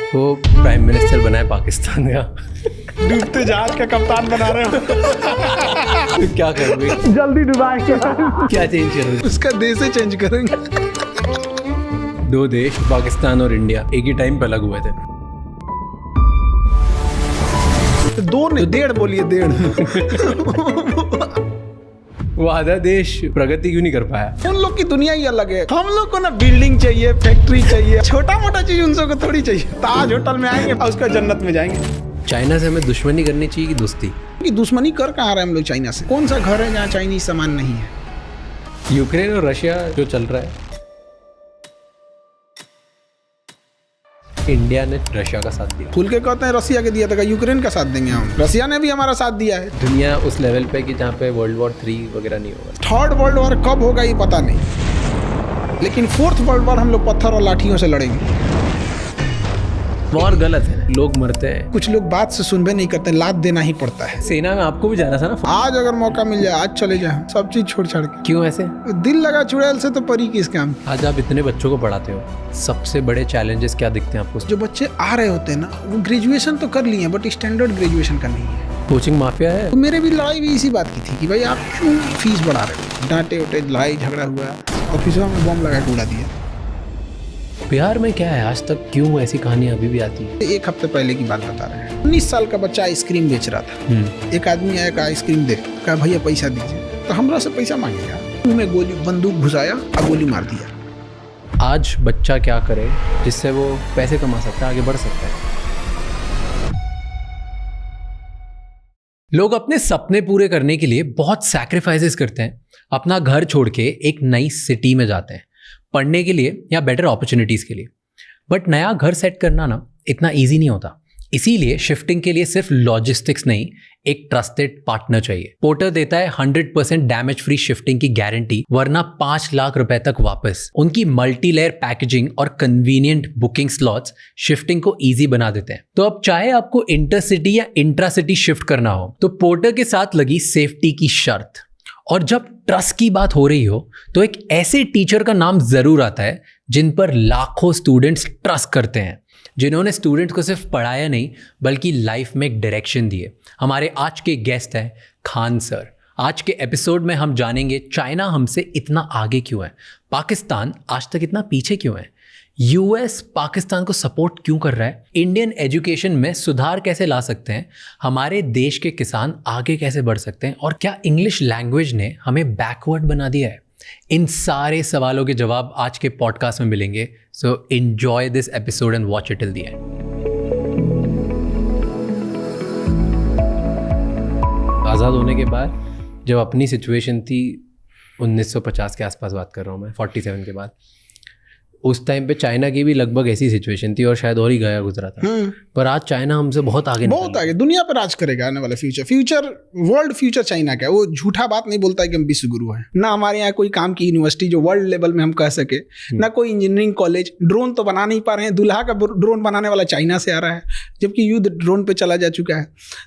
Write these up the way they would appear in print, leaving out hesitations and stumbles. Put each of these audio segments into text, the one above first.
वो prime minister बना है पाकिस्तान का। डूबते जहाज का कप्तान बना रहे हो। तो क्या करोगे? जल्दी डुबाएंगे। क्या चेंज करोगे? उसका देश ही चेंज करेंगे। दो देश पाकिस्तान और इंडिया एक ही टाइम पे अलग हुए थे। दो नहीं, डेढ़ बोलिए, डेढ़। वो आधा देश प्रगति क्यों नहीं कर पाया? उन लोग की दुनिया ही अलग है। हम लोग को ना बिल्डिंग चाहिए, फैक्ट्री चाहिए, छोटा मोटा चीज उन सबको थोड़ी चाहिए। ताज होटल में आएंगे और उसका जन्नत में जाएंगे। चाइना से हमें दुश्मनी करनी चाहिए कि दोस्ती? कि दुश्मनी कर कहाँ रहे हम लोग चाइना से? कौन सा घर है जहाँ चाइनीज सामान नहीं है? यूक्रेन और रशिया जो चल रहा है, इंडिया ने रशिया का साथ दिया। खुल के कहते हैं रसिया के दिया था, यूक्रेन का साथ देंगे हम? रसिया ने भी हमारा साथ दिया है। दुनिया उस लेवल पे कि जहाँ पे वर्ल्ड वॉर 3 वगैरह नहीं होगा। थर्ड वर्ल्ड वॉर कब होगा ये पता नहीं, लेकिन फोर्थ वर्ल्ड वॉर हम लोग पत्थर और लाठियों से लड़ेंगे। वॉर गलत है, लोग मरते हैं। कुछ लोग बात से सुनबे नहीं करते, लात देना ही पड़ता है। सेना में आपको भी जाना था ना? आज अगर मौका मिल जाए आज चले जाए, सब चीज छोड़ छाड़ के। क्यों ऐसे? दिल लगा चुड़ैल से तो परी किस काम। आज आप इतने बच्चों को पढ़ाते हो, सबसे बड़े चैलेंजेस क्या दिखते हैं आपको? जो बच्चे आ रहे होते हैं ना, वो ग्रेजुएशन तो कर लिए बट स्टैंडर्ड ग्रेजुएशन का नहीं है। कोचिंग माफिया है। तो मेरे भी लड़ाई भी इसी बात की थी कि भाई आप क्यों फीस बढ़ा रहे हो? डांटे उटे, लड़ाई झगड़ा हुआ, ऑफिसों में बम लगा के उड़ा दिया। बिहार में क्या है, आज तक क्यों ऐसी कहानियां अभी भी आती है? एक हफ्ते पहले की बात बता रहे हैं। 19 साल का बच्चा आइसक्रीम बेच रहा था। एक आदमी आया, आइसक्रीम दे, कहा भैया पैसा दीजिए। तो हमरा से पैसा मांगेगा, मुंह में गोली बंदूक घुसाया और गोली मार दिया। आज बच्चा क्या करे जिससे वो पैसे कमा सकता है, आगे बढ़ सकता है? लोग अपने सपने पूरे करने के लिए बहुत सैक्रिफाइसेस करते हैं। अपना घर छोड़ के एक नई सिटी में जाते हैं, पढ़ने के लिए या बेटर अपॉर्चुनिटीज के लिए। बट नया घर सेट करना ना इतना इजी नहीं होता। इसीलिए शिफ्टिंग के लिए सिर्फ लॉजिस्टिक्स नहीं, एक ट्रस्टेड पार्टनर चाहिए। पोर्टर देता है 100% डैमेज फ्री शिफ्टिंग की गारंटी, वरना 5 लाख रुपए तक वापस। उनकी मल्टी लेयर पैकेजिंग और कन्वीनियंट बुकिंग स्लॉट्स शिफ्टिंग को इजी बना देते हैं। तो अब चाहे आपको इंटरसिटी या इंट्रासिटी शिफ्ट करना हो, तो पोर्टर के साथ लगी सेफ्टी की शर्त। और जब ट्रस्ट की बात हो रही हो, तो एक ऐसे टीचर का नाम जरूर आता है जिन पर लाखों स्टूडेंट्स ट्रस्ट करते हैं, जिन्होंने स्टूडेंट्स को सिर्फ पढ़ाया नहीं बल्कि लाइफ में एक डायरेक्शन दिए। हमारे आज के गेस्ट हैं खान सर। आज के एपिसोड में हम जानेंगे चाइना हमसे इतना आगे क्यों है, पाकिस्तान आज तक इतना पीछे क्यों है, यूएस पाकिस्तान को सपोर्ट क्यों कर रहा है, इंडियन एजुकेशन में सुधार कैसे ला सकते हैं, हमारे देश के किसान आगे कैसे बढ़ सकते हैं, और क्या इंग्लिश लैंग्वेज ने हमें बैकवर्ड बना दिया है। इन सारे सवालों के जवाब आज के पॉडकास्ट में मिलेंगे। So enjoy this episode and watch it till the end. आज़ाद होने के बाद जब अपनी सिचुएशन थी, 1950 के आसपास बात कर रहा हूँ मैं, 47 के बाद, उस टाइम पे चाइना की भी लगभग ऐसी सिचुएशन थी और शायद और ही गया गुजरा था। पर आज चाइना हमसे बहुत आगे दुनिया पर राज करेगा आने वाला फ्यूचर वर्ल्ड फ्यूचर चाइना का है। वो झूठा बात नहीं बोलता है कि हम विश्व गुरु हैं। ना हमारे यहाँ कोई काम की यूनिवर्सिटी जो वर्ल्ड लेवल में हम कह सके, ना कोई इंजीनियरिंग कॉलेज। ड्रोन तो बना नहीं पा रहे हैं, दूल्हा का ड्रोन बनाने वाला चाइना से आ रहा है, जबकि युद्ध ड्रोन पे चला जा चुका है।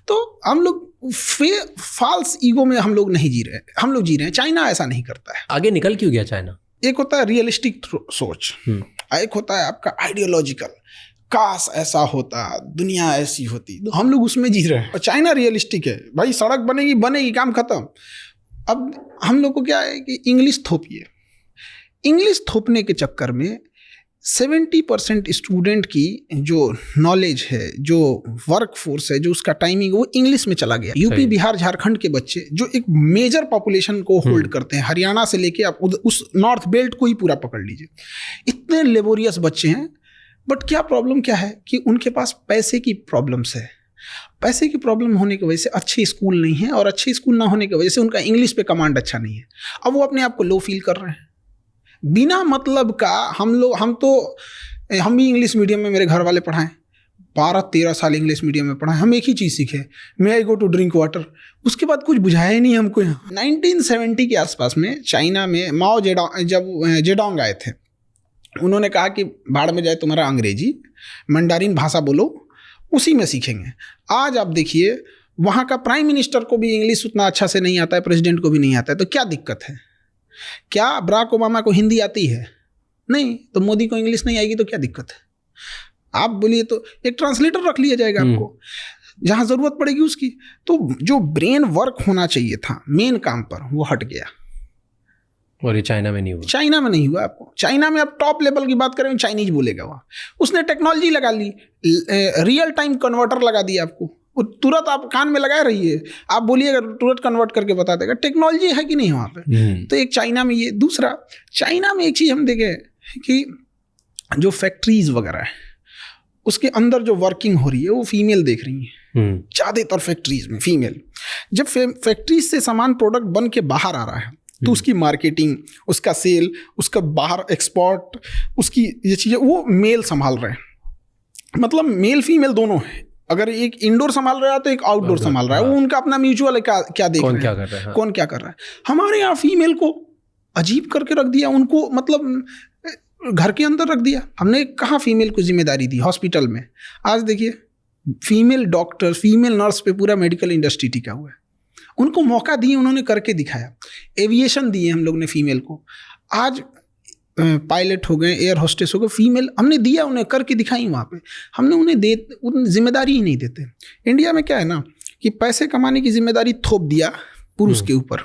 तो हम लोग फॉल्स ईगो में हम लोग नहीं जी रहे, हम लोग जी रहे हैं। चाइना ऐसा नहीं करता है। आगे निकल क्यों गया चाइना? एक होता है रियलिस्टिक सोच, एक होता है आपका आइडियोलॉजिकल, काश ऐसा होता, दुनिया ऐसी होती। तो हम लोग उसमें जी रहे हैं। और चाइना रियलिस्टिक है, भाई सड़क बनेगी बनेगी, काम खत्म। अब हम लोग को क्या है कि इंग्लिश थोपिए। इंग्लिश थोपने के चक्कर में 70% स्टूडेंट की जो नॉलेज है, जो वर्क फोर्स है, जो उसका टाइमिंग, वो इंग्लिश में चला गया। यूपी बिहार झारखंड के बच्चे जो एक मेजर पॉपुलेशन को होल्ड करते हैं, हरियाणा से लेके आप उस नॉर्थ बेल्ट को ही पूरा पकड़ लीजिए, इतने लेबोरियस बच्चे हैं। बट क्या प्रॉब्लम क्या है कि उनके पास पैसे की प्रॉब्लम्स है। पैसे की प्रॉब्लम होने की वजह से अच्छे स्कूल नहीं है, और अच्छे स्कूल ना होने की वजह से उनका इंग्लिश पे कमांड अच्छा नहीं है। अब वो अपने आप को लो फील कर रहे हैं बिना मतलब का। हम भी इंग्लिश मीडियम में मेरे घर वाले पढ़ाएं, 12-13 साल इंग्लिश मीडियम में पढ़ाएं, हम एक ही चीज़ सीखे, मे आई गो टू ड्रिंक वाटर। उसके बाद कुछ बुझाया ही नहीं हमको। 1970 के आसपास में चाइना में माओ जेडोंग आए थे। उन्होंने कहा कि बाढ़ में जाए तुम्हारा अंग्रेजी, मंडारिन भाषा बोलो, उसी में सीखेंगे। आज आप देखिए, वहाँ का प्राइम मिनिस्टर को भी इंग्लिश उतना अच्छा से नहीं आता है, प्रेसिडेंट को भी नहीं आता है। तो क्या दिक्कत है? क्या बराक ओबामा को हिंदी आती है? नहीं। तो मोदी को इंग्लिश नहीं आएगी तो क्या दिक्कत है? आप बोलिए तो एक ट्रांसलेटर रख लिया जाएगा आपको, जहां जरूरत पड़ेगी उसकी। तो जो ब्रेन वर्क होना चाहिए था मेन काम पर, वो हट गया। और ये चाइना में नहीं हुआ। चाइना में नहीं हुआ। आपको चाइना में आप टॉप लेवल की बात करें, चाइनीज बोलेगा वहाँ, उसने टेक्नोलॉजी लगा ली, रियल टाइम कन्वर्टर लगा दिया आपको, वो तुरंत आप कान में लगाए रहिए, आप बोलिएगा तुरंत कन्वर्ट करके बता देगा। टेक्नोलॉजी है कि नहीं वहाँ पे? तो एक चाइना में ये। दूसरा, चाइना में एक चीज़ हम देखे कि जो फैक्ट्रीज वगैरह है उसके अंदर जो वर्किंग हो रही है वो फीमेल देख रही है ज़्यादातर फैक्ट्रीज में फीमेल। जब फैक्ट्रीज से सामान प्रोडक्ट बन के बाहर आ रहा है तो उसकी मार्केटिंग, उसका सेल, उसका बाहर एक्सपोर्ट, उसकी ये चीज़ें वो मेल संभाल रहे हैं। मतलब मेल फीमेल दोनों है। अगर एक इंडोर संभाल रहा है तो एक आउटडोर संभाल रहा है। वो उनका अपना म्यूचुअल है, क्या देख रहे हैं, क्या कर रहा है, कौन क्या कर रहा है। हमारे यहाँ फीमेल को अजीब करके रख दिया, उनको मतलब घर के अंदर रख दिया। हमने कहाँ फीमेल को जिम्मेदारी दी हॉस्पिटल में? आज देखिए फीमेल डॉक्टर, फीमेल नर्स पे पूरा मेडिकल इंडस्ट्री टिका हुआ है। उनको मौका दिए, उन्होंने करके दिखाया। एविएशन दिए हम लोग ने फीमेल को, आज पायलट हो गए, एयर होस्टेस हो गए, फीमेल हमने दिया, उन्हें करके दिखाई। वहाँ पे हमने उन्हें जिम्मेदारी ही नहीं देते। इंडिया में क्या है ना कि पैसे कमाने की जिम्मेदारी थोप दिया पुरुष के ऊपर।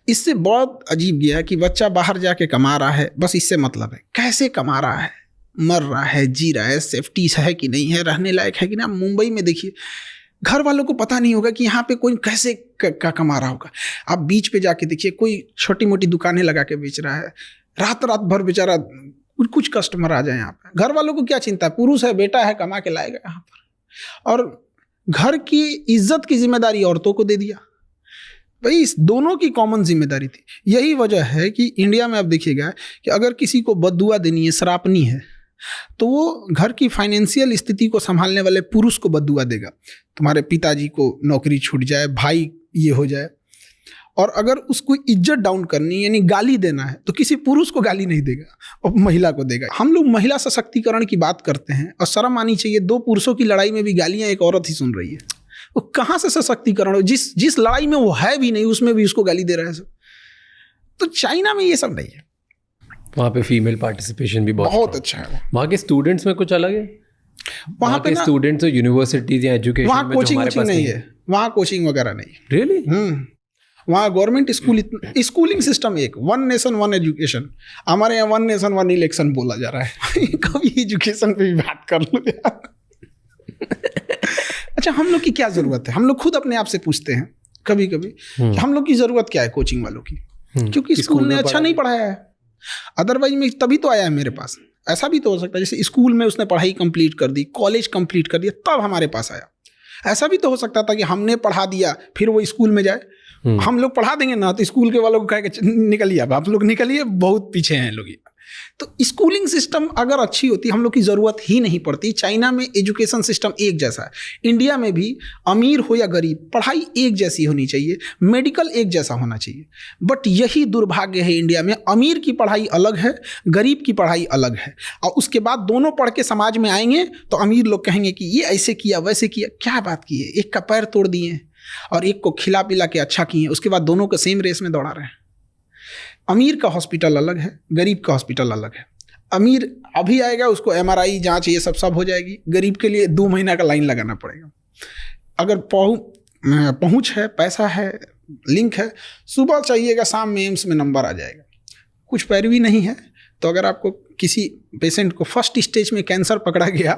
इससे बहुत अजीब गया कि बच्चा बाहर जाके कमा रहा है, बस इससे मतलब है कैसे कमा रहा है, मर रहा है, जी रहा है, सेफ्टी है कि नहीं है, रहने लायक है कि नहीं। मुंबई में देखिए घर वालों को पता नहीं होगा कि यहाँ पे कोई कैसे क्या कमा रहा होगा। आप बीच पे जाके देखिए, कोई छोटी मोटी दुकानें लगा के बेच रहा है, रात भर बेचारा कुछ कस्टमर आ जाए यहाँ पे। घर वालों को क्या चिंता है, पुरुष है, बेटा है, कमा के लाएगा यहाँ पर। और घर की इज्जत की जिम्मेदारी औरतों को दे दिया। भाई इस दोनों की कॉमन जिम्मेदारी थी। यही वजह है कि इंडिया में आप देखिएगा कि अगर किसी को बद्दुआ देनी है, श्रापनी है, तो वो घर की फाइनेंशियल स्थिति को संभालने वाले पुरुष को बद्दुआ देगा। तुम्हारे पिताजी को नौकरी छूट जाए, भाई ये हो जाए। और अगर उसको इज्जत डाउन करनी यानी गाली देना है तो किसी पुरुष को गाली नहीं देगा, और महिला को देगा। हम लोग महिला सशक्तिकरण की बात करते हैं और शर्म आनी चाहिए, दो पुरुषों की लड़ाई में भी गालियां एक औरत ही सुन रही है। वो कहाँ से सशक्तिकरण हो? जिस लड़ाई में वो है भी नहीं उसमें भी उसको गाली दे रहा है सब। तो चाइना में ये सब नहीं है। वहाँ पे फीमेल पार्टिसिपेशन भी बहुत अच्छा है। वहाँ के स्टूडेंट्स में कुछ अलग है? वहाँ पे स्टूडेंट्स यूनिवर्सिटीज या एजुकेशन वहाँ कोचिंग नहीं है, वहाँ कोचिंग वगैरह नहीं। रियली? वहाँ गवर्नमेंट स्कूलिंग सिस्टम एक, वन नेशन वन एजुकेशन। हमारे यहाँ वन नेशन वन इलेक्शन बोला जा रहा है। कभी एजुकेशन पे भी बात कर लो यार। अच्छा, हम लोग की क्या जरूरत है? हम लोग खुद अपने आप से पूछते हैं कभी कभी हम लोग की जरूरत क्या है कोचिंग वालों की? क्योंकि स्कूल ने अच्छा नहीं पढ़ाया है। अदरवाइज में तभी तो आया है मेरे पास। ऐसा भी तो हो सकता है जैसे स्कूल में उसने पढ़ाई कंप्लीट कर दी, कॉलेज कंप्लीट कर दिया, तब हमारे पास आया। ऐसा भी तो हो सकता था कि हमने पढ़ा दिया फिर वो स्कूल में जाए। हम लोग पढ़ा देंगे ना तो स्कूल के वालों को कह के निकलिए, अब आप लोग निकलिए, बहुत पीछे हैं लोग। तो स्कूलिंग सिस्टम अगर अच्छी होती हम लोग की ज़रूरत ही नहीं पड़ती। चाइना में एजुकेशन सिस्टम एक जैसा है, इंडिया में भी अमीर हो या गरीब पढ़ाई एक जैसी होनी चाहिए, मेडिकल एक जैसा होना चाहिए। बट यही दुर्भाग्य है इंडिया में, अमीर की पढ़ाई अलग है, गरीब की पढ़ाई अलग है। और उसके बाद दोनों पढ़ के समाज में आएंगे तो अमीर लोग कहेंगे कि ये ऐसे किया वैसे किया। क्या बात की है, एक का पैर तोड़ दिए और एक को खिला पिला के अच्छा किए, उसके बाद दोनों को सेम रेस में दौड़ा रहे हैं। अमीर का हॉस्पिटल अलग है, गरीब का हॉस्पिटल अलग है। अमीर अभी आएगा, उसको MRI जांच ये सब हो जाएगी। गरीब के लिए 2 महीना का लाइन लगाना पड़ेगा। अगर पहुंच है, पैसा है, लिंक है, सुबह चाहिएगा, शाम में एम्स में नंबर आ जाएगा। कुछ पैरवी नहीं है तो अगर आपको किसी पेशेंट को फर्स्ट स्टेज में कैंसर पकड़ा गया,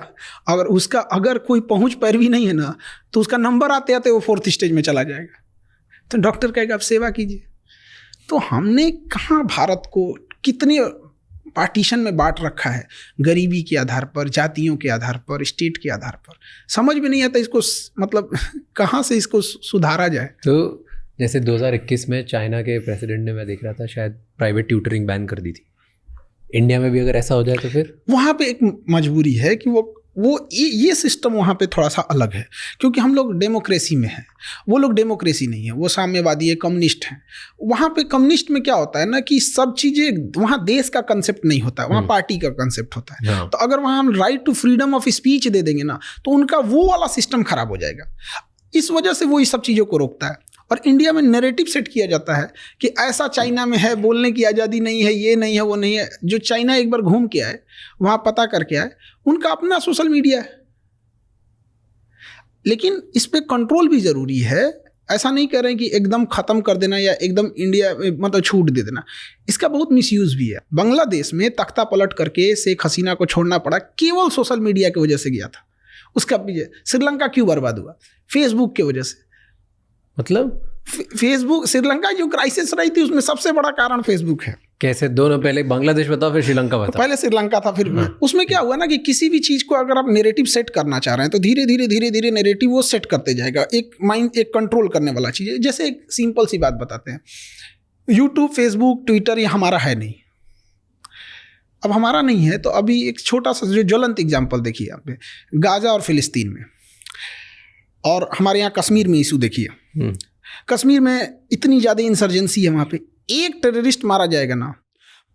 अगर कोई पहुंच पैरवी नहीं है ना, तो उसका नंबर आते आते वो 4th स्टेज में चला जाएगा। तो डॉक्टर कहेगा आप सेवा कीजिए। तो हमने कहाँ भारत को कितने पार्टीशन में बांट रखा है, गरीबी के आधार पर, जातियों के आधार पर, स्टेट के आधार पर। समझ में नहीं आता इसको, मतलब कहाँ से इसको सुधारा जाए। तो जैसे 2021 में चाइना के प्रेसिडेंट ने, मैं देख रहा था, शायद प्राइवेट ट्यूटरिंग बैन कर दी थी। इंडिया में भी अगर ऐसा हो जाए तो फिर वहाँ पे एक मजबूरी है कि वो ये सिस्टम वहाँ पे थोड़ा सा अलग है, क्योंकि हम लोग डेमोक्रेसी में हैं, वो लोग डेमोक्रेसी नहीं है, वो साम्यवादी है, कम्युनिस्ट हैं। वहाँ पे कम्युनिस्ट में क्या होता है ना कि सब चीज़ें, वहाँ देश का कंसेप्ट नहीं होता, वहाँ पार्टी का कंसेप्ट होता है। तो अगर वहाँ हम right to freedom of speech दे देंगे ना, तो उनका वो वाला सिस्टम खराब हो जाएगा। इस वजह से वो इस सब चीज़ों को रोकता है। और इंडिया में नैरेटिव सेट किया जाता है कि ऐसा चाइना में है, बोलने की आज़ादी नहीं है, ये नहीं है, वो नहीं है। जो चाइना एक बार घूम के आए, वहाँ पता करके आए, उनका अपना सोशल मीडिया है। लेकिन इस पर कंट्रोल भी ज़रूरी है। ऐसा नहीं कर रहे हैं कि एकदम ख़त्म कर देना या एकदम इंडिया मतलब छूट दे देना। इसका बहुत मिसयूज़ भी है। बांग्लादेश में तख्ता पलट करके शेख हसीना को छोड़ना पड़ा, केवल सोशल मीडिया की वजह से गया था। उसका श्रीलंका क्यों बर्बाद हुआ? फेसबुक की वजह से। मतलब फेसबुक, श्रीलंका जो क्राइसिस रही थी उसमें सबसे बड़ा कारण फेसबुक है। कैसे? दोनों, पहले बांग्लादेश बताओ फिर श्रीलंका बताओ। पहले श्रीलंका था, फिर उसमें क्या हुआ ना कि किसी भी चीज़ को अगर आप नैरेटिव सेट करना चाह रहे हैं तो धीरे धीरे नैरेटिव वो सेट करते जाएगा। एक माइंड, एक कंट्रोल करने वाला चीज़ है। जैसे एक सिंपल सी बात बताते हैं, यूट्यूब, फेसबुक, ट्विटर ये हमारा है नहीं। अब हमारा नहीं है तो अभी एक छोटा सा जो ज्वलंत एग्जाम्पल देखिए यहाँ पे, गाजा और फिलिस्तीन में, और हमारे यहाँ कश्मीर में इशू देखिए। कश्मीर में इतनी ज़्यादा इंसर्जेंसी है, वहाँ पे एक टेररिस्ट मारा जाएगा ना,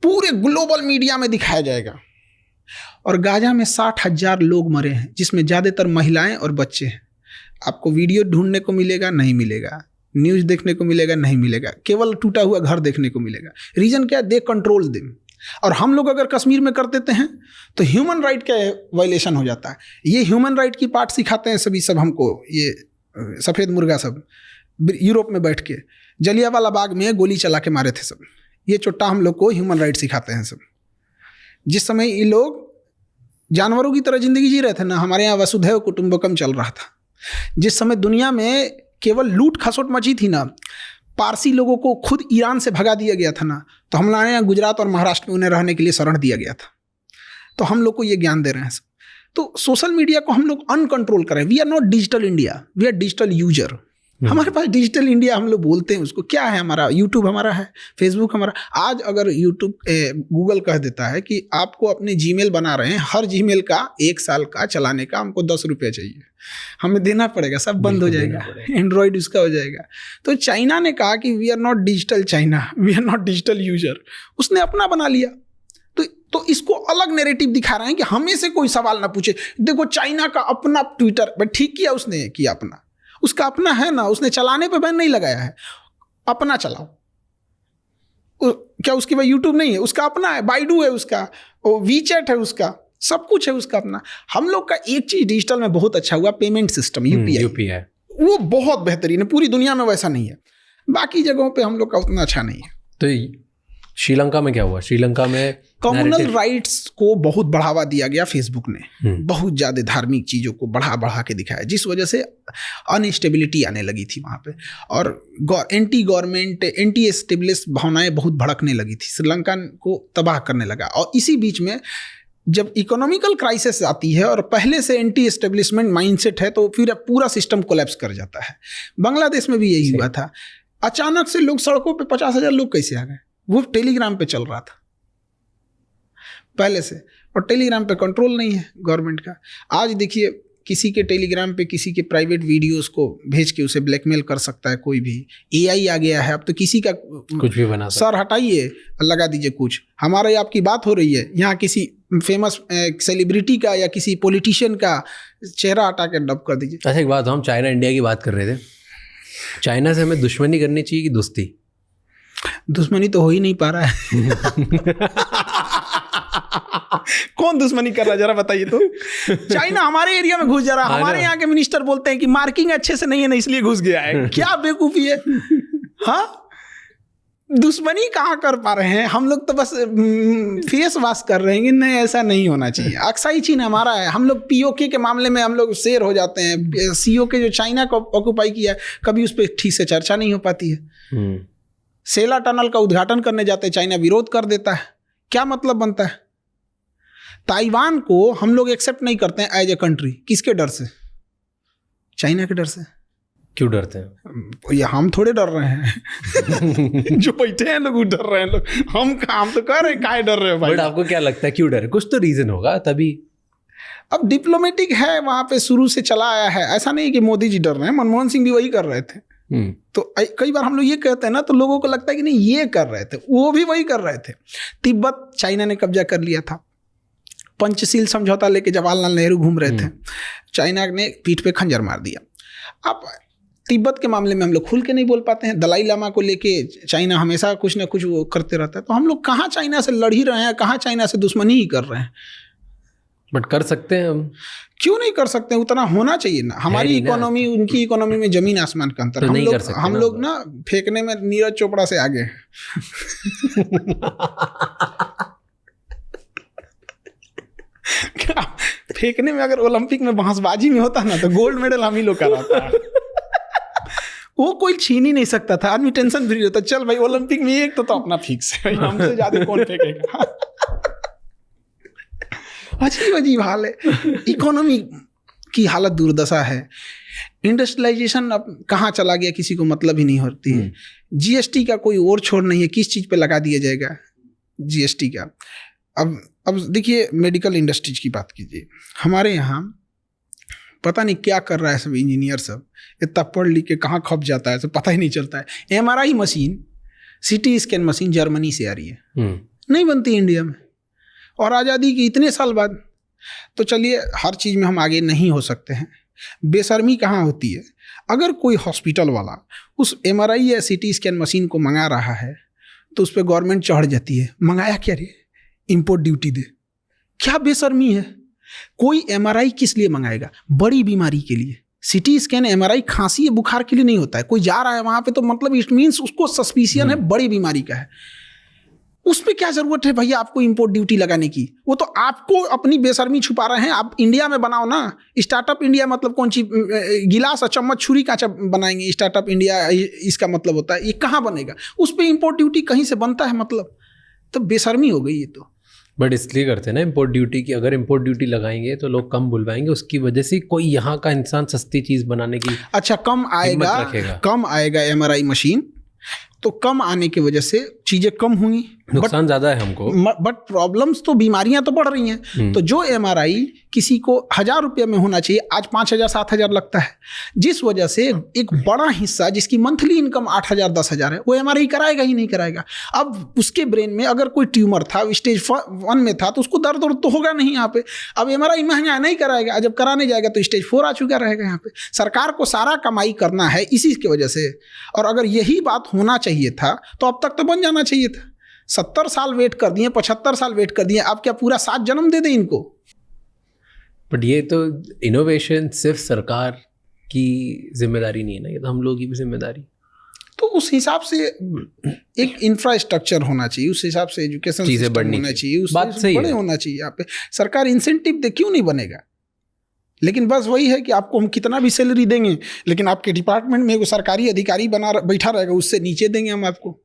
पूरे ग्लोबल मीडिया में दिखाया जाएगा। और गाजा में 60,000 लोग मरे हैं, जिसमें ज़्यादातर महिलाएं और बच्चे हैं। आपको वीडियो ढूंढने को मिलेगा? नहीं मिलेगा। न्यूज़ देखने को मिलेगा? नहीं मिलेगा। केवल टूटा हुआ घर देखने को मिलेगा। रीज़न क्या है? They control them. और हम लोग अगर कश्मीर में कर देते हैं तो ह्यूमन राइट का वायलेशन हो जाता है। ये ह्यूमन राइट की पार्ट सिखाते हैं सभी सब हमको, ये सफ़ेद मुर्गा सब यूरोप में बैठ के जलियांवाला बाग में गोली चला के मारे थे सब। ये चुट्टा हम लोग को ह्यूमन राइट सिखाते हैं सब। जिस समय ये लोग जानवरों की तरह ज़िंदगी जी रहे थे ना, हमारे यहाँ वसुधैव कुटुंबकम चल रहा था। जिस समय दुनिया में केवल लूट खसोट मची थी ना, पारसी लोगों को खुद ईरान से भगा दिया गया था ना, तो हमारे यहाँ गुजरात और महाराष्ट्र में उन्हें रहने के लिए शरण दिया गया था। तो हम लोग को ये ज्ञान दे रहे हैं सब। तो सोशल मीडिया को हम लोग अनकंट्रोल कर रहे हैं। We are not digital India, we are digital user. हमारे पास डिजिटल इंडिया हम लोग बोलते हैं उसको। क्या है हमारा? यूट्यूब हमारा है, फेसबुक हमारा। आज अगर यूट्यूब गूगल कह देता है कि आपको अपने जीमेल बना रहे हैं, हर जीमेल का 1 साल का चलाने का हमको 10 रुपये चाहिए, हमें देना पड़ेगा, सब बंद हो जाएगा, एंड्रॉयड उसका हो जाएगा। तो चाइना ने कहा कि we are not digital China, we are not digital user. उसने अपना बना लिया। तो इसको अलग नैरेटिव दिखा रहे हैं कि हमें से कोई सवाल ना पूछे। देखो चाइना का अपना ट्विटर, ठीक किया उसने, किया अपना, उसका अपना है ना, उसने चलाने पे बैन नहीं लगाया है, अपना चलाओ। क्या उसकी भाई यूट्यूब नहीं है? उसका अपना है, बाइडू है उसका, वीचैट है उसका, सब कुछ है उसका अपना। हम लोग का एक चीज डिजिटल में बहुत अच्छा हुआ, पेमेंट सिस्टम, यूपीआई, वो बहुत बेहतरीन है। पूरी दुनिया में वैसा नहीं है, बाकी जगहों पे हम लोग का उतना अच्छा नहीं है। तो श्रीलंका में क्या हुआ? श्रीलंका में कम्युनल राइट्स को बहुत बढ़ावा दिया गया फेसबुक ने। बहुत ज़्यादा धार्मिक चीज़ों को बढ़ा के दिखाया, जिस वजह से अनस्टेबिलिटी आने लगी थी वहाँ पे, और एंटी गवर्नमेंट, एंटी एस्टेब्लिश भावनाएं बहुत भड़कने लगी थी, श्रीलंका को तबाह करने लगा। और इसी बीच में जब इकोनॉमिकल क्राइसिस आती है और पहले से एंटी एस्टेब्लिशमेंट माइंडसेट है, तो फिर पूरा सिस्टम कोलैप्स कर जाता है। बांग्लादेश में भी यही हुआ था। अचानक से लोग सड़कों पे 50,000 लोग कैसे आ गए? वो टेलीग्राम पे चल रहा था पहले से, और टेलीग्राम पे कंट्रोल नहीं है गवर्नमेंट का। आज देखिए, किसी के टेलीग्राम पे किसी के प्राइवेट वीडियोस को भेज के उसे ब्लैकमेल कर सकता है कोई भी। एआई आ गया है, अब तो किसी का कुछ भी बना सकता है। सर हटाइए, लगा दीजिए कुछ। हमारे आपकी बात हो रही है, यहाँ किसी फेमस सेलिब्रिटी का या किसी पॉलिटिशियन का चेहरा हटा के डब कर दीजिए। अच्छा, एक बात, हम चाइना इंडिया की बात कर रहे थे। चाइना से हमें दुश्मनी करनी चाहिए कि दोस्ती? दुश्मनी तो हो ही नहीं पा रहा है। कौन दुश्मनी कर रहा है जरा बताइए तो। चाइना हमारे एरिया में घुस जा रहा है। हमारे यहाँ के मिनिस्टर बोलते हैं कि मार्किंग अच्छे से नहीं है ना, इसलिए घुस गया है। क्या बेवकूफी है। हाँ, दुश्मनी कहाँ कर पा रहे हैं हम लोग? तो बस फेस वॉश कर रहे हैं कि नहीं, ऐसा नहीं होना चाहिए। अक्साई चीन हमारा है। हम लोग पीओके के मामले में हम लोग शेर हो जाते हैं। सीओके जो चाइना को ऑक्युपाई किया है, कभी उस पर ठीक से चर्चा नहीं हो पाती है। सेला टनल का उद्घाटन करने जाते हैं, चाइना विरोध कर देता है। क्या मतलब बनता है? ताइवान को हम लोग एक्सेप्ट नहीं करते हैं एज ए कंट्री। किसके डर से? चाइना के डर से। क्यों डरते हैं? ये हम थोड़े डर रहे हैं। जो बैठे हैं लोग डर रहे हैं। लोग हम तो कह रहे हैं काहे डर रहे हैं भाई। बट आपको क्या लगता है क्यों डर है? कुछ तो रीजन होगा तभी। अब डिप्लोमेटिक है, वहां पे शुरू से चला आया है। ऐसा नहीं कि मोदी जी डर रहे हैं, मनमोहन सिंह भी वही कर रहे थे। तो कई बार हम लोग ये कहते हैं ना, तो लोगों को लगता है कि नहीं ये कर रहे थे, वो भी वही कर रहे थे। तिब्बत चाइना ने कब्जा कर लिया था। पंचशील समझौता लेके जवाहरलाल नेहरू घूम रहे थे, चाइना ने पीठ पे खंजर मार दिया। अब तिब्बत के मामले में हम लोग खुल के नहीं बोल पाते हैं। दलाई लामा को लेके चाइना हमेशा कुछ ना कुछ वो करते रहता है। तो हम लोग कहाँ चाइना से लड़ ही रहे हैं, कहाँ चाइना से दुश्मनी ही कर रहे हैं। बट कर सकते हैं हम, क्यों नहीं कर सकते? उतना होना चाहिए ना। हमारी इकोनॉमी उनकी इकोनॉमी में जमीन आसमान का अंतर। तो हम लोग ना फेंकने में नीरज चोपड़ा से आगे हैं। फेंकने में अगर ओलंपिक में बांसबाजी में होता ना तो गोल्ड मेडल हम ही लोग का रहता है। वो कोई छीन ही नहीं सकता था। आदमी टेंशन फ्री रहता, चल भाई ओलंपिक में एक तो अपना फिक्स है, हमसे ज्यादा कौन फेंकेगा। अजीब अजीब हाल है। इकोनॉमी की हालत दुर्दशा है। इंडस्ट्रियलाइजेशन अब कहाँ चला गया किसी को मतलब ही नहीं होती है। जीएसटी का कोई और छोर नहीं है, किस चीज़ पे लगा दिया जाएगा जीएसटी का। अब देखिए मेडिकल इंडस्ट्रीज की बात कीजिए। हमारे यहाँ पता नहीं क्या कर रहा है सब इंजीनियर, सब इतना पढ़ लिख के कहाँ खप जाता है, सब पता ही नहीं चलता है। MRI machine, CT scan machine Germany से आ रही है, नहीं बनती इंडिया में, और आज़ादी के इतने साल बाद। तो चलिए हर चीज़ में हम आगे नहीं हो सकते हैं। बेशर्मी कहाँ होती है? अगर कोई हॉस्पिटल वाला उस MRI या CT स्कैन मशीन को मंगा रहा है तो उस पर गवर्नमेंट चढ़ जाती है, मंगाया क्या रे, इंपोर्ट ड्यूटी दे। क्या बेशर्मी है? कोई MRI किस लिए मंगाएगा? बड़ी बीमारी के लिए। CT स्कैन MRI खांसी या बुखार के लिए नहीं होता है। कोई जा रहा है वहाँ पे तो मतलब इट मीन्स उसको सस्पिशियन है, बड़ी बीमारी का है। उस पर क्या जरूरत है भैया आपको इंपोर्ट ड्यूटी लगाने की? वो तो आपको अपनी बेशर्मी छुपा रहे हैं। आप इंडिया में बनाओ ना। स्टार्टअप इंडिया मतलब कौन सी गिलास और चम्मच छुरी कांचा बनाएंगे? स्टार्टअप इंडिया इसका मतलब होता है। ये कहाँ बनेगा? उस पर इंपोर्ट ड्यूटी कहीं से बनता है मतलब? तो बेशर्मी हो गई ये तो। बट इसलिए करते हैं ना इंपोर्ट ड्यूटी की। अगर इंपोर्ट ड्यूटी लगाएंगे तो लोग कम बुलवाएंगे, उसकी वजह से कोई यहाँ का इंसान सस्ती चीज़ बनाने की अच्छा कम आएगा MRI मशीन, तो कम आने की वजह से चीज़ें कम होंगी, नुकसान ज़्यादा है हमको। बट प्रॉब्लम्स तो, बीमारियां तो बढ़ रही हैं। तो जो MRI किसी को 1000 रुपये में होना चाहिए, आज 5000 7000 लगता है, जिस वजह से एक बड़ा हिस्सा जिसकी मंथली इनकम 8000 10000 है वो MRI कराएगा ही नहीं कराएगा। अब उसके ब्रेन में अगर कोई ट्यूमर था, स्टेज 1 में था, तो उसको दर्द तो होगा नहीं यहाँ पे। अब MRI महंगा नहीं कराएगा, जब कराने जाएगा तो स्टेज 4 आ चुका रहेगा। यहाँ पे सरकार को सारा कमाई करना है इसी की वजह से। और अगर यही बात होना चाहिए था तो अब तक तो बन जाना चाहिए था। 70 साल वेट कर दिए, 75 साल वेट कर दिए, आप क्या पूरा 7 जन्म दे दें इनको? बट ये तो इनोवेशन सिर्फ सरकार की जिम्मेदारी नहीं है ना, ये तो हम लोग की भी जिम्मेदारी। तो उस हिसाब से एक इंफ्रास्ट्रक्चर होना चाहिए, उस हिसाब से एजुकेशन चीज़ें बढ़नी होना चाहिए, उस बात सही बड़े होना चाहिए। यहाँ पे सरकार इंसेंटिव दे, क्यों नहीं बनेगा? लेकिन बस वही है कि आपको हम कितना भी सैलरी देंगे, लेकिन आपके डिपार्टमेंट में एक सरकारी अधिकारी बैठा रहेगा, उससे नीचे देंगे हम आपको।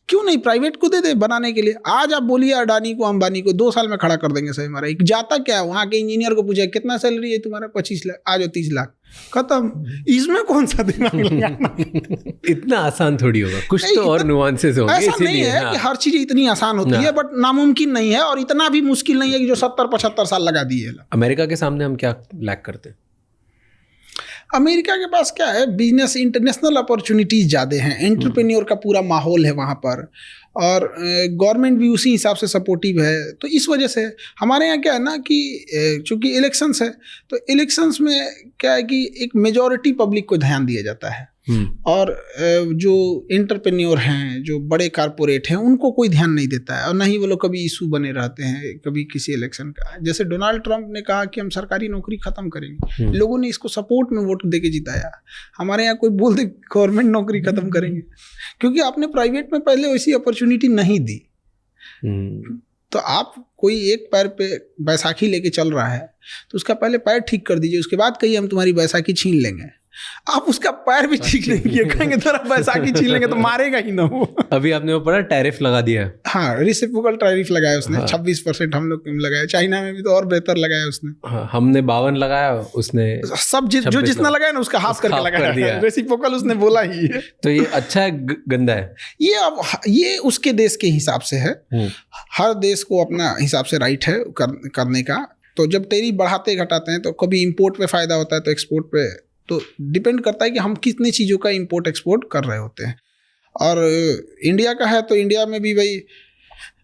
क्यों नहीं प्राइवेट को दे दे बनाने के लिए? आज आप बोलिए अडानी को, अंबानी को 2 साल में खड़ा कर देंगे। सही हमारा जाता क्या है? वहाँ के इंजीनियर को पूछा कितना सैलरी है तुम्हारा? 25 लाख, आ जाओ 30 लाख, खत्म। इसमें कौन सा दिमाग लगाना? इतना आसान थोड़ी होगा, कुछ तो और नुआंसेस होंगे। ऐसा नहीं है कि हर चीज इतनी आसान होती है, बट नामुमकिन नहीं है, और इतना भी मुश्किल नहीं है कि जो 70-75 साल लगा दिए। अमेरिका के सामने हम क्या लैक करते हैं? अमेरिका के पास क्या है? बिजनेस, इंटरनेशनल अपॉर्चुनिटीज ज़्यादा हैं, एंटरप्रेन्योर का पूरा माहौल है वहाँ पर, और गवर्नमेंट भी उसी हिसाब से सपोर्टिव है। तो इस वजह से हमारे यहाँ क्या है ना कि चूँकि इलेक्शंस है, तो इलेक्शंस में क्या है कि एक मेजॉरिटी पब्लिक को ध्यान दिया जाता है, और जो एंटरप्रेन्योर हैं, जो बड़े कारपोरेट हैं, उनको कोई ध्यान नहीं देता है, और ना ही वो लोग कभी इशू बने रहते हैं कभी किसी इलेक्शन का। जैसे डोनाल्ड ट्रंप ने कहा कि हम सरकारी नौकरी खत्म करेंगे, लोगों ने इसको सपोर्ट में वोट देके जिताया। हमारे यहाँ कोई बोल दे गवर्नमेंट नौकरी खत्म करेंगे, क्योंकि आपने प्राइवेट में पहले वैसी अपॉर्चुनिटी नहीं दी। तो आप कोई एक पैर पे बैसाखी लेके चल रहा है तो उसका पहले पैर ठीक कर दीजिए, उसके बाद कहिए हम तुम्हारी बैसाखी छीन लेंगे। आप उसका पैर भी ठीक नहीं किए, कहेंगे तेरा बैसाखी छीन लेंगे, तो मारेगा ही ना वो। अभी आपने वो पढ़ा टैरिफ लगा दिया है? हाँ, रेसिप्रोकल टैरिफ लगाया उसने। हाँ। 26% हम लोग लगाया, चाइना में भी तो और बेहतर लगाया उसने। हाँ, हमने 52 लगाया, उसने सब जो जितना लगाया ना उसका हाफ करके लगाया। रेसिप्रोकल उसने बोला ही है। तो ये अच्छा है गंदा है? ये अब ये उसके देश के हिसाब से है, हर देश को अपना हिसाब से राइट है करने का। तो जब टैरिफ बढ़ाते घटाते हैं तो कभी इम्पोर्ट पे फायदा होता है तो एक्सपोर्ट पे, तो डिपेंड करता है कि हम कितनी चीज़ों का इंपोर्ट एक्सपोर्ट कर रहे होते हैं। और इंडिया का है तो इंडिया में भी भाई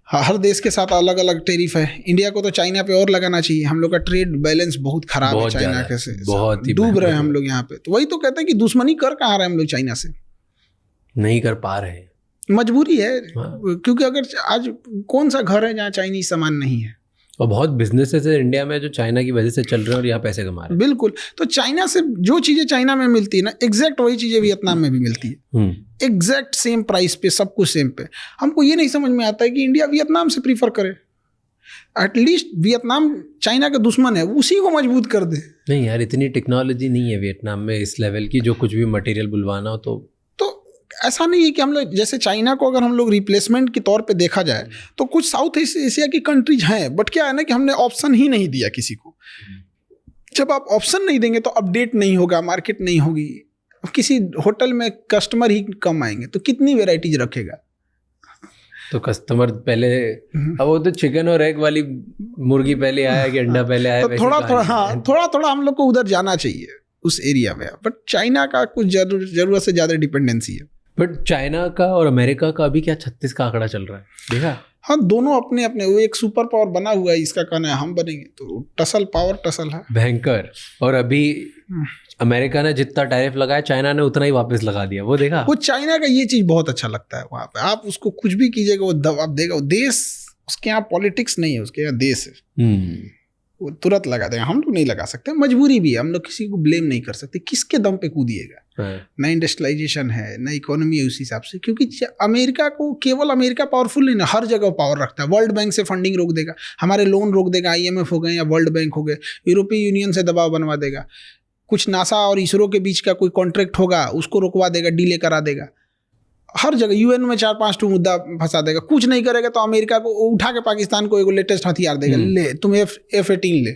हर देश के साथ अलग अलग टैरिफ है। इंडिया को तो चाइना पे और लगाना चाहिए। हम लोग का ट्रेड बैलेंस बहुत खराब है चाइना के से, बहुत ही डूब रहे हैं हम लोग यहाँ पे। तो वही तो कहते हैं कि दुश्मनी कर कहाँ रहे हम लोग चाइना से, नहीं कर पा रहे हैं, मजबूरी है। क्योंकि अगर आज कौन सा घर है जहाँ चाइनीज सामान नहीं है, और बहुत बिजनेसेस है इंडिया में जो चाइना की वजह से चल रहे हैं और यहाँ पैसे कमा रहे हैं। बिल्कुल। तो चाइना से जो चीजें चाइना में मिलती है ना, एग्जैक्ट वही चीजें वियतनाम में भी मिलती है, एग्जैक्ट सेम प्राइस पे, सब कुछ सेम पे। हमको ये नहीं समझ में आता है कि इंडिया वियतनाम से प्रीफर करे। एटलीस्ट वियतनाम चाइना का दुश्मन है, उसी को मजबूत कर दे। नहीं यार, इतनी टेक्नोलॉजी नहीं है वियतनाम में इस लेवल की, जो कुछ भी मटेरियल बुलवाना हो तो ऐसा नहीं है कि हम लोग जैसे चाइना को अगर हम लोग रिप्लेसमेंट के तौर पे देखा जाए तो कुछ साउथ एशिया की कंट्रीज हैं, बट क्या है ना कि हमने ऑप्शन ही नहीं दिया किसी को। जब आप ऑप्शन नहीं देंगे तो अपडेट नहीं होगा, मार्केट नहीं होगी। किसी होटल में कस्टमर ही कम आएंगे तो कितनी वेराइटीज रखेगा। तो कस्टमर पहले, अब वो तो चिकन और एग वाली मुर्गी पहले आया कि अंडा पहले आया, तो थोड़ा थोड़ा हम लोग को उधर जाना चाहिए उस एरिया में। बट चाइना का कुछ जरूरत से ज्यादा डिपेंडेंसी है। बट चाइना का और अमेरिका का अभी क्या 36 का आंकड़ा चल रहा है, देखा? हाँ, दोनों अपने अपने, वो एक सुपर पावर बना हुआ है, इसका कहना है हम बनेंगे, तो टसल है भयंकर। और अभी अमेरिका ने जितना टैरिफ लगाया चाइना ने उतना ही वापस लगा दिया, वो देखा? वो चाइना का ये चीज बहुत अच्छा लगता है। वहां पे आप उसको कुछ भी कीजिएगा वो दबाव देगा। वो देश, उसके यहाँ पॉलिटिक्स नहीं है, उसके यहाँ देश है। वो तुरंत लगा देगा। हम लोग नहीं लगा सकते, मजबूरी भी है। हम लोग किसी को ब्लेम नहीं कर सकते। किसके दम पे कूदिएगा? ना इंडस्ट्रियलाइजेशन है, ना इकोनॉमी है उस हिसाब से। क्योंकि अमेरिका को, केवल अमेरिका पावरफुल नहीं ना, हर जगह पावर रखता है। वर्ल्ड बैंक से फंडिंग रोक देगा, हमारे लोन रोक देगा, IMF हो गए या वर्ल्ड बैंक हो गए, यूरोपीय यूनियन से दबाव बनवा देगा। कुछ नासा और इसरो के बीच का कोई कॉन्ट्रैक्ट होगा, उसको रुकवा देगा, डिले करा देगा। हर जगह UN में 4-5 मुद्दा फंसा देगा। कुछ नहीं करेगा तो अमेरिका को उठा के पाकिस्तान को एक लेटेस्ट हथियार देगा, ले तुम F-18 ले।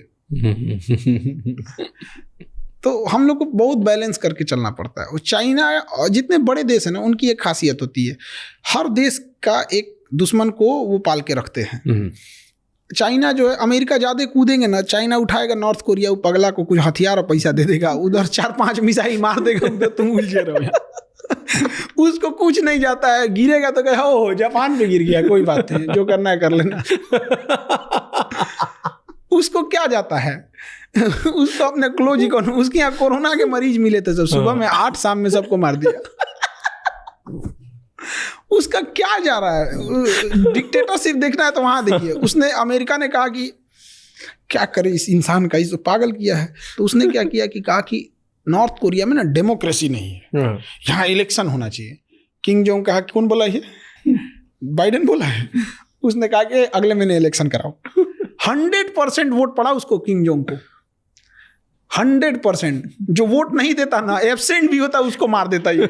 तो हम लोग को बहुत बैलेंस करके चलना पड़ता है। और चाइना, जितने बड़े देश हैं ना, उनकी एक खासियत होती है, हर देश का एक दुश्मन को वो पाल के रखते हैं। चाइना जो है, अमेरिका ज़्यादा कूदेंगे ना, चाइना उठाएगा नॉर्थ कोरिया, वो पगला को कुछ हथियार और पैसा दे देगा, उधर 4-5 मिसाइल मार देगा, उधर तुम उलझे रहो। उसको कुछ नहीं जाता है, गिरेगा तो कहे हो जापान पे गिर गया, कोई बात नहीं, जो करना है कर लेना। उसको क्या जाता है? उसको अपने क्लोज इकोनॉमी, उसके यहाँ कोरोना के मरीज मिले थे सब, सुबह में 8, शाम में सबको मार दिया। उसका क्या जा रहा है? डिक्टेटरशिप देखना है तो वहां देखिए। उसने, अमेरिका ने कहा कि क्या करे इस इंसान का, इसको पागल किया है। तो उसने क्या किया कि कहा कि नॉर्थ कोरिया में ना डेमोक्रेसी नहीं है, यहाँ इलेक्शन होना चाहिए। किंग जोंग कहा, कौन बोला ये? बाइडेन बोला है। उसने कहा कि अगले महीने इलेक्शन कराओ। 100% वोट पड़ा उसको, किंग जोंग को 100%। जो वोट नहीं देता ना, एब्सेंट भी होता, उसको मार देता ये।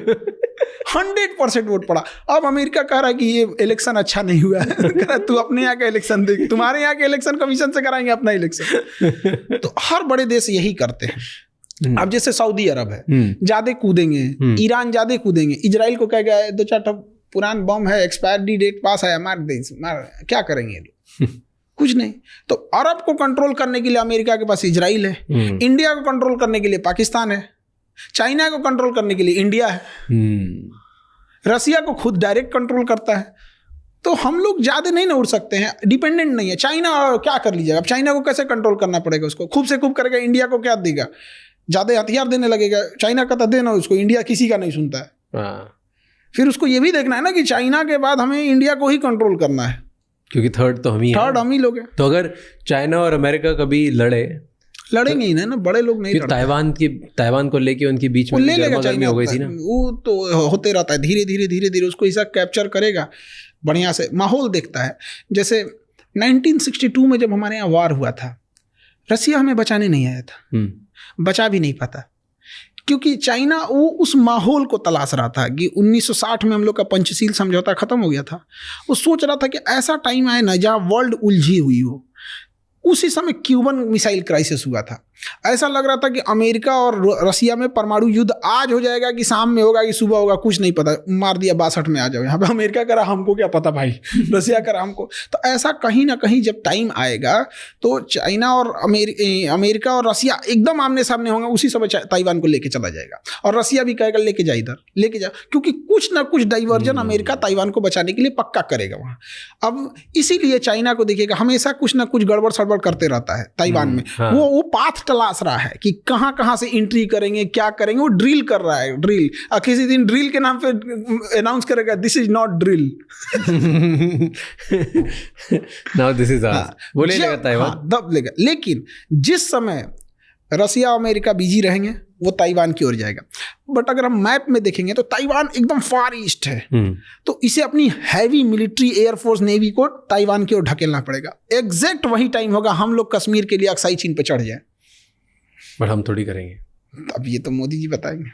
100% वोट पड़ा। अब अमेरिका कह रहा है कि ये इलेक्शन अच्छा नहीं हुआ है। कह रहा तू अपने यहाँ का इलेक्शन देख, तुम्हारे यहाँ के इलेक्शन कमीशन से कराएंगे अपना इलेक्शन। तो हर बड़े देश यही करते हैं। अब जैसे सऊदी अरब है, ज्यादा कूदेंगे, ईरान ज्यादा कूदेंगे, इजराइल को कह गया 2-4 पुरान बम है, एक्सपायरी डेट पास है, मार दे, क्या करेंगे लोग? कुछ नहीं। तो अरब को कंट्रोल करने के लिए अमेरिका के पास इजराइल है, इंडिया को कंट्रोल करने के लिए पाकिस्तान है, चाइना को कंट्रोल करने के लिए इंडिया है, रसिया को खुद डायरेक्ट कंट्रोल करता है। तो हम लोग ज्यादा नहीं ना उड़ सकते हैं, डिपेंडेंट नहीं है। चाइना क्या कर लीजिएगा? अब चाइना को कैसे कंट्रोल करना पड़ेगा? उसको खूब से खूब करेगा, इंडिया को क्या देगा? ज्यादा हथियार देने लगेगा। चाइना का तो देना उसको, इंडिया किसी का नहीं सुनता है। फिर उसको ये भी देखना है ना कि चाइना के बाद हमें इंडिया को ही कंट्रोल करना है, क्योंकि थर्ड हम ही लोग हैं। तो अगर चाइना और अमेरिका कभी लड़ेंगे ही ना, बड़े लोग नहीं। ताइवान को लेके उनके बीच में गर्मी हो गई थी ना, वो तो होते रहता है। धीरे धीरे उसको ऐसा कैप्चर करेगा, बढ़िया से माहौल देखता है। जैसे 1962 में जब हमारे यहाँ वार हुआ था, रसिया हमें बचाने नहीं आया था, बचा भी नहीं पाता, क्योंकि चाइना वो उस माहौल को तलाश रहा था कि 1960 में हम लोग का पंचशील समझौता खत्म हो गया था। वो सोच रहा था कि ऐसा टाइम आए ना जहाँ वर्ल्ड उलझी हुई हो। उसी समय क्यूबन मिसाइल क्राइसिस हुआ था। ऐसा लग रहा था कि अमेरिका और रसिया में परमाणु युद्ध आज हो जाएगा कि शाम में होगा कि सुबह होगा, कुछ नहीं पता, मार दिया 62 में आ जाओ। यहाँ पे अमेरिका करा, हमको क्या पता भाई, रसिया करा हमको। तो ऐसा कहीं ना कहीं जब टाइम आएगा तो चाइना और अमेरिका और रसिया एकदम आमने सामने होंगे, उसी समय ताइवान को लेके चला जाएगा और रसिया भी कहेगा लेके जा, इधर लेके जा, क्योंकि कुछ ना कुछ डाइवर्जन अमेरिका ताइवान को बचाने के लिए पक्का करेगा वहाँ। अब इसीलिए चाइना को देखिएगा हमेशा कुछ ना कुछ गड़बड़ सड़बड़ करते रहता है ताइवान में। हाँ। वो पाथ तलाश रहा है कि कहाँ कहाँ से एंट्री करेंगे, क्या करेंगे, वो ड्रिल कर रहा है, ड्रिल। किसी दिन ड्रिल के नाम पे अनाउंस करेगा this is not drill, now this is वो ले लेगा ताइवान, दब लेगा। लेकिन जिस समय रसिया अमेरिका बिजी रहेंगे वो ताइवान की ओर जाएगा। बट अगर हम मैप में देखेंगे तो ताइवान एकदम फार ईस्ट है, तो इसे अपनी हैवी मिलिट्री, एयरफोर्स, नेवी को ताइवान की ओर ढकेलना पड़ेगा। एग्जैक्ट वही टाइम होगा हम लोग कश्मीर के लिए अक्साई चीन पे चढ़ जाए। पर हम थोड़ी करेंगे, अब ये तो मोदी जी बताएंगे।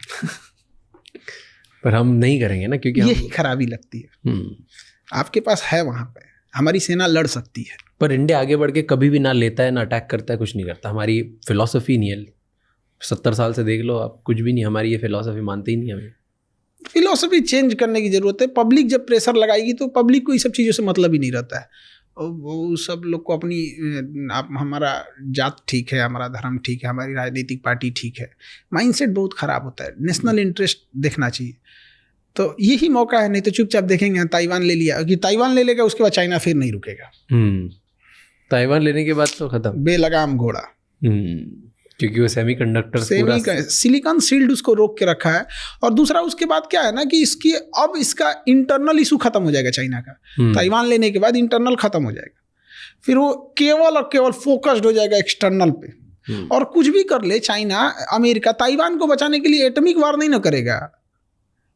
पर हम नहीं करेंगे ना, क्योंकि यही खराबी लगती है। आपके पास है वहां पे, हमारी सेना लड़ सकती है, पर इंडिया आगे बढ़ के कभी भी ना लेता है, ना अटैक करता है, कुछ नहीं करता। हमारी फिलॉसफी नहीं है। 70 साल से देख लो आप, कुछ भी नहीं, हमारी ये फिलॉसफी मानते ही नहीं हमें। फिलॉसफी चेंज करने की जरूरत है। पब्लिक जब प्रेशर लगाएगी तो पब्लिक को ये सब चीज़ों से मतलब ही नहीं रहता है। और वो सब लोग को अपनी हमारा जात ठीक है, हमारा धर्म ठीक है, हमारी राजनीतिक पार्टी ठीक है, माइंडसेट बहुत ख़राब होता है। नेशनल इंटरेस्ट देखना चाहिए। तो यही मौका है, नहीं तो चुपचाप देखेंगे ताइवान ले लिया, कि ताइवान ले लेगा उसके बाद चाइना फिर नहीं रुकेगा। ताइवान लेने के बाद तो खत्म, बेलगाम घोड़ा। क्योंकि वो सेमीकंडक्टर सिलिकॉन शील्ड उसको रोक के रखा है। और दूसरा उसके बाद क्या है ना कि अब इसका इंटरनल इशू खत्म हो जाएगा चाइना का। ताइवान लेने के बाद इंटरनल खत्म हो जाएगा, फिर वो केवल और केवल फोकस्ड हो जाएगा एक्सटर्नल पे। और कुछ भी कर ले चाइना, अमेरिका ताइवान को बचाने के लिए एटॉमिक वार नहीं ना करेगा।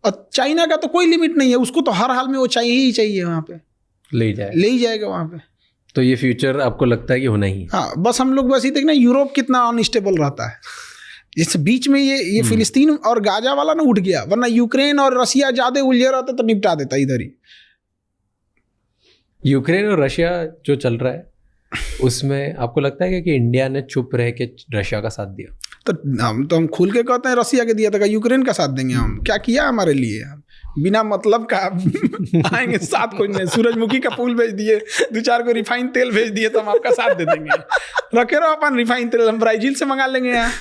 और चाइना का तो कोई लिमिट नहीं है, उसको तो हर हाल में वो चाहिए ही चाहिए, वहाँ पे ले ही जाएगा वहाँ पे। तो ये फ्यूचर आपको लगता है कि होना ही? हाँ, बस हम लोग बस ये देखना यूरोप कितना अनस्टेबल रहता है। इस बीच में ये फिलिस्तीन और गाजा वाला ना उठ गया, वरना यूक्रेन और रशिया ज्यादा उलझे रहते तो निपटा देता इधर ही। यूक्रेन और रशिया जो चल रहा है उसमें आपको लगता है कि इंडिया ने चुप रह के रशिया का साथ दिया? तो हम खुल के कहते हैं रसिया के दिया था, यूक्रेन का साथ देंगे हम? क्या किया हमारे लिए? बिना मतलब का आएंगे साथ, कोई नहीं, सूरजमुखी का फूल भेज दिए, 2-4 को रिफाइन तेल भेज दिए तो हम आपका साथ दे देंगे। रखे रहो अपन रिफाइन तेल, हम ब्राजील से मंगा लेंगे। यहाँ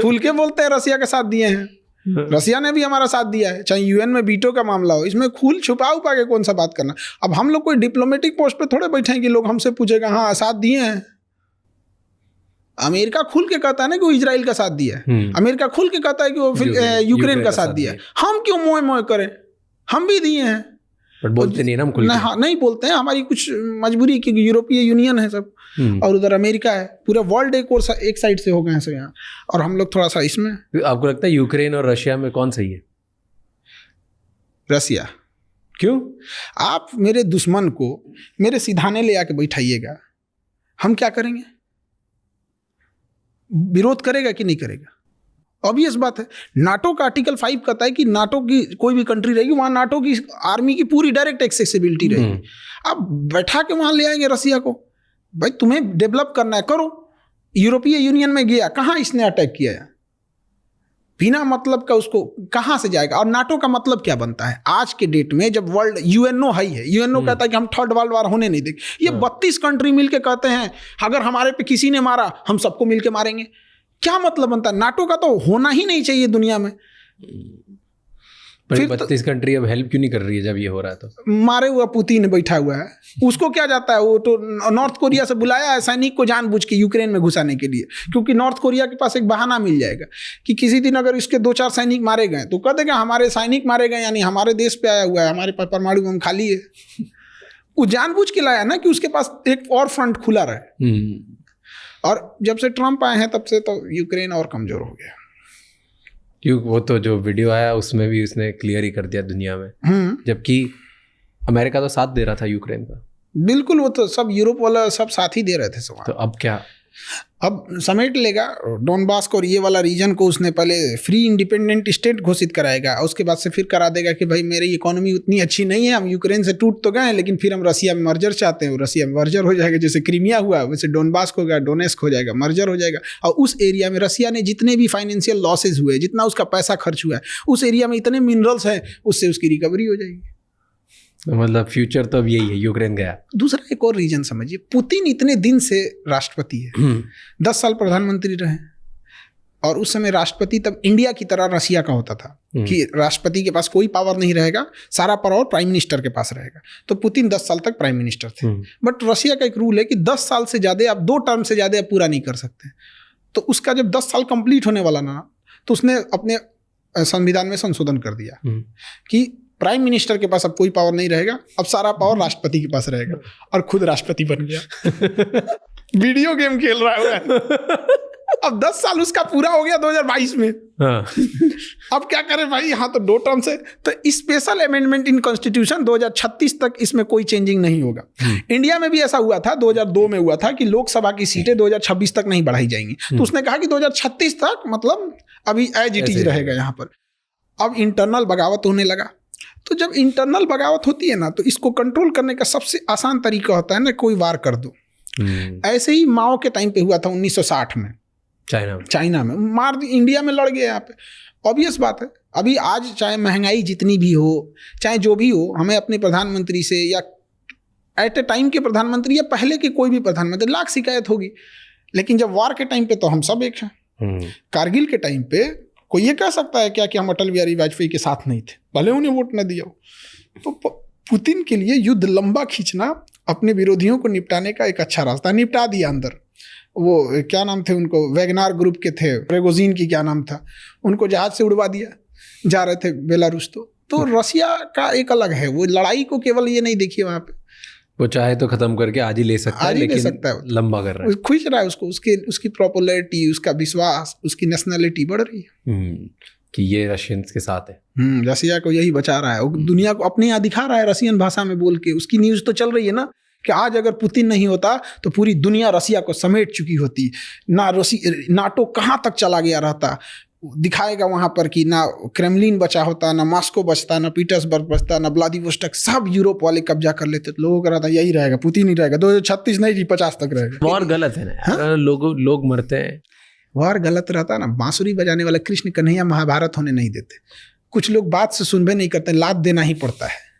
खुल के बोलते हैं रसिया का साथ दिए हैं, रसिया ने भी हमारा साथ दिया है, चाहे यूएन में वीटो का मामला हो। इसमें खुल छुपा उपा के कौन सा बात करना? अब हम लोग कोई डिप्लोमेटिक पोस्ट पे थोड़े बैठे हैं कि लोग हमसे पूछेगा हाँ साथ दिए हैं। अमेरिका खुल के कहता है ना कि वो इजराइल का साथ दिया है, अमेरिका खुल के कहता है कि वो यूक्रेन का साथ दिया है। हम क्यों मोए मोए करें? हम भी दिए हैं, पर बोलते नहीं ना हम खुल के। हाँ, नहीं बोलते हैं, हमारी कुछ मजबूरी, क्योंकि यूरोपीय यूनियन है सब और उधर अमेरिका है, पूरा वर्ल्ड एक साइड से हो गए हैं सब यहाँ, और हम लोग थोड़ा सा इसमें। आपको लगता है यूक्रेन और रशिया में कौन सही है? रसिया। क्यों? आप मेरे दुश्मन को मेरे सिधाने ले आके बैठाइएगा, हम क्या करेंगे? विरोध करेगा कि नहीं करेगा? ऑब्वियस बात है। नाटो का आर्टिकल 5 कहता है कि नाटो की कोई भी कंट्री रहेगी वहाँ नाटो की आर्मी की पूरी डायरेक्ट एक्सेसिबिलिटी रहेगी। अब बैठा के वहाँ ले आएंगे रसिया को, भाई तुम्हें डेवलप करना है करो। यूरोपीय यूनियन में गया, कहाँ इसने अटैक किया है? बिना मतलब का उसको कहाँ से जाएगा? और नाटो का मतलब क्या बनता है आज के डेट में, जब वर्ल्ड यूएनओ हाई है, यूएनओ कहता है कि हम थर्ड वर्ल्ड वार होने नहीं देंगे। ये 32 कंट्री मिलके कहते हैं अगर हमारे पे किसी ने मारा हम सबको मिलके मारेंगे। क्या मतलब बनता है? नाटो का तो होना ही नहीं चाहिए दुनिया में। पर 32 कंट्री अब हेल्प क्यों नहीं कर रही है जब ये हो रहा है? तो मारे हुआ पुतिन बैठा हुआ है, उसको क्या जाता है? वो तो नॉर्थ कोरिया से बुलाया है सैनिक को जानबूझ के यूक्रेन में घुसाने के लिए, क्योंकि नॉर्थ कोरिया के पास एक बहाना मिल जाएगा कि किसी दिन अगर इसके 2-4 सैनिक मारे गए तो कह देगा हमारे सैनिक मारे गए, यानी हमारे देश पे आया हुआ है, हमारे पास परमाणु बम खाली है। वो जानबूझ के लाया ना कि उसके पास एक और फ्रंट खुला रहे। और जब से ट्रम्प आए हैं तब से तो यूक्रेन और कमजोर हो गया। क्यों? वो तो जो वीडियो आया उसमें भी उसने क्लियर ही कर दिया दुनिया में, जबकि अमेरिका तो साथ दे रहा था यूक्रेन का। बिल्कुल, वो तो सब यूरोप वाला सब साथ ही दे रहे थे सब। तो अब क्या? अब समेट लेगा डोनबास को और ये वाला रीजन को। उसने पहले फ्री इंडिपेंडेंट स्टेट घोषित कराएगा, उसके बाद से फिर करा देगा कि भाई मेरी इकोनॉमी उतनी अच्छी नहीं है, हम यूक्रेन से टूट तो गए हैं लेकिन फिर हम रसिया में मर्जर चाहते हैं। रसिया में मर्जर हो जाएगा, जैसे क्रीमिया हुआ वैसे डोनबास हो गया, डोनेस्क हो जाएगा, मर्जर हो जाएगा। और उस एरिया में रसिया ने जितने भी फाइनेंशियल लॉसेज हुए, जितना उसका पैसा खर्च हुआ है, उस एरिया में इतने मिनरल्स हैं, उससे उसकी रिकवरी हो जाएगी। मतलब फ्यूचर तो अब यही है, यूक्रेन गया। दूसरा एक और रीजन समझिए, पुतिन इतने दिन से राष्ट्रपति है, 10 साल प्रधानमंत्री रहे, और उस समय राष्ट्रपति तब इंडिया की तरह रसिया का होता था कि राष्ट्रपति के पास कोई पावर नहीं रहेगा, सारा पावर प्राइम मिनिस्टर के पास रहेगा। तो पुतिन 10 साल तक प्राइम मिनिस्टर थे। बट रसिया का एक रूल है कि 10 साल से ज़्यादा, आप 2 टर्म से ज़्यादा पूरा नहीं कर सकते। तो उसका जब 10 साल कंप्लीट होने वाला ना, तो उसने अपने संविधान में संशोधन कर दिया कि प्राइम मिनिस्टर के पास अब कोई पावर नहीं रहेगा, अब सारा पावर राष्ट्रपति के पास रहेगा, और खुद राष्ट्रपति बन गया। वीडियो गेम खेल रहा है। अब 10 साल उसका पूरा हो गया 2022 में। हाँ। अब क्या करें भाई, यहाँ तो 2 टर्म से। तो स्पेशल अमेंडमेंट इन कॉन्स्टिट्यूशन 2036 तक इसमें कोई चेंजिंग नहीं होगा। इंडिया में भी ऐसा हुआ था, 2002 में हुआ था कि लोकसभा की सीटें 2026 तक नहीं बढ़ाई जाएंगी। तो उसने कहा कि 2036 तक मतलब अभी एज इट इज रहेगा यहाँ पर। अब इंटरनल बगावत होने लगा। तो जब इंटरनल बगावत होती है ना, तो इसको कंट्रोल करने का सबसे आसान तरीका होता है ना, कोई वार कर दो। ऐसे ही माओ के टाइम पे हुआ था 1960 में चाइना में मार दी, इंडिया में लड़ गए यहाँ पे। ऑब्वियस बात है, अभी आज चाहे महंगाई जितनी भी हो, चाहे जो भी हो, हमें अपने प्रधानमंत्री से या एट ए टाइम के प्रधानमंत्री या पहले के कोई भी प्रधानमंत्री लाख शिकायत होगी, लेकिन जब वार के टाइम पे तो हम सब एक हैं। कारगिल के टाइम पे कोई ये कह सकता है क्या कि हम अटल बिहारी वाजपेयी के साथ नहीं थे, भले उन्हें वोट न दिया हो। तो पुतिन के लिए युद्ध लंबा खींचना अपने विरोधियों को निपटाने का एक अच्छा रास्ता। निपटा दिया अंदर। वो क्या नाम थे उनको, वैगनार ग्रुप के थे, प्रेगोजिन की क्या नाम था, उनको जहाज से उड़वा दिया, जा रहे थे बेलारूस। तो रसिया का एक अलग है, वो लड़ाई को केवल ये नहीं देखिए वहाँ पे, वो चाहे तो खत्म करके आज ही ले सकता है, लेकिन लंबा कर रहा है, खींच रहा है उसको। उसकी पॉपुलैरिटी, उसका विश्वास, उसकी नेशनलिटी बढ़ रही है कि ये रशियंस के साथ है। रसिया को यही बचा रहा है, दुनिया को अपने यहाँ दिखा रहा है रसियन भाषा में बोल के। उसकी न्यूज़ तो चल रही है ना कि आज अगर पुतिन नहीं होता तो पूरी दुनिया रसिया को समेट चुकी होती। ना नाटो कहाँ तक चला गया रहता, दिखाएगा वहाँ पर कि ना क्रेमलिन बचा होता, ना मॉस्को बचता, ना पीटर्सबर्ग बचता, ना व्लादिवोस्टोक, सब यूरोप वाले कब्जा कर लेते। तो लोगों का रहता यही रहेगा, पुतिन ही रहेगा, 2036 नहीं जी 50 तक रहेगा। वार गलत है ना, लोग मरते हैं। वार गलत रहता ना, बांसुरी बजाने वाला कृष्ण कन्हैया महाभारत होने नहीं देते। कुछ लोग बात से सुनबे नहीं करते, लात देना ही पड़ता है।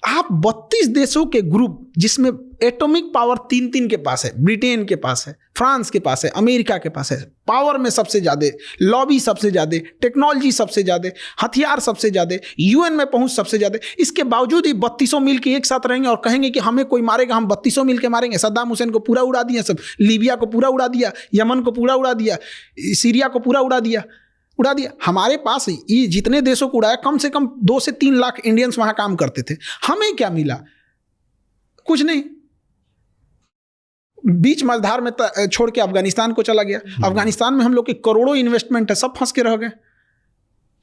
आप 32 देशों के ग्रुप, जिसमें एटॉमिक पावर 3 के पास है, ब्रिटेन के पास है, फ्रांस के पास है, अमेरिका के पास है, पावर में सबसे ज़्यादा, लॉबी सबसे ज़्यादा, टेक्नोलॉजी सबसे ज़्यादा, हथियार सबसे ज़्यादा, यूएन में पहुंच सबसे ज़्यादा, इसके बावजूद ही 32 मिल के एक साथ रहेंगे और कहेंगे कि हमें कोई मारेगा, हम 32 मिल के मारेंगे। सद्दाम हुसैन को पूरा उड़ा दिया, सब लीबिया को पूरा उड़ा दिया, यमन को पूरा उड़ा दिया, सीरिया को पूरा उड़ा दिया। हमारे पास ये जितने देशों को उड़ाया, कम से कम 2 से 3 लाख इंडियंस वहां काम करते थे। हमें क्या मिला? कुछ नहीं। बीच मझधार में छोड़ के अफगानिस्तान को चला गया। अफगानिस्तान में हम लोग के करोड़ों इन्वेस्टमेंट है, सब फंस के रह गए।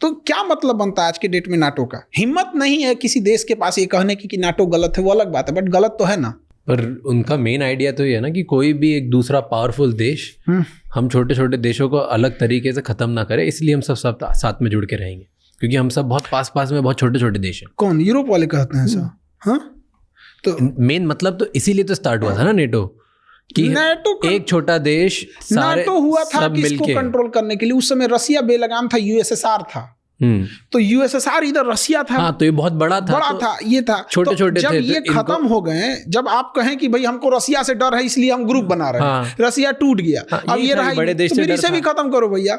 तो क्या मतलब बनता है आज के डेट में नाटो का? हिम्मत नहीं है किसी देश के पास ये कहने की कि नाटो गलत है। वो अलग बात है, बट गलत तो है ना। पर उनका मेन आइडिया तो ये है ना कि कोई भी एक दूसरा पावरफुल देश हम छोटे छोटे देशों को अलग तरीके से खत्म ना करे, इसलिए हम सब साथ में जुड़ के रहेंगे, क्योंकि हम सब बहुत पास में बहुत छोटे छोटे देश हैं। कौन? यूरोप वाले कहते हैं ऐसा? हाँ, तो मेन मतलब तो इसीलिए तो स्टार्ट हुआ था ना नेटो, कि एक छोटा देश नाटो हुआ था किसको कंट्रोल करने के लिए। उस समय रसिया बेलगाम था, यूएसएसआर था। तो यूएसएसआर इधर रसिया था। हाँ, तो ये बहुत बड़ा था, ये था, छोटे छोटे जब ये खत्म हो गए, जब आप कहें कि भाई हमको रसिया से डर है इसलिए हम ग्रुप बना रहे हैं, रसिया टूट गया, अब ये रहा, बड़े देश तो इसे भी खत्म करो भैया।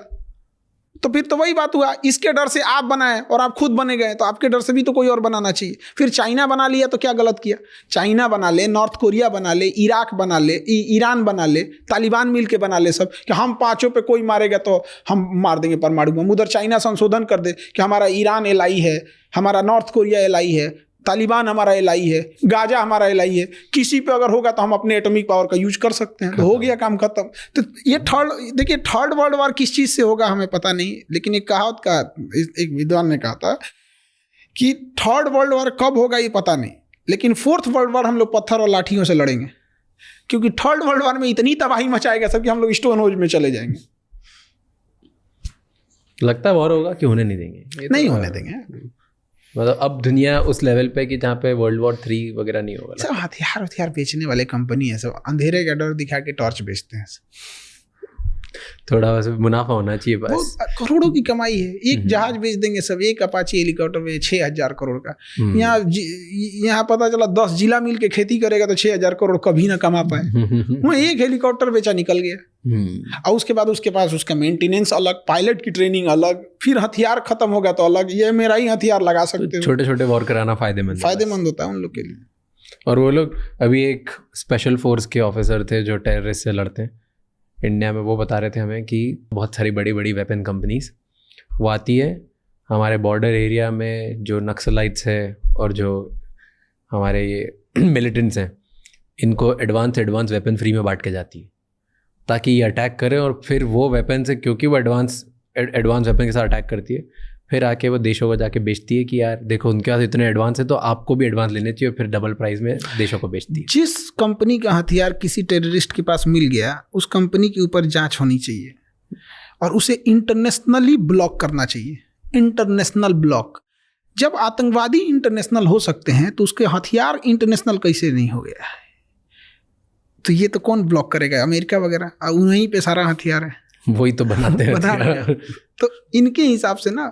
तो फिर तो वही बात हुआ, इसके डर से आप बनाए और आप खुद बने गए, तो आपके डर से भी तो कोई और बनाना चाहिए। फिर चाइना बना लिया तो क्या गलत किया? चाइना बना ले, नॉर्थ कोरिया बना ले, इराक बना ले, ईरान बना ले, तालिबान मिल के बना ले सब, कि हम 5 पे कोई मारेगा तो हम मार देंगे परमाणु बम। उधर चाइना संशोधन कर दे कि हमारा ईरान एलआई है, हमारा नॉर्थ कोरिया एलआई है, तालिबान हमारा एलआई है, गाजा हमारा एलआई है। किसी पे अगर होगा तो हम अपने एटॉमिक पावर का यूज कर सकते हैं, तो हो गया काम खत्म। तो ये थर्ड वर्ल्ड वॉर किस चीज़ से होगा हमें पता नहीं, लेकिन एक कहावत का एक विद्वान ने कहा था कि थर्ड वर्ल्ड वॉर कब होगा ये पता नहीं, लेकिन 4th वर्ल्ड वॉर हम लोग पत्थर और लाठियों से लड़ेंगे। क्योंकि थर्ड वर्ल्ड वॉर में इतनी तबाही मचाएगा सब कि हम लोग स्टोन होज में चले जाएंगे। लगता है वॉर होगा कि होने नहीं देंगे? नहीं होने देंगे। मतलब अब दुनिया उस लेवल पे कि जहाँ पे वर्ल्ड वॉर 3 वगैरह नहीं होगा। सब हथियार बेचने वाले कंपनी है, सब अंधेरे का डर दिखा के टॉर्च बेचते हैं। थोड़ा बस मुनाफा होना चाहिए बस। करोड़ों की कमाई है। एक जहाज बेच देंगे सब, एक अपाची हेलीकॉप्टर बेच 6,000 करोड़ का। यहाँ पता चला 10 जिला मिल के खेती करेगा तो 6,000 करोड़ कभी ना कमा पाए। वहाँ एक हेलीकॉप्टर बेचा निकल गया। और उसके बाद उसके पास उसका मेंटेनेंस अलग, पायलट की ट्रेनिंग अलग, फिर हथियार खत्म हो गया तो अलग। ये मेरा ही हथियार लगा सकते हो। छोटे छोटे वॉर कराना फायदेमंद होता है उन लोग के लिए। और वो लोग अभी एक स्पेशल फोर्स के ऑफिसर थे जो टेररिस्ट से लड़ते हैं इंडिया में, वो बता रहे थे हमें कि बहुत सारी बड़ी बड़ी वेपन कंपनीज वो आती है हमारे बॉर्डर एरिया में, जो नक्सलाइट्स है और जो हमारे ये मिलिटेंट्स हैं, इनको एडवांस वेपन फ्री में बांट के जाती है ताकि ये अटैक करें। और फिर वो वेपन से, क्योंकि वो एडवांस वेपन के साथ अटैक करती है, फिर आके वो देशों को जाके बेचती है कि यार देखो उनके पास इतने एडवांस है तो आपको भी एडवांस लेने चाहिए, फिर डबल प्राइस में देशों को बेचती है। जिस कंपनी का हथियार किसी टेररिस्ट के पास मिल गया, उस कंपनी के ऊपर जांच होनी चाहिए और उसे इंटरनेशनली ब्लॉक करना चाहिए। International block. जब आतंकवादी इंटरनेशनल हो सकते हैं तो उसके हथियार इंटरनेशनल कैसे नहीं हो गया? तो ये तो कौन ब्लॉक करेगा? अमेरिका वगैरह, उन्हीं पे सारा हथियार है, वही तो बनाते हैं। तो इनके हिसाब से ना,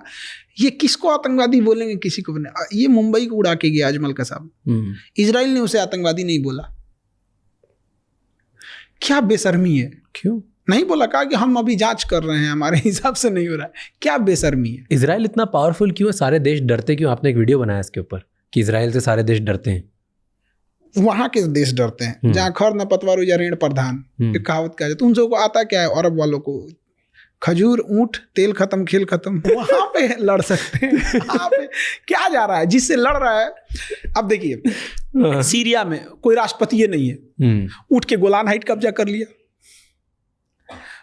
ये किसको आतंकवादी बोलेंगे, किसी को बने। ये मुंबई को उड़ा के गया अजमल कसाब, इजराइल ने उसे आतंकवादी नहीं बोला। क्या बेशर्मी है। क्यों नहीं बोला? कहा कि हम अभी जांच कर रहे हैं, हमारे हिसाब से नहीं हो रहा है। क्या बेशर्मी है। इजराइल इतना पावरफुल क्यों है? सारे देश डरते क्यों? आपने एक वीडियो बनाया इसके ऊपर कि इजराइल से सारे देश डरते हैं। वहां के देश डरते हैं जहाँ खर न पतवार या ऋण प्रधान, एक कहावत कहा जाता है। उन सबको आता क्या है? अरब वालों को खजूर, ऊंट, तेल खत्म, खेल खत्म। वहां पे लड़ सकते हैं। वहां पे क्या जा रहा है? जिससे लड़ रहा है, अब देखिए सीरिया में कोई राष्ट्रपति नहीं है, उठ के गोलान हाइट कब्जा कर लिया।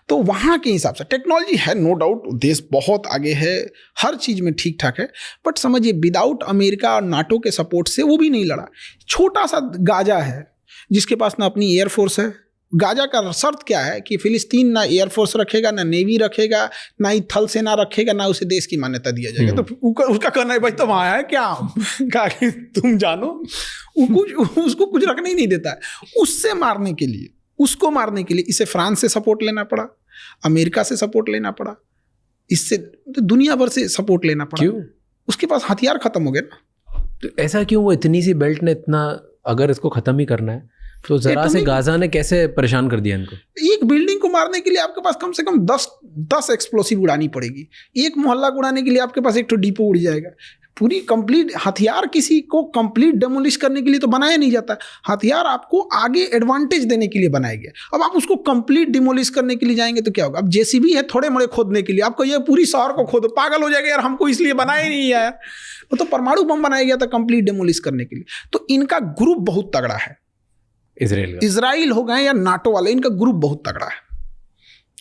तो वहाँ के हिसाब से टेक्नोलॉजी है, नो डाउट, देश बहुत आगे है, हर चीज़ में ठीक ठाक है। बट समझिए विदाउट अमेरिका और नाटो के सपोर्ट से वो भी नहीं लड़ा। छोटा सा गाजा है जिसके पास ना अपनी एयरफोर्स है। गाजा का शर्त क्या है कि फिलिस्तीन ना एयरफोर्स रखेगा, ना नेवी रखेगा, ना ही थल सेना रखेगा, ना उसे देश की मान्यता दिया जाएगा। तो उसका कहना है भाई तुम आया है क्या? कहा कि तुम जानो, उसको कुछ रखने ही नहीं देता है। उससे मारने के लिए, उसको मारने के लिए इसे फ्रांस से सपोर्ट लेना पड़ा, अमेरिका से सपोर्ट लेना पड़ा, इससे तो दुनिया भर से सपोर्ट लेना पड़ा। क्यों? उसके पास हथियार खत्म हो गए ना। तो ऐसा क्यों? वो इतनी सी बेल्ट ने इतना, अगर इसको खत्म ही करना है तो जरा से गाजा ने कैसे परेशान कर दिया इनको? एक बिल्डिंग को मारने के लिए आपके पास कम से कम 10 एक्सप्लोसिव उड़ानी पड़ेगी। एक मोहल्ला को उड़ाने के लिए आपके पास एक तो डिपो उड़ जाएगा। पूरी कंप्लीट हथियार किसी को कंप्लीट डेमोलिश करने के लिए तो बनाया नहीं जाता। हथियार आपको आगे एडवांटेज देने के लिए बनाया गया। अब आप उसको कंप्लीट डिमोलिश करने के लिए जाएंगे तो क्या होगा? अब जेसीबी है थोड़े मोड़े खोदने के लिए, आपको ये पूरी शहर को खोदो, पागल हो जाएगा यार, हमको इसलिए बनाया ही नहीं यार। वो तो परमाणु बम बनाया गया था कंप्लीट डेमोलिश करने के लिए। तो इनका ग्रुप बहुत तगड़ा है। इजराइल हो गए या नाटो वाले, इनका ग्रुप बहुत तगड़ा है।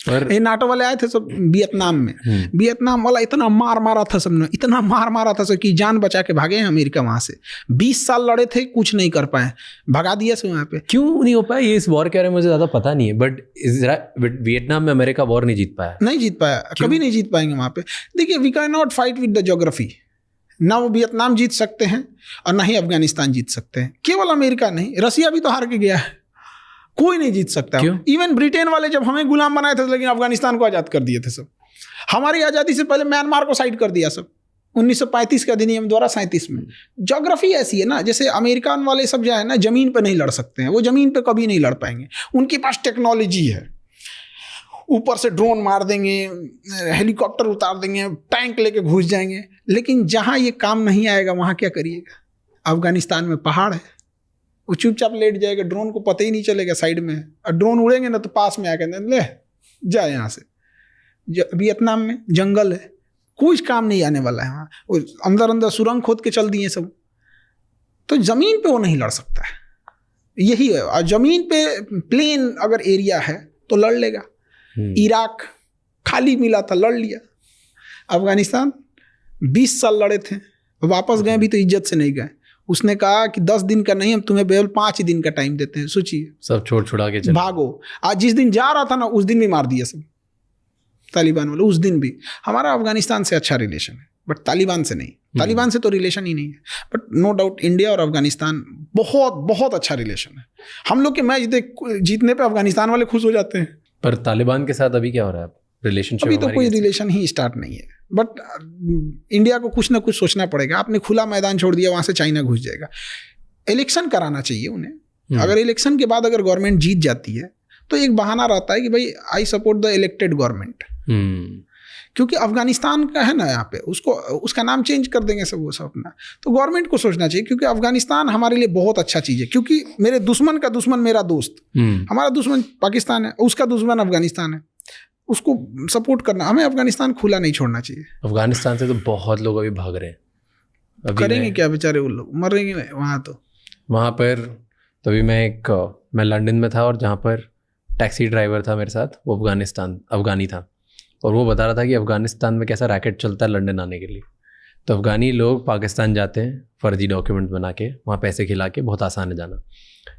और ये नाटो वाले आए थे सब वियतनाम में, वियतनाम वाला इतना मार मारा था सबने, इतना मार मारा था सब कि जान बचा के भागे हैं अमेरिका वहां से। 20 साल लड़े थे, कुछ नहीं कर पाए, भगा दिया से वहां पे। क्यों नहीं हो पाया? ये इस वॉर के बारे में मुझे ज्यादा पता नहीं है, बट वियतनाम में अमेरिका वॉर नहीं जीत पाया। नहीं जीत पाया, कभी नहीं जीत पाएंगे वहां पे। देखिए, we can not fight with the geography. ना वो वियतनाम जीत सकते हैं और ना ही अफगानिस्तान जीत सकते हैं। केवल अमेरिका नहीं, रसिया भी तो हार के गया है। कोई नहीं जीत सकता। इवन ब्रिटेन वाले जब हमें गुलाम बनाए थे, लेकिन अफगानिस्तान को आज़ाद कर दिए थे सब। हमारी आज़ादी से पहले म्यांमार को साइड कर दिया सब 1935 के अधिनियम द्वारा 37 में। ज्योग्राफी ऐसी है ना, जैसे अमेरिकन वाले सब जो है ना, जमीन पे नहीं लड़ सकते हैं, वो जमीन पे कभी नहीं लड़ पाएंगे। उनके पास टेक्नोलॉजी है, ऊपर से ड्रोन मार देंगे, हेलीकॉप्टर उतार देंगे, टैंक लेके घुस जाएंगे। लेकिन जहाँ ये काम नहीं आएगा वहाँ क्या करिएगा? अफगानिस्तान में पहाड़ है, वो चुपचाप लेट जाएगा, ड्रोन को पता ही नहीं चलेगा साइड में, और ड्रोन उड़ेंगे ना तो पास में आकर ले जा यहाँ से। वियतनाम में जंगल है, कुछ काम नहीं आने वाला है वहाँ। वो अंदर अंदर सुरंग खोद के चल दिए सब। तो ज़मीन पे वो नहीं लड़ सकता है, यही है। और ज़मीन पे प्लेन अगर एरिया है तो लड़ लेगा। इराक खाली मिला था, लड़ लिया। अफगानिस्तान 20 साल लड़े थे, वापस गए भी तो इज्जत से नहीं गए। उसने कहा कि 10 दिन का नहीं, हम तुम्हें केवल 5 दिन का टाइम देते हैं, सोचिए। सब छोड़ छुड़ा के चले भागो। आज जिस दिन जा रहा था ना, उस दिन भी मार दिया सब तालिबान वाले, उस दिन भी। हमारा अफगानिस्तान से अच्छा रिलेशन है, बट तालिबान से नहीं। तालिबान से तो रिलेशन ही नहीं है, बट नो डाउट इंडिया और अफगानिस्तान बहुत बहुत अच्छा रिलेशन है। हम लोग के मैच जीतने पे अफगानिस्तान वाले खुश हो जाते हैं। पर तालिबान के साथ अभी क्या हो रहा है रिलेशनशिप? अभी तो कोई रिलेशन ही स्टार्ट नहीं है, बट इंडिया को कुछ ना कुछ सोचना पड़ेगा। आपने खुला मैदान छोड़ दिया, वहां से चाइना घुस जाएगा। इलेक्शन कराना चाहिए उन्हें। अगर इलेक्शन के बाद अगर गवर्नमेंट जीत जाती है तो एक बहाना रहता है कि भाई I support the elected government. क्योंकि अफगानिस्तान का है ना यहाँ पे, उसको उसका नाम चेंज कर देंगे सब, वो सब अपना। तो गवर्नमेंट को सोचना चाहिए, क्योंकि अफगानिस्तान हमारे लिए बहुत अच्छा चीज़ है। क्योंकि मेरे दुश्मन का दुश्मन मेरा दोस्त, हमारा दुश्मन पाकिस्तान है, उसका दुश्मन अफगानिस्तान है, उसको सपोर्ट करना। हमें अफगानिस्तान खुला नहीं छोड़ना चाहिए। अफगानिस्तान से तो बहुत लोग अभी भाग रहे हैं। करेंगे क्या बेचारे वो लोग, मरेंगे वहाँ। तो वहाँ पर तभी मैं लंदन में था, और जहाँ पर टैक्सी ड्राइवर था मेरे साथ, वो अफगानी था, और वो बता रहा था कि अफ़गानिस्तान में कैसा रैकेट चलता है लंदन आने के लिए। तो अफ़गानी लोग पाकिस्तान जाते हैं फ़र्जी डॉक्यूमेंट बना के, वहाँ पैसे खिला के, बहुत आसान है जाना।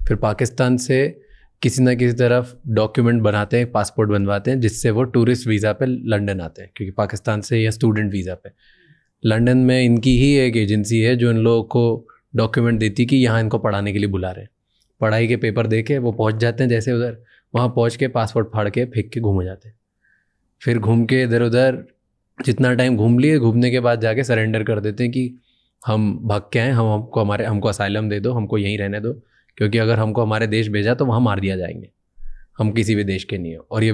फिर पाकिस्तान से किसी ना किसी तरफ डॉक्यूमेंट बनाते हैं, पासपोर्ट बनवाते हैं, जिससे वो टूरिस्ट वीज़ा पे लंदन आते हैं, क्योंकि पाकिस्तान से या स्टूडेंट वीज़ा पे। लंदन में इनकी ही एक एजेंसी है जो इन लोगों को डॉक्यूमेंट देती कि यहाँ इनको पढ़ाने के लिए बुला रहे हैं। पढ़ाई के पेपर दे के वो पहुँच जाते हैं, जैसे उधर वहाँ पहुँच के पासपोर्ट फाड़ के फेंक के घूम जाते हैं। फिर घूम के इधर उधर जितना टाइम घूम लिए, घूमने के बाद जाके सरेंडर कर देते हैं कि हम भाग के आए, हमको असाइलम दे दो, हमको यहीं रहने दो, क्योंकि अगर हमको हमारे देश भेजा तो वहाँ मार दिया जाएंगे, हम किसी भी देश के नहीं हो। और ये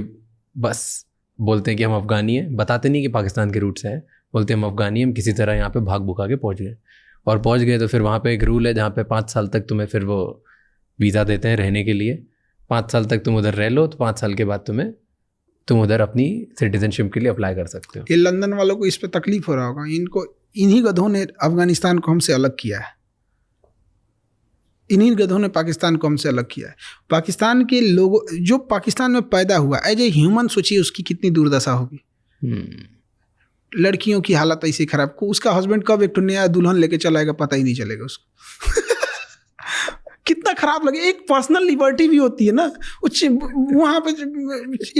बस बोलते हैं कि हम अफ़गानी हैं, बताते नहीं कि पाकिस्तान के रूट से हैं, बोलते हैं हम अफ़गानी हैं, हम किसी तरह यहाँ पे भाग भुका के पहुँच गए। और पहुँच गए तो फिर वहाँ पे एक रूल है जहाँ पे 5 साल तक तुम्हें फिर वो वीज़ा देते हैं रहने के लिए। 5 साल तक तुम उधर रह लो, तो 5 साल के बाद तुम उधर अपनी सिटीजनशिप के लिए अप्लाई कर सकते हो। ये लंदन वालों को इस पे तकलीफ हो रहा होगा। इन्हीं गधों ने अफगानिस्तान को हमसे अलग किया है, इन्हीं गधों ने पाकिस्तान को हमसे अलग किया है। पाकिस्तान के लोगों, जो पाकिस्तान में पैदा हुआ एज ए ह्यूमन, सोचिए उसकी कितनी दुर्दशा होगी। लड़कियों की हालत ऐसी खराब को, उसका हस्बैंड कब एक नया दुल्हन लेके चलाएगा पता ही नहीं चलेगा उसको। कितना खराब लगे। एक पर्सनल लिबर्टी भी होती है ना, वहाँ पे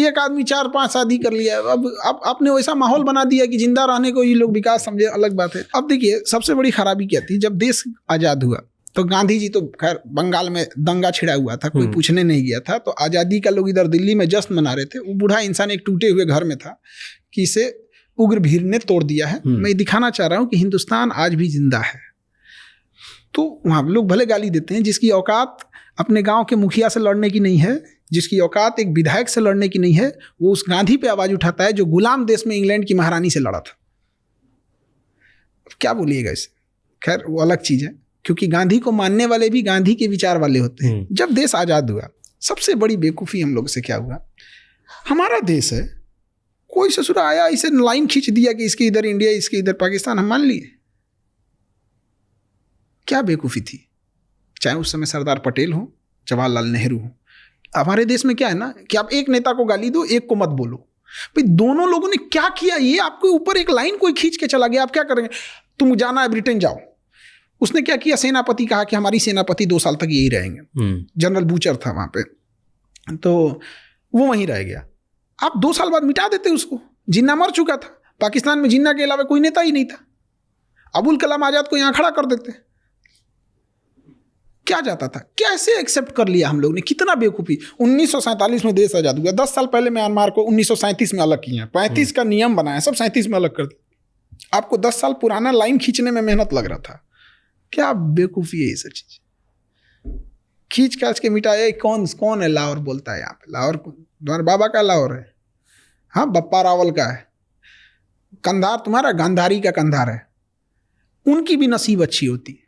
एक आदमी 4-5 शादी कर लिया। अब आपने वैसा माहौल बना दिया कि जिंदा रहने को ये लोग विकास समझे, अलग बात है। अब देखिए सबसे बड़ी खराबी क्या थी, जब देश आज़ाद हुआ तो गांधी जी तो खैर बंगाल में दंगा छिड़ा हुआ था, कोई पूछने नहीं गया था। तो आज़ादी का लोग इधर दिल्ली में जश्न मना रहे थे। वो बूढ़ा इंसान एक टूटे हुए घर में था कि इसे उग्र भीड़ ने तोड़ दिया है। मैं दिखाना चाह रहा हूँ कि हिंदुस्तान आज भी जिंदा है। तो वहाँ लोग भले गाली देते हैं, जिसकी औकात अपने गांव के मुखिया से लड़ने की नहीं है, जिसकी औकात एक विधायक से लड़ने की नहीं है, वो उस गांधी पे आवाज़ उठाता है जो गुलाम देश में इंग्लैंड की महारानी से लड़ा था। क्या बोलिएगा इसे, खैर वो अलग चीज़ है, क्योंकि गांधी को मानने वाले भी गांधी के विचार वाले होते हैं। जब देश आज़ाद हुआ, सबसे बड़ी बेवकूफ़ी हम लोग से क्या हुआ, हमारा देश है, कोई ससुरा आया इसे लाइन खींच दिया कि इसके इधर इंडिया, इसके इधर पाकिस्तान, हम मान लिए। क्या बेवकूफ़ी थी। चाहे उस समय सरदार पटेल हो, जवाहरलाल नेहरू हो। हमारे देश में क्या है ना कि आप एक नेता को गाली दो, एक को मत बोलो। भाई दोनों लोगों ने क्या किया, ये आपके ऊपर एक लाइन कोई खींच के चला गया, आप क्या करेंगे, तुम जाना है ब्रिटेन जाओ। उसने क्या किया, सेनापति कहा कि हमारी सेनापति 2 साल तक यही रहेंगे। जनरल बूचर था वहाँ पे, तो वो वहीं रह गया। आप 2 साल बाद मिटा देते उसको। जिन्ना मर चुका था, पाकिस्तान में जिन्ना के अलावा कोई नेता ही नहीं था। अबुल कलाम आज़ाद को यहाँ खड़ा कर देते। क्या जाता था, कैसे एक्सेप्ट कर लिया हम लोग ने, कितना बेवकूफ़ी। 1947 में देश आज़ाद हुआ, 10 साल पहले म्यांमार को 1937 में अलग किया, 35 का नियम बनाया, सब 37 में अलग कर दिया। आपको 10 साल पुराना लाइन खींचने में मेहनत लग रहा था। क्या बेवकूफ़ी है ये सब चीज़, खींच खाच के मिटाया। कौन है लाहौर बोलता है यहाँ पे, लाहौर तुम्हारे बाबा का लाहौर है, हाँ बप्पा रावल का है। कंधार तुम्हारा गांधारी का कंधार है, उनकी भी नसीब अच्छी होती।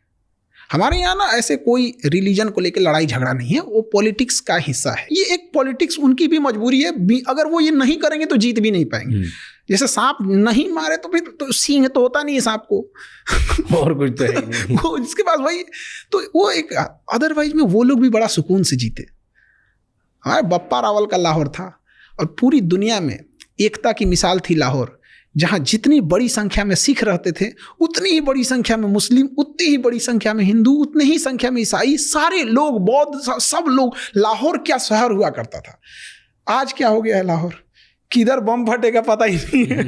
हमारे यहाँ ना ऐसे कोई रिलीजन को लेकर लड़ाई झगड़ा नहीं है, वो पॉलिटिक्स का हिस्सा है। ये एक पॉलिटिक्स, उनकी भी मजबूरी है, अगर वो ये नहीं करेंगे तो जीत भी नहीं पाएंगे। जैसे सांप नहीं मारे तो फिर तो सींग तो होता नहीं है सांप को, और कुछ तो है नहीं। वो जिसके पास भाई, तो वो एक अदरवाइज में वो लोग भी बड़ा सुकून से जीते। हमारे बप्पा रावल का लाहौर था, और पूरी दुनिया में एकता की मिसाल थी लाहौर। जहाँ जितनी बड़ी संख्या में सिख रहते थे, उतनी ही बड़ी संख्या में मुस्लिम, उतनी ही बड़ी संख्या में हिंदू, उतनी ही संख्या में ईसाई, सारे लोग, बौद्ध, सब लोग। लाहौर क्या शहर हुआ करता था। आज क्या हो गया है लाहौर, किधर बम फटेगा पता ही नहीं है।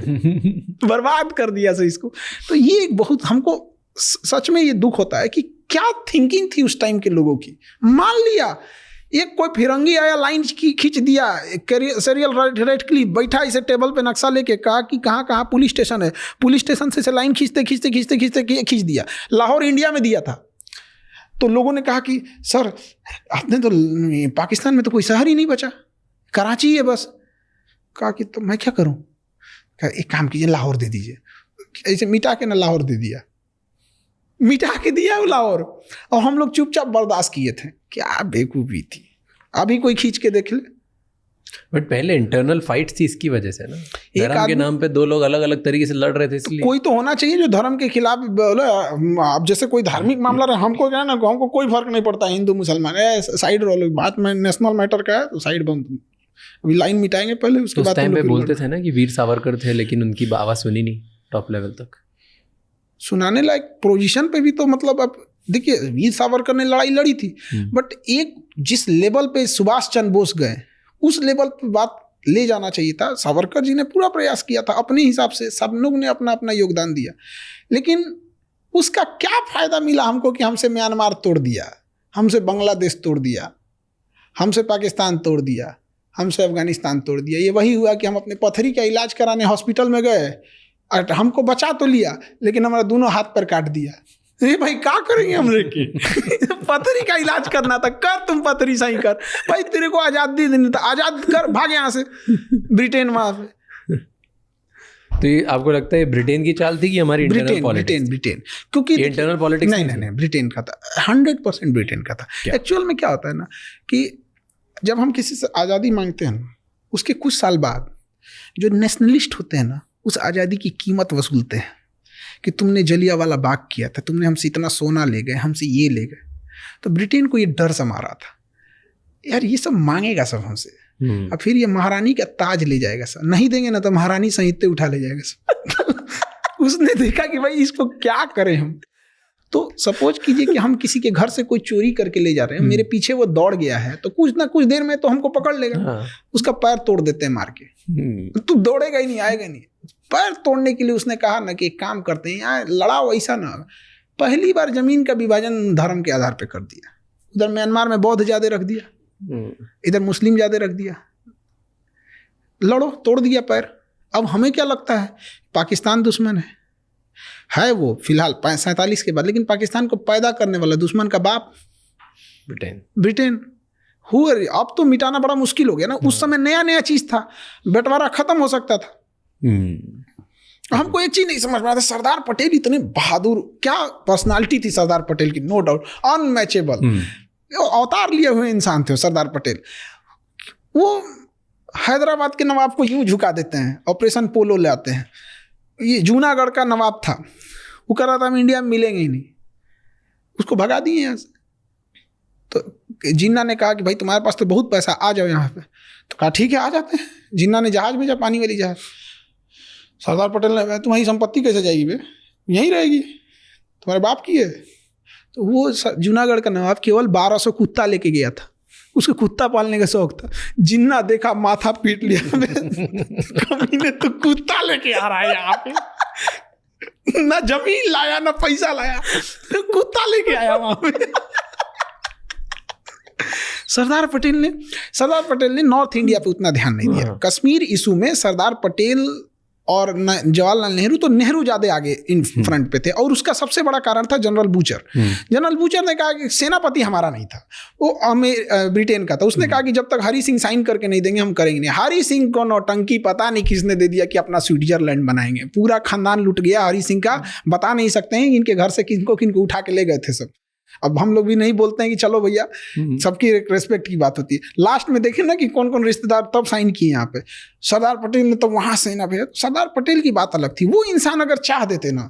बर्बाद कर दिया से इसको। तो ये एक बहुत, हमको सच में ये दुख होता है कि क्या थिंकिंग थी उस टाइम के लोगों की। मान लिया एक कोई फिरंगी आया, लाइन खींच दिया, सीरियल रेड क्लिप बैठा इसे टेबल पे नक्शा लेके, कहा कि कहाँ कहाँ पुलिस स्टेशन है, पुलिस स्टेशन से लाइन खींचते खींचते खींचते खींचते खींच दिया। लाहौर इंडिया में दिया था। तो लोगों ने कहा कि सर आपने तो, पाकिस्तान में तो कोई शहर ही नहीं बचा, कराची है बस। कहा कि तो मैं क्या करूं। कहा एक काम कीजिए, लाहौर दे दीजिए। ऐसे मिटा के ना लाहौर दे दिया, मिटा के दिया वो लाहौर। और हम लोग चुपचाप बर्दाश्त किए थे। क्या बेवकूफ़ी थी। अभी कोई खींच के देख ले। बट पहले इंटरनल फाइट्स थी इसकी वजह से ना, धर्म के नाम पे दो लोग अलग अलग तरीके से लड़ रहे थे, इसलिए कोई तो होना चाहिए जो धर्म के खिलाफ बोले। अब जैसे कोई धार्मिक मामला रहे, हमको क्या है ना, हमको कोई फर्क नहीं पड़ता हिंदू मुसलमान, साइड रोलो, बात में नेशनल मैटर का है तो साइड बंद। अभी लाइन मिटाएंगे पहले, उसके बाद टाइम पे बोलते थे ना कि वीर सावरकर थे, लेकिन उनकी आवाज सुनी नहीं टॉप लेवल तक। सुनाने लायक पोजीशन पे भी तो मतलब, अब देखिए वीर सावरकर ने लड़ाई लड़ी थी, बट एक जिस लेवल पे सुभाष चंद्र बोस गए, उस लेवल पे बात ले जाना चाहिए था। सावरकर जी ने पूरा प्रयास किया था अपने हिसाब से, सब लोग ने अपना अपना योगदान दिया, लेकिन उसका क्या फायदा मिला हमको कि हमसे म्यांमार तोड़ दिया, हमसे बांग्लादेश तोड़ दिया, हमसे पाकिस्तान तोड़ दिया, हमसे अफगानिस्तान तोड़ दिया। ये वही हुआ कि हम अपने पथरी का इलाज कराने हॉस्पिटल में गए और हमको बचा तो लिया, लेकिन हमारा दोनों हाथ पर काट दिया। ये भाई क्या करेंगे हम लेके। पथरी का इलाज करना था, कर तुम पथरी सही कर भाई, तेरे को आजादी देनी था, आजाद कर, भाग यहाँ से। ब्रिटेन वहां पे। तो ये आपको लगता है ब्रिटेन की चाल थी कि हमारी इंटरनल पॉलिटिक्स? ब्रिटेन क्योंकि इंटरनल पॉलिटिक्स नहीं, ब्रिटेन का था, 100% ब्रिटेन का था। एक्चुअल में क्या होता है ना कि जब हम किसी से आज़ादी मांगते हैं ना, उसके कुछ साल बाद जो नेशनलिस्ट होते हैं ना, उस आज़ादी की कीमत वसूलते हैं कि तुमने जलियांवाला बाग किया था, तुमने हमसे इतना सोना ले गए, हमसे ये ले गए। तो ब्रिटेन को ये डर सा मारा था, यार ये सब मांगेगा सब हमसे, और फिर ये महारानी का ताज ले जाएगा सब, नहीं देंगे ना तो महारानी संहिते उठा ले जाएगा सब। उसने देखा कि भाई इसको क्या करें हम। तो सपोज कीजिए कि हम किसी के घर से कोई चोरी करके ले जा रहे हैं, मेरे पीछे वो दौड़ गया है, तो कुछ ना कुछ देर में तो हमको पकड़ लेगा। उसका पैर तोड़ देते हैं मार के, तू दौड़ेगा ही नहीं, आएगा नहीं। पैर तोड़ने के लिए उसने कहा ना कि एक काम करते हैं, यहाँ लड़ाओ, ऐसा ना। पहली बार जमीन का विभाजन धर्म के आधार पर कर दिया। उधर म्यांमार में बौद्ध ज्यादा रख दिया, इधर मुस्लिम ज्यादा रख दिया, लड़ो, तोड़ दिया पैर। अब हमें क्या लगता है पाकिस्तान दुश्मन है वो फिलहाल 47 के बाद, लेकिन पाकिस्तान को पैदा करने वाला दुश्मन का बाप ब्रिटेन हुआ। अब तो मिटाना बड़ा मुश्किल हो गया ना। उस समय नया नया चीज था, बंटवारा खत्म हो सकता था। हमको एक चीज नहीं समझ में आता, सरदार पटेल इतने बहादुर, क्या पर्सनालिटी थी सरदार पटेल की, नो डाउट अनमैचेबल, अवतार लिए हुए इंसान थे सरदार पटेल। वो हैदराबाद के नवाब को यूं झुका देते हैं, ऑपरेशन पोलो ले आते हैं। ये जूनागढ़ का नवाब था, वो कह रहा था हम इंडिया में मिलेंगे ही नहीं, उसको भगा दिए यहाँ से। तो जिन्ना ने कहा कि भाई तुम्हारे पास तो बहुत पैसा, आ जाओ यहाँ पे। तो कहा ठीक है आ जाते हैं। जिन्ना ने जहाज भेजा, पानी वाली जहाज। सरदार पटेल ने, तुम्हारी संपत्ति कैसे जाएगी बे, यहीं रहेगी, तुम्हारे बाप की है। तो वो जूनागढ़ का नवाब केवल 1200 कुत्ता लेके गया था, उसको कुत्ता पालने का शौक था। जिन्ना देखा, माथा पीट लिया, कमीने तो कुत्ता लेके आ रहा है यहाँ पे, ना जमीन लाया ना पैसा लाया, कुत्ता लेके आया वहां पे। सरदार पटेल ने नॉर्थ इंडिया पे उतना ध्यान नहीं दिया। कश्मीर इशू में सरदार पटेल और जवाहरलाल नेहरू, तो नेहरू ज्यादा आगे इन फ्रंट पे थे, और उसका सबसे बड़ा कारण था जनरल बूचर। जनरल बूचर ने कहा कि सेनापति हमारा नहीं था, वो ब्रिटेन का था। उसने कहा कि जब तक हरी सिंह साइन करके नहीं देंगे हम करेंगे नहीं। हरी सिंह को नौटंकी पता नहीं किसने दे दिया कि अपना स्विट्जरलैंड बनाएंगे। पूरा खानदान लुट गया हरी सिंह का, बता नहीं सकते हैं इनके घर से किनको उठा के ले गए थे सब। अब हम लोग भी नहीं बोलते हैं कि चलो भैया, सबकी रेस्पेक्ट की बात होती है। लास्ट में देखें ना कि कौन कौन रिश्तेदार तब साइन किए यहाँ पे। सरदार पटेल ने तो वहां से ना भेजा। सरदार पटेल की बात अलग थी। वो इंसान अगर चाह देते ना,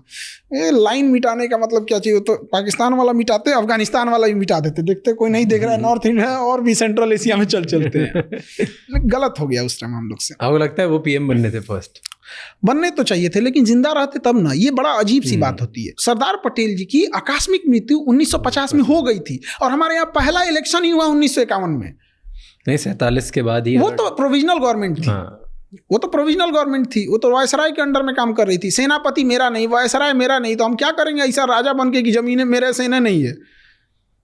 ये लाइन मिटाने का मतलब क्या चाहिए, तो पाकिस्तान वाला मिटाते, अफगानिस्तान वाला भी मिटा देते। देखते कोई नहीं देख रहा है, नॉर्थ इंडिया और भी सेंट्रल एशिया में चलते हैं। गलत हो गया उस टाइम हम लोग से। आपको लगता है वो पीएम बनने थे फर्स्ट? बनने तो चाहिए थे, लेकिन जिंदा रहते तब ना। ये बड़ा अजीब सी बात होती है। सरदार पटेल जी की आकस्मिक मृत्यु 1950 में हो गई थी, और हमारे यहाँ पहला इलेक्शन ही हुआ 1951 में। नहीं, 47 के बाद ही। वो तो प्रोविजनल गवर्नमेंट थी। वो तो प्रोविजनल गवर्नमेंट थी, वो तो वायसराय के अंडर में काम कर रही थी। सेनापति मेरा नहीं, वायसराय मेरा नहीं, तो हम क्या करेंगे ऐसा राजा बन के कि जमीनें मेरे सेना नहीं है।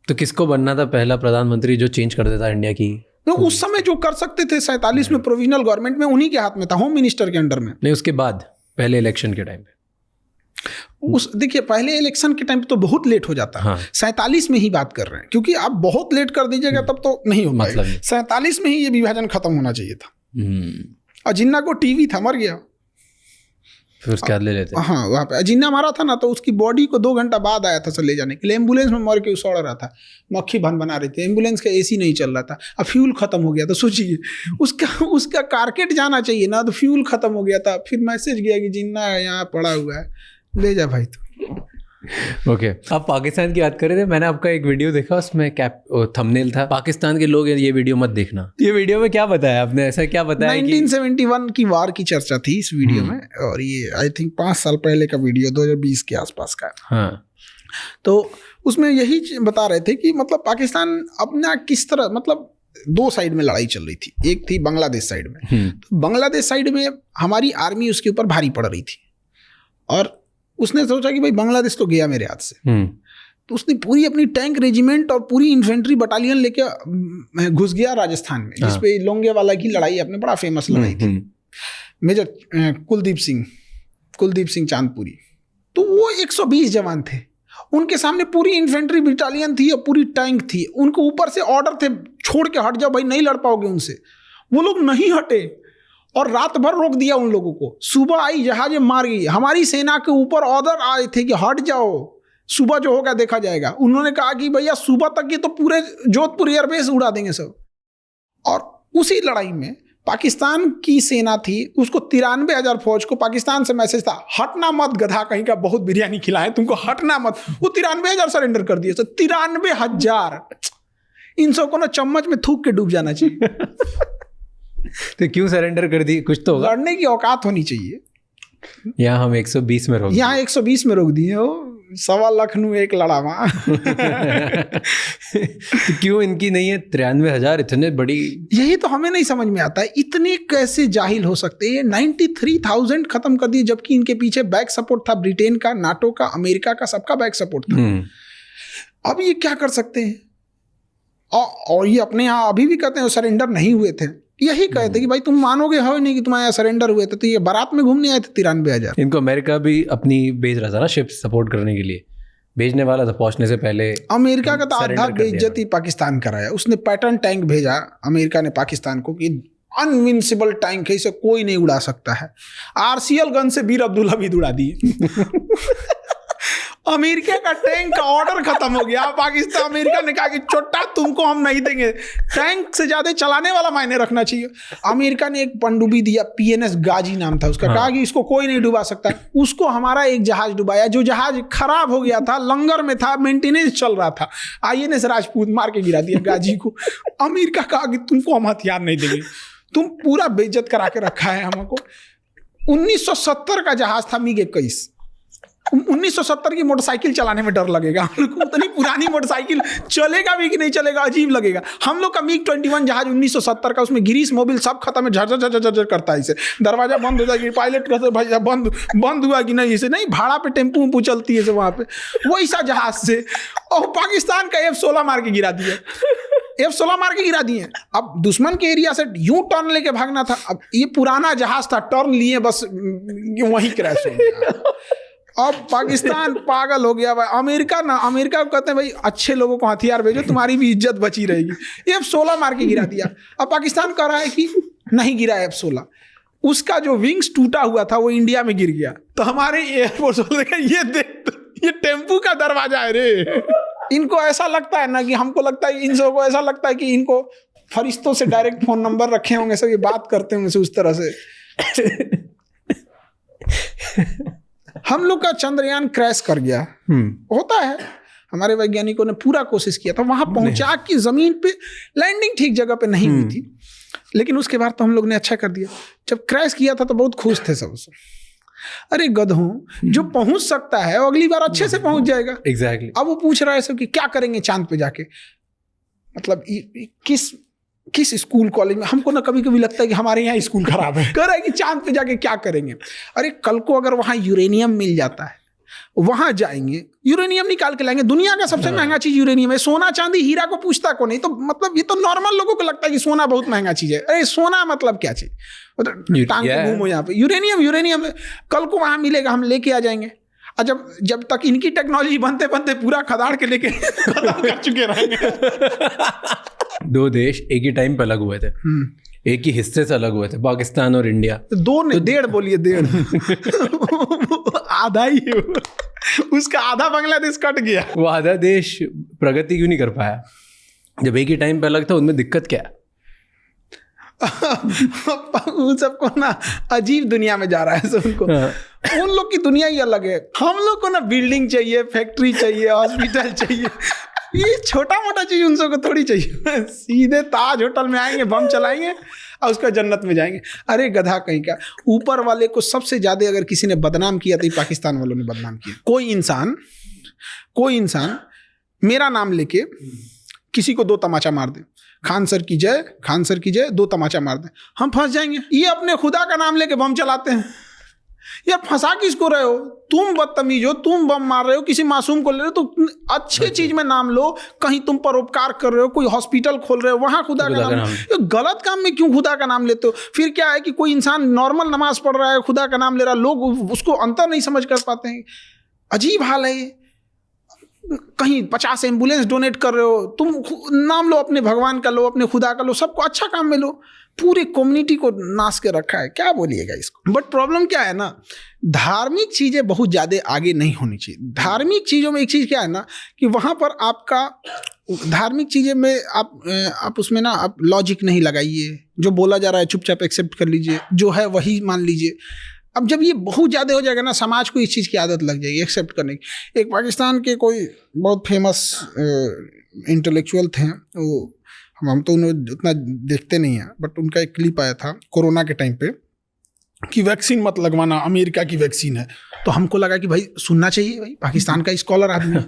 तो किसको बनना था पहला प्रधानमंत्री जो चेंज कर देता इंडिया की? तो उस समय जो कर सकते थे 47 में प्रोविजनल गवर्नमेंट में, उन्हीं के हाथ में था, होम मिनिस्टर के अंडर में। नहीं, उसके बाद पहले इलेक्शन के टाइम पे देखिए पहले इलेक्शन के टाइम पे तो बहुत लेट हो जाता है। हाँ। 47 में ही बात कर रहे हैं, क्योंकि आप बहुत लेट कर दीजिएगा तब तो नहीं हो पाएगा। 47 में ही ये विभाजन खत्म होना चाहिए था। और जिन्ना को टीवी था, मर गया, फिर उसके बाद ले लेते। हाँ, वहाँ पे जिन्ना मारा था ना, तो उसकी बॉडी को 2 घंटा बाद आया था सर ले जाने के लिए। एम्बुलेंस में मर के सड़ रहा था, मक्खी भन बना रही थी, एम्बुलेंस का एसी नहीं चल रहा था, अब फ्यूल खत्म हो गया। तो सोचिए उसका कारकेट जाना चाहिए ना, तो फ्यूल खत्म हो गया था। फिर मैसेज गया कि जिन्ना यहाँ पड़ा हुआ है, ले जा भाई। तो ओके, आप पाकिस्तान की बात कर रहे थे। मैंने आपका एक वीडियो देखा, उसमें थंबनेल था, पाकिस्तान के लोग ये वीडियो मत देखना। ये वीडियो में क्या बताया आपने? ऐसा क्या बताया? 1971 की वार की चर्चा थी इस वीडियो में, और ये आई थिंक 5 साल पहले का वीडियो, 2020 के आसपास का। हाँ। तो उसमें यही बता रहे थे कि मतलब पाकिस्तान अपना किस तरह, मतलब 2 साइड में लड़ाई चल रही थी। एक थी बांग्लादेश साइड में, तो बांग्लादेश साइड में हमारी आर्मी उसके ऊपर भारी पड़ रही थी, और उसने सोचा कि भाई बांग्लादेश तो गया मेरे हाथ से। तो उसने पूरी अपनी टैंक रेजिमेंट और पूरी इन्फेंट्री बटालियन लेके घुस गया राजस्थान में, जिसपे लोंगेवाला की लड़ाई अपने बड़ा फेमस लड़ाई थी। मेजर कुलदीप सिंह चांदपुरी, तो वो 120 जवान थे, उनके सामने पूरी इन्फेंट्री बटालियन थी और पूरी टैंक थी। उनको ऊपर से ऑर्डर थे, छोड़ के हट जाओ भाई, नहीं लड़ पाओगे उनसे। वो लोग नहीं हटे और रात भर रोक दिया उन लोगों को। सुबह आई, जहाजें मार गई। हमारी सेना के ऊपर ऑर्डर आए थे कि हट जाओ, सुबह जो होगा देखा जाएगा। उन्होंने कहा कि भैया सुबह तक ये तो पूरे जोधपुर एयरबेस उड़ा देंगे सब। और उसी लड़ाई में पाकिस्तान की सेना थी, उसको 93,000 फौज को पाकिस्तान से मैसेज था, हटना मत गधा कहीं का, बहुत बिरयानी खिलाए तुमको, हटना मत। वो 93,000 सरेंडर कर दिए। तो 93,000, इन सबको ना चम्मच में थूक के डूब जाना चाहिए। तो क्यों सरेंडर कर दी? कुछ तो लड़ने की औकात होनी चाहिए। यहाँ हम 120 में रोक, यहाँ 120 में रोक दिए हो। 1.25 लाख नू एक लड़ा वहाँ। तो क्यों इनकी नहीं है 93,000? इतने बड़ी, यही तो हमें नहीं समझ में आता है, इतने कैसे जाहिल हो सकते हैं। 93,000 खत्म कर दिए, जबकि इनके पीछे बैक सपोर्ट था ब्रिटेन का, नाटो का, अमेरिका का, सबका बैक सपोर्ट था। अब ये क्या कर सकते हैं? और ये अपने यहाँ अभी भी कहते हैं सरेंडर नहीं हुए थे। यही कहते कि भाई तुम मानोगे हो नहीं कि तुम्हारे यहाँ सरेंडर हुए थे। तो ये बारात में घूमने आए थे 93,000। इनको अमेरिका भी अपनी भेज रहा था ना, शिप सपोर्ट करने के लिए भेजने वाला था पहुंचने से पहले। अमेरिका का तो आधा बेइज्जती पाकिस्तान कराया। उसने पैटर्न टैंक भेजा अमेरिका ने पाकिस्तान को कि अनविंसिबल टैंक है, इसे कोई नहीं उड़ा सकता है। आरसीएल गन से वीर अब्दुल्ला भी उड़ा दिए। अमेरिका का टैंक का ऑर्डर खत्म हो गया। पाकिस्तान, अमेरिका ने कहा कि चोटा तुमको हम नहीं देंगे, टैंक से ज्यादा चलाने वाला मायने रखना चाहिए। अमेरिका ने एक पनडुब्बी दिया, PNS गाजी नाम था उसका। कहा कि इसको कोई नहीं डुबा सकता। उसको हमारा एक जहाज डुबाया, जो जहाज खराब हो गया था, लंगर में था, मेंटेनेंस चल रहा था। INS राजपूत मार के गिरा दिया गाजी को। अमेरिका कहा कि तुमको हम हथियार नहीं देंगे, तुम पूरा बेइज्जत करा के रखा है हमको। 1970 का जहाज था MiG-21। 1970 की मोटरसाइकिल चलाने में डर लगेगा हम लोग को। उतनी पुरानी मोटरसाइकिल चलेगा भी कि नहीं चलेगा, अजीब लगेगा। हम लोग का MiG-21 जहाज 1970 का, उसमें गिरीश मोबिल सब खत्म है, झर झर झर झर करता है। इसे दरवाजा बंद हो जाएगी, पायलट कहते भाई बंद हुआ कि नहीं, इसे नहीं, भाड़ा पे टेम्पू चलती है वहाँ पे, वैसा जहाज से। और पाकिस्तान का F-16 मार के गिरा दिया। F-16 मार के गिरा दिए। अब दुश्मन के एरिया से यूं टर्न लेके भागना था। अब ये पुराना जहाज था, टर्न लिए बस वहीं क्रैश हो गया। अब पाकिस्तान पागल हो गया भाई। अमेरिका को कहते हैं भाई अच्छे लोगों को हथियार भेजो, तुम्हारी भी इज्जत बची रहेगी। F-16 मार के गिरा दिया। अब पाकिस्तान कह रहा है कि नहीं गिरा F-16, उसका जो विंग्स टूटा हुआ था वो इंडिया में गिर गया। तो हमारे एयरफोर्स ये देख, ये टेम्पू का दरवाजा है रे। इनको ऐसा लगता है ना कि हमको लगता है, इन सबको ऐसा लगता है कि इनको फरिश्तों से डायरेक्ट फोन नंबर रखे होंगे, सब ये बात करते होंगे उस तरह से। हम लोग का चंद्रयान क्रैश कर गया, होता है। हमारे वैज्ञानिकों ने पूरा कोशिश किया था, वहां पहुंचा कि जमीन पे लैंडिंग ठीक जगह पे नहीं हुई थी। लेकिन उसके बाद तो हम लोग ने अच्छा कर दिया। जब क्रैश किया था तो बहुत खुश थे सब। अरे गधों, जो पहुंच सकता है वो अगली बार अच्छे से पहुंच जाएगा। एग्जैक्टली। अब वो पूछ रहा है सब कि क्या करेंगे चांद पे जाके। मतलब किस स्कूल कॉलेज में, हमको ना कभी कभी लगता है कि हमारे यहाँ स्कूल खराब है। कह रहा है कि चांद पे जाके क्या करेंगे। अरे कल को अगर वहां यूरेनियम मिल जाता है, वहां जाएंगे, यूरेनियम निकाल के लाएंगे। दुनिया का सबसे महंगा चीज यूरेनियम है। सोना चांदी हीरा को पूछता को नहीं। तो मतलब ये तो नॉर्मल लोगों को लगता है कि सोना बहुत महंगा चीज है। अरे सोना मतलब क्या चीज, टांग के घूमो यहाँ पे। यूरेनियम कल को वहां मिलेगा, हम लेके आ जाएंगे। और जब तक इनकी टेक्नोलॉजी बनते बनते पूरा खदाड़ के लेके खत्म कर चुके रहेंगे। दो देश एक ही टाइम पे अलग हुए थे, एक ही हिस्से से अलग हुए थे, पाकिस्तान और इंडिया। दो ने डेढ़ बोलिए, डेढ़ आधा ही है। उसका आधा बांग्लादेश कट गया। वो आधा देश प्रगति क्यों नहीं कर पाया जब एक ही टाइम पे अलग था? उनमें दिक्कत क्या है? उन सबको ना अजीब दुनिया में जा रहा है सब उनको। उन लोग की दुनिया ही अलग है। हम लोग को ना बिल्डिंग चाहिए, फैक्ट्री चाहिए, हॉस्पिटल चाहिए। ये छोटा मोटा चीज उन सबको थोड़ी चाहिए। सीधे ताज होटल में आएंगे, बम चलाएंगे और उसका जन्नत में जाएंगे। अरे गधा कहीं का। ऊपर वाले को सबसे ज्यादा अगर किसी ने बदनाम किया तो पाकिस्तान वालों ने बदनाम किया। कोई इंसान मेरा नाम लेके किसी को 2 तमाचा मार दे, खान सर की जय 2 तमाचा मार दे, हम फंस जाएंगे। ये अपने खुदा का नाम लेके बम चलाते हैं। यार फंसा किसको रहे हो? तुम बदतमीज हो, तुम बम मार रहे हो, किसी मासूम को ले रहे हो। तो अच्छे चीज में नाम लो। कहीं तुम परोपकार कर रहे हो, कोई हॉस्पिटल खोल रहे हो, वहां खुदा का नाम। गलत काम में क्यों खुदा का नाम लेते हो? फिर क्या है कि कोई इंसान नॉर्मल नमाज पढ़ रहा है, खुदा का नाम ले रहा है, लोग उसको अंतर नहीं समझ कर पाते हैं। अजीब हाल है ये। कहीं 50 एम्बुलेंस डोनेट कर रहे हो, तुम नाम लो अपने भगवान का, लो अपने खुदा का, लो सबको अच्छा काम में लो। पूरी कम्युनिटी को नाश के रखा है। क्या बोलिएगा इसको? बट प्रॉब्लम क्या है ना, धार्मिक चीज़ें बहुत ज़्यादा आगे नहीं होनी चाहिए। धार्मिक चीज़ों में एक चीज़ क्या है ना कि वहाँ पर आपका धार्मिक चीज़ें में आप उसमें ना आप लॉजिक नहीं लगाइए। जो बोला जा रहा है चुपचाप एक्सेप्ट कर लीजिए, जो है वही मान लीजिए। अब जब ये बहुत ज़्यादा हो जाएगा ना, समाज को इस चीज़ की आदत लग जाएगी एक्सेप्ट करने की। एक पाकिस्तान के कोई बहुत फेमस इंटेलेक्चुअल थे, वो हम तो उन्हें उतना देखते नहीं हैं, बट उनका एक क्लिप आया था कोरोना के टाइम पे कि वैक्सीन मत लगवाना, अमेरिका की वैक्सीन है। तो हमको लगा कि भाई सुनना चाहिए, भाई पाकिस्तान का स्कॉलर आदमी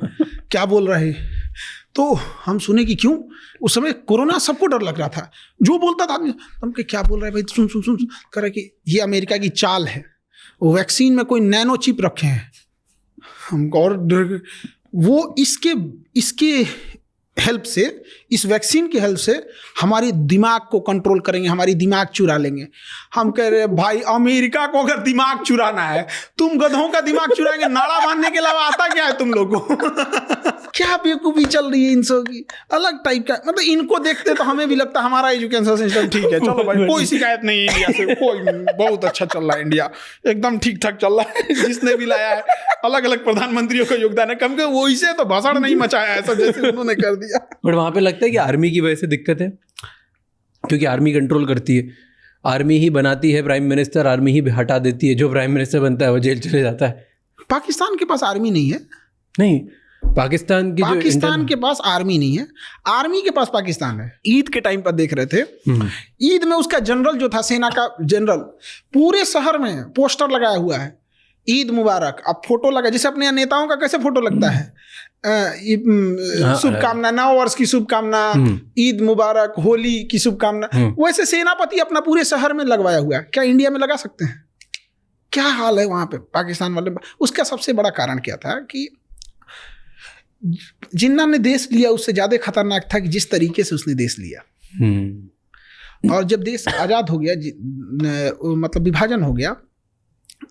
क्या बोल रहा है। तो हम सुने कि क्यों, उस समय कोरोना सबको डर लग रहा था, जो बोलता था आदमी हम क्या बोल रहा है भाई, सुन सुन सुन कर रहा कि ये अमेरिका की चाल है, वो वैक्सीन में कोई नैनो चिप रखे हैं। हमको और वो इसके हेल्प से, इस वैक्सीन की हेल्प से हमारी दिमाग को कंट्रोल करेंगे, हमारी दिमाग चुरा लेंगे। हम कह रहे हैं भाई अमेरिका को अगर दिमाग चुराना है, तुम गधों का दिमाग चुराएंगे, नाड़ा बांधने के अलावा आता क्या है तुम लोगों को? क्या बेवकूफ़ी चल रही है इन सब की, अलग टाइप का। मतलब इनको देखते तो हमें भी लगता हमारा एजुकेशन सिस्टम ठीक है, चलो भाई कोई शिकायत नहीं है इंडिया से, कोई बहुत अच्छा चल रहा है, इंडिया एकदम ठीक ठाक चल रहा है। जिसने भी लाया है अलग अलग प्रधानमंत्रियों का योगदान है, कम के वो इसे तो भाषण नहीं मचाया है सब जैसे उन्होंने कर दिया। बट वहाँ पे लगता है कि आर्मी की वजह से दिक्कत है, क्योंकि आर्मी कंट्रोल करती है, आर्मी ही बनाती है प्राइम मिनिस्टर, आर्मी ही हटा देती है, जो प्राइम मिनिस्टर बनता है वो जेल चले जाता है। पाकिस्तान के पास आर्मी नहीं है। नहीं, पाकिस्तान के पास आर्मी नहीं है, आर्मी के पास पाकिस्तान है। ईद के टाइम पर देख रहे थे, ईद में उसका जनरल जो था, सेना का जनरल, पूरे शहर में पोस्टर लगाया हुआ है, ईद मुबारक। अब फोटो लगा, जैसे अपने नेताओं का कैसे फोटो लगता है, शुभकामना, नव वर्ष की शुभकामना, ईद मुबारक, होली की शुभकामना, वैसे सेनापति अपना पूरे शहर में लगवाया हुआ है। क्या इंडिया में लगा सकते हैं? क्या हाल है वहां पे पाकिस्तान वाले? उसका सबसे बड़ा कारण क्या था कि जिन्ना ने देश लिया उससे ज्यादा खतरनाक था कि जिस तरीके से उसने देश लिया। और जब देश आजाद हो गया, मतलब विभाजन हो गया,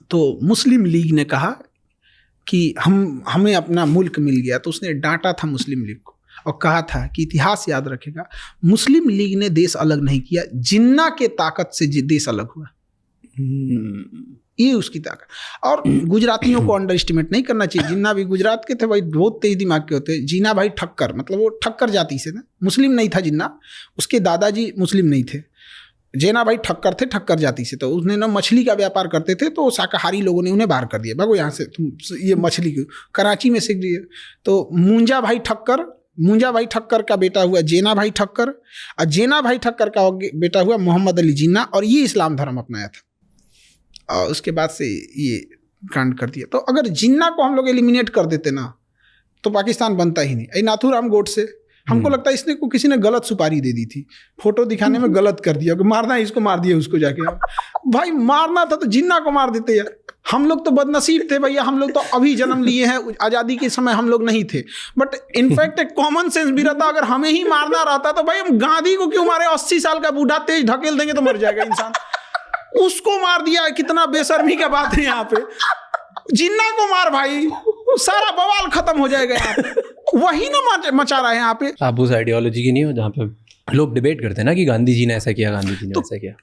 तो मुस्लिम लीग ने कहा कि हमें अपना मुल्क मिल गया, तो उसने डांटा था मुस्लिम लीग को और कहा था कि इतिहास याद रखेगा, मुस्लिम लीग ने देश अलग नहीं किया, जिन्ना के ताकत से देश अलग हुआ। ये उसकी ताकत। और गुजरातियों को अंडर एस्टिमेट नहीं करना चाहिए। जिन्ना भी गुजरात के थे भाई, बहुत तेज दिमाग के होते। जीना भाई ठक्कर, मतलब वो ठक्कर जाति से था, मुस्लिम नहीं था जिन्ना, उसके दादाजी मुस्लिम नहीं थे। जेना भाई ठक्कर थे, ठक्कर जाति से। तो उसने ना मछली का व्यापार करते थे, तो शाकाहारी लोगों ने उन्हें बाहर कर दिया, भागो यहाँ से, तुम ये मछली कराची में सीख दिए। तो मुंजा भाई ठक्कर मुंजा भाई ठक्कर का बेटा हुआ जेना भाई ठक्कर, और जेना भाई ठक्कर का बेटा हुआ मोहम्मद अली जिन्ना, और ये इस्लाम धर्म अपनाया था और उसके बाद से ये कांड कर दिया। तो अगर जिन्ना को हम लोग एलिमिनेट कर देते ना तो पाकिस्तान बनता ही नहीं। नाथूराम गोडसे, हमको लगता है इसने को किसी ने गलत सुपारी दे दी थी, फोटो दिखाने में गलत कर दिया कि मारना है इसको, मार दिया उसको जाके। भाई मारना था तो जिन्ना को मार देते यार। हम लोग तो बदनसीब थे भैया, हम लोग तो अभी जन्म लिए हैं, आज़ादी के समय हम लोग नहीं थे। बट इनफैक्ट एक कॉमन सेंस भी रहता, अगर हमें ही मारना रहता तो भाई हम गांधी को क्यों मारे? 80 साल का बूढ़ा तेज ढकेल देंगे तो मर जाएगा इंसान, उसको मार दिया। कितना बेशर्मी का बात है यहाँ पे। जिन्ना को मार भाई, सारा बवाल खत्म हो जाएगा यहाँ पे। वही ना मचा रहा है यहाँ पे। आप उस आइडियोलॉजी की नहीं हो जहाँ पे लोग डिबेट करते हैं ना कि गांधी जी ने ऐसा किया, गांधी जी ने ऐसा किया।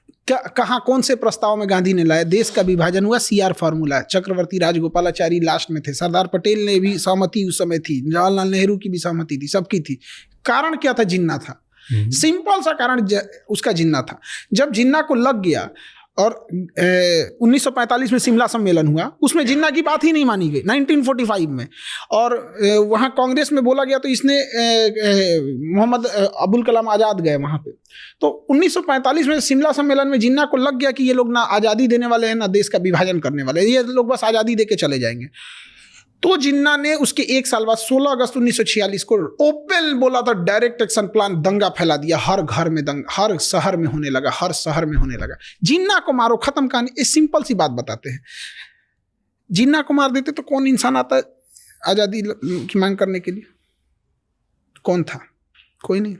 कहाँ कौन से प्रस्ताव में गांधी ने लाया? देश का विभाजन हुआ, CR फॉर्मूला, चक्रवर्ती राजगोपालाचारी लास्ट में थे, सरदार पटेल ने भी सहमति उस समय थी, जवाहरलाल नेहरू की भी सहमति थी, सबकी थी। कारण क्या था? जिन्ना था। सिंपल सा कारण उसका जिन्ना था। जब जिन्ना को लग गया और 1945 में शिमला सम्मेलन हुआ, उसमें जिन्ना की बात ही नहीं मानी गई 1945 में, और वहाँ कांग्रेस में बोला गया तो इसने मोहम्मद अबुल कलाम आज़ाद गए वहाँ पे। तो 1945 में शिमला सम्मेलन में जिन्ना को लग गया कि ये लोग ना आज़ादी देने वाले हैं ना देश का विभाजन करने वाले हैं, ये लोग बस आज़ादी दे के चले जाएंगे। तो जिन्ना ने उसके एक साल बाद 16 अगस्त 1946 को ओपन बोला था, डायरेक्ट एक्शन प्लान, दंगा फैला दिया, हर घर में दंगा, हर शहर में होने लगा, हर शहर में होने लगा। जिन्ना को मारो, खत्म कहानी। एक सिंपल सी बात बताते हैं, जिन्ना को मार देते तो कौन इंसान आता आज़ादी की मांग करने के लिए? कौन था? कोई नहीं।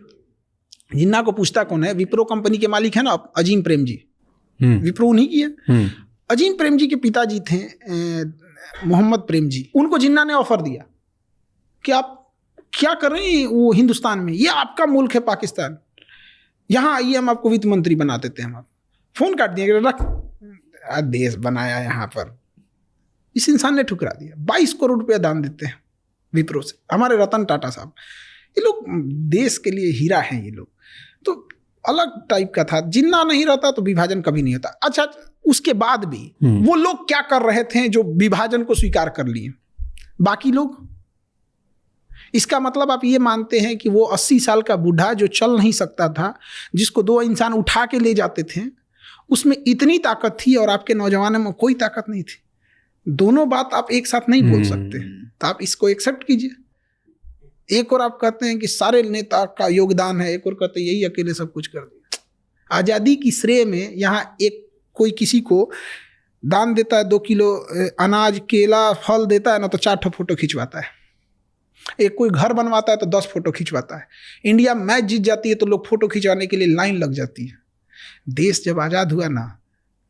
जिन्ना को पूछता कौन है? विप्रो कंपनी के मालिक है ना अजीम प्रेम जी, विप्रो उन्हीं की है। अजीम प्रेम जी के पिताजी थे मोहम्मद प्रेम जी, उनको जिन्ना ने ऑफर दिया कि आप क्या कर रहे हैं वो हिंदुस्तान में, ये आपका मुल्क है पाकिस्तान, यहाँ आइए हम आपको वित्त मंत्री बना देते हैं। हम आप फोन काट दिए, रख देश बनाया यहाँ पर। इस इंसान ने ठुकरा दिया। 22 करोड़ रुपया दान देते हैं विप्रो से, हमारे रतन टाटा साहब। ये लोग देश के लिए हीरा हैं ये लोग। तो अलग टाइप का था। जिन्ना नहीं रहता तो विभाजन कभी नहीं होता। अच्छा, उसके बाद भी वो लोग क्या कर रहे थे जो विभाजन को स्वीकार कर लिए? बाकी लोग, इसका मतलब आप ये मानते हैं कि वो 80 साल का बूढ़ा जो चल नहीं सकता था, जिसको 2 इंसान उठा के ले जाते थे, उसमें इतनी ताकत थी और आपके नौजवानों में कोई ताकत नहीं थी? दोनों बात आप एक साथ नहीं बोल सकते। तो आप इसको एक्सेप्ट कीजिए। एक और आप कहते हैं कि सारे नेता का योगदान है, एक और कहते हैं यही अकेले सब कुछ कर दिया। आज़ादी की श्रेय में यहाँ एक कोई किसी को दान देता है, 2 किलो अनाज, केला, फल देता है ना, तो 4 फोटो खिंचवाता है। एक कोई घर बनवाता है तो 10 फोटो खिंचवाता है। इंडिया मैच जीत जाती है तो लोग फोटो खिंचवाने के लिए लाइन लग जाती है। देश जब आज़ाद हुआ ना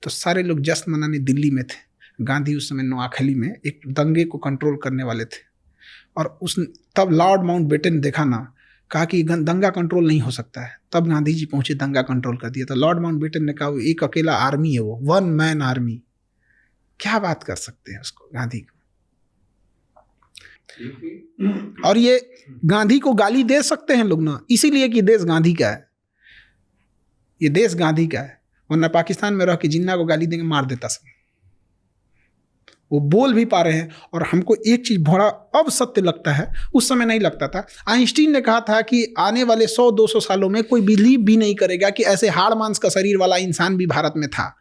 तो सारे लोग जश्न मनाने दिल्ली में थे। गांधी उस समय नोआखली में एक दंगे को कंट्रोल करने वाले थे, और तब लॉर्ड माउंटबेटन देखा ना, कहा कि दंगा कंट्रोल नहीं हो सकता है। तब गांधी जी पहुंचे, दंगा कंट्रोल कर दिया। तो लॉर्ड माउंटबेटन ने कहा वो एक अकेला आर्मी है, वो 1 मैन आर्मी। क्या बात कर सकते हैं उसको, गांधी को? और ये गांधी को गाली दे सकते हैं लोग ना, इसीलिए कि देश गांधी का है, ये देश गांधी का है। वरना पाकिस्तान में रह के जिन्ना को गाली देंगे, मार देता सब। वो बोल भी पा रहे हैं। और हमको एक चीज बड़ा अब सत्य लगता है, उस समय नहीं लगता था। आइंस्टीन ने कहा था कि आने वाले 100-200 सालों में कोई बिलीव भी नहीं करेगा कि ऐसे हाड़ मांस का शरीर वाला इंसान भी भारत में था।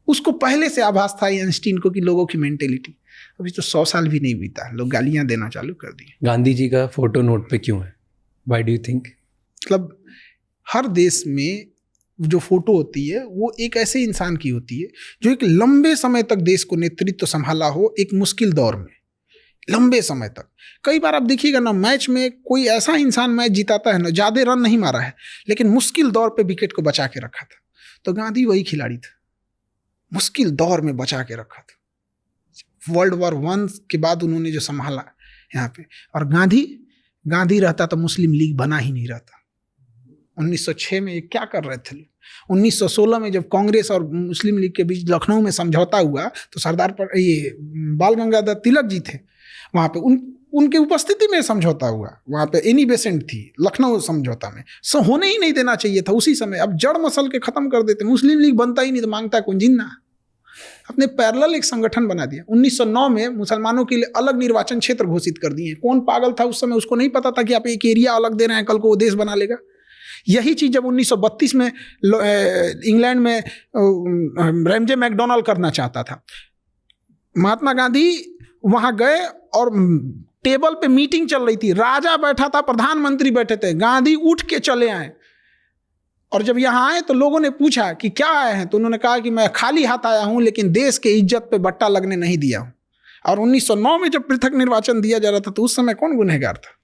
उसको पहले से आभास था आइंस्टीन को कि लोगों की मेंटेलिटी। अभी तो 100 साल भी नहीं बीता, लोग गालियां देना चालू कर दिए। गांधी जी का फोटो नोट पे क्यों है? Why do you think? मतलब हर देश में जो फोटो होती है वो एक ऐसे इंसान की होती है जो एक लंबे समय तक देश को नेतृत्व संभाला हो, एक मुश्किल दौर में, लंबे समय तक। कई बार आप देखिएगा ना, मैच में कोई ऐसा इंसान मैच जिताता है ना, ज़्यादा रन नहीं मारा है लेकिन मुश्किल दौर पे विकेट को बचा के रखा था। तो गांधी वही खिलाड़ी था, मुश्किल दौर में बचा के रखा था। वर्ल्ड वॉर 1 के बाद उन्होंने जो संभाला यहाँ पे। और गांधी रहता तो मुस्लिम लीग बना ही नहीं रहता। 1906 में ये क्या कर रहे थे? 1916 में जब कांग्रेस और मुस्लिम लीग के बीच लखनऊ में समझौता हुआ तो सरदार पर ये बाल गंगाधर तिलक जी थे वहाँ पे, उनके उपस्थिति में समझौता हुआ। वहाँ पे एनी बेसेंट थी लखनऊ समझौता में। होने ही नहीं देना चाहिए था उसी समय। अब जड़ मसल के खत्म कर देते। मुस्लिम लीग बनता ही नहीं तो मांगता कौन? जिन्ना। अपने पैरेलल एक संगठन बना दिया। 1909 में मुसलमानों के लिए अलग निर्वाचन क्षेत्र घोषित कर दिए। कौन पागल था उस समय, उसको नहीं पता था कि आप एक एरिया अलग दे रहे हैं, कल को वो देश बना लेगा। यही चीज जब 1932 में इंग्लैंड में रैमजे मैकडोनाल्ड करना चाहता था, महात्मा गांधी वहां गए और टेबल पे मीटिंग चल रही थी, राजा बैठा था, प्रधानमंत्री बैठे थे, गांधी उठ के चले आए और जब यहाँ आए तो लोगों ने पूछा कि क्या आए हैं, तो उन्होंने कहा कि मैं खाली हाथ आया हूं, लेकिन देश के इज्जत पे बट्टा लगने नहीं दिया हूं। और 1909 में जब पृथक निर्वाचन दिया जा रहा था तो उस समय कौन गुनहगार था?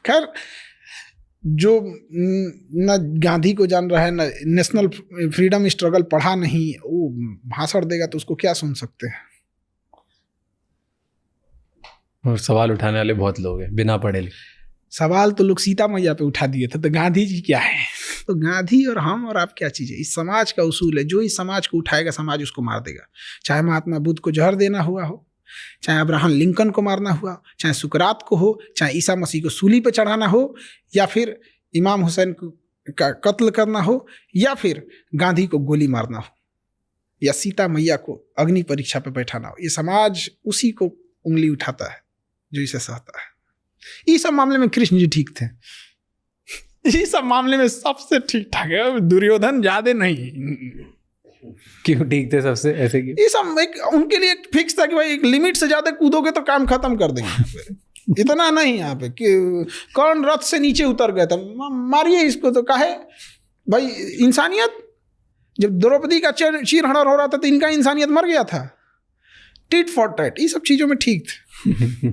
खैर, जो न गांधी को जान रहा है, न नेशनल फ्रीडम स्ट्रगल पढ़ा नहीं, वो भाषण देगा तो उसको क्या सुन सकते हैं। और सवाल उठाने वाले बहुत लोग हैं बिना पढ़े लिखे। सवाल तो लोग सीता मैया पे उठा दिए थे, तो गांधी जी क्या है? तो गांधी और हम और आप क्या चीज़ है? इस समाज का उसूल है, जो इस समाज को उठाएगा समाज उसको मार देगा। चाहे महात्मा बुद्ध को जहर देना हुआ हो, चाहे अब्राहम लिंकन को मारना हुआ, चाहे सुकरात को हो, चाहे ईसा मसीह को सूली पे चढ़ाना हो, या फिर इमाम हुसैन का कत्ल करना हो, या फिर गांधी को गोली मारना हो, या सीता मैया को अग्नि परीक्षा पे बैठाना हो, ये समाज उसी को उंगली उठाता है जो इसे सहता है। इस सब मामले में कृष्ण जी ठीक थे, इस सब मामले में सबसे ठीक ठाक है, दुर्योधन ज्यादा नहीं। क्यों ठीक थे सबसे, ऐसे क्यों? ये सब एक उनके लिए फिक्स था कि भाई एक लिमिट से ज्यादा कूदोगे तो काम खत्म कर देंगे। इतना नहीं यहाँ पे कि कर्ण रथ से नीचे उतर गए थे, मारिए इसको, तो काहे भाई इंसानियत। जब द्रौपदी का चीरहरण हो रहा था तो इनका इंसानियत मर गया था। टिट फॉर टैट, ये सब चीजों में ठीक थे।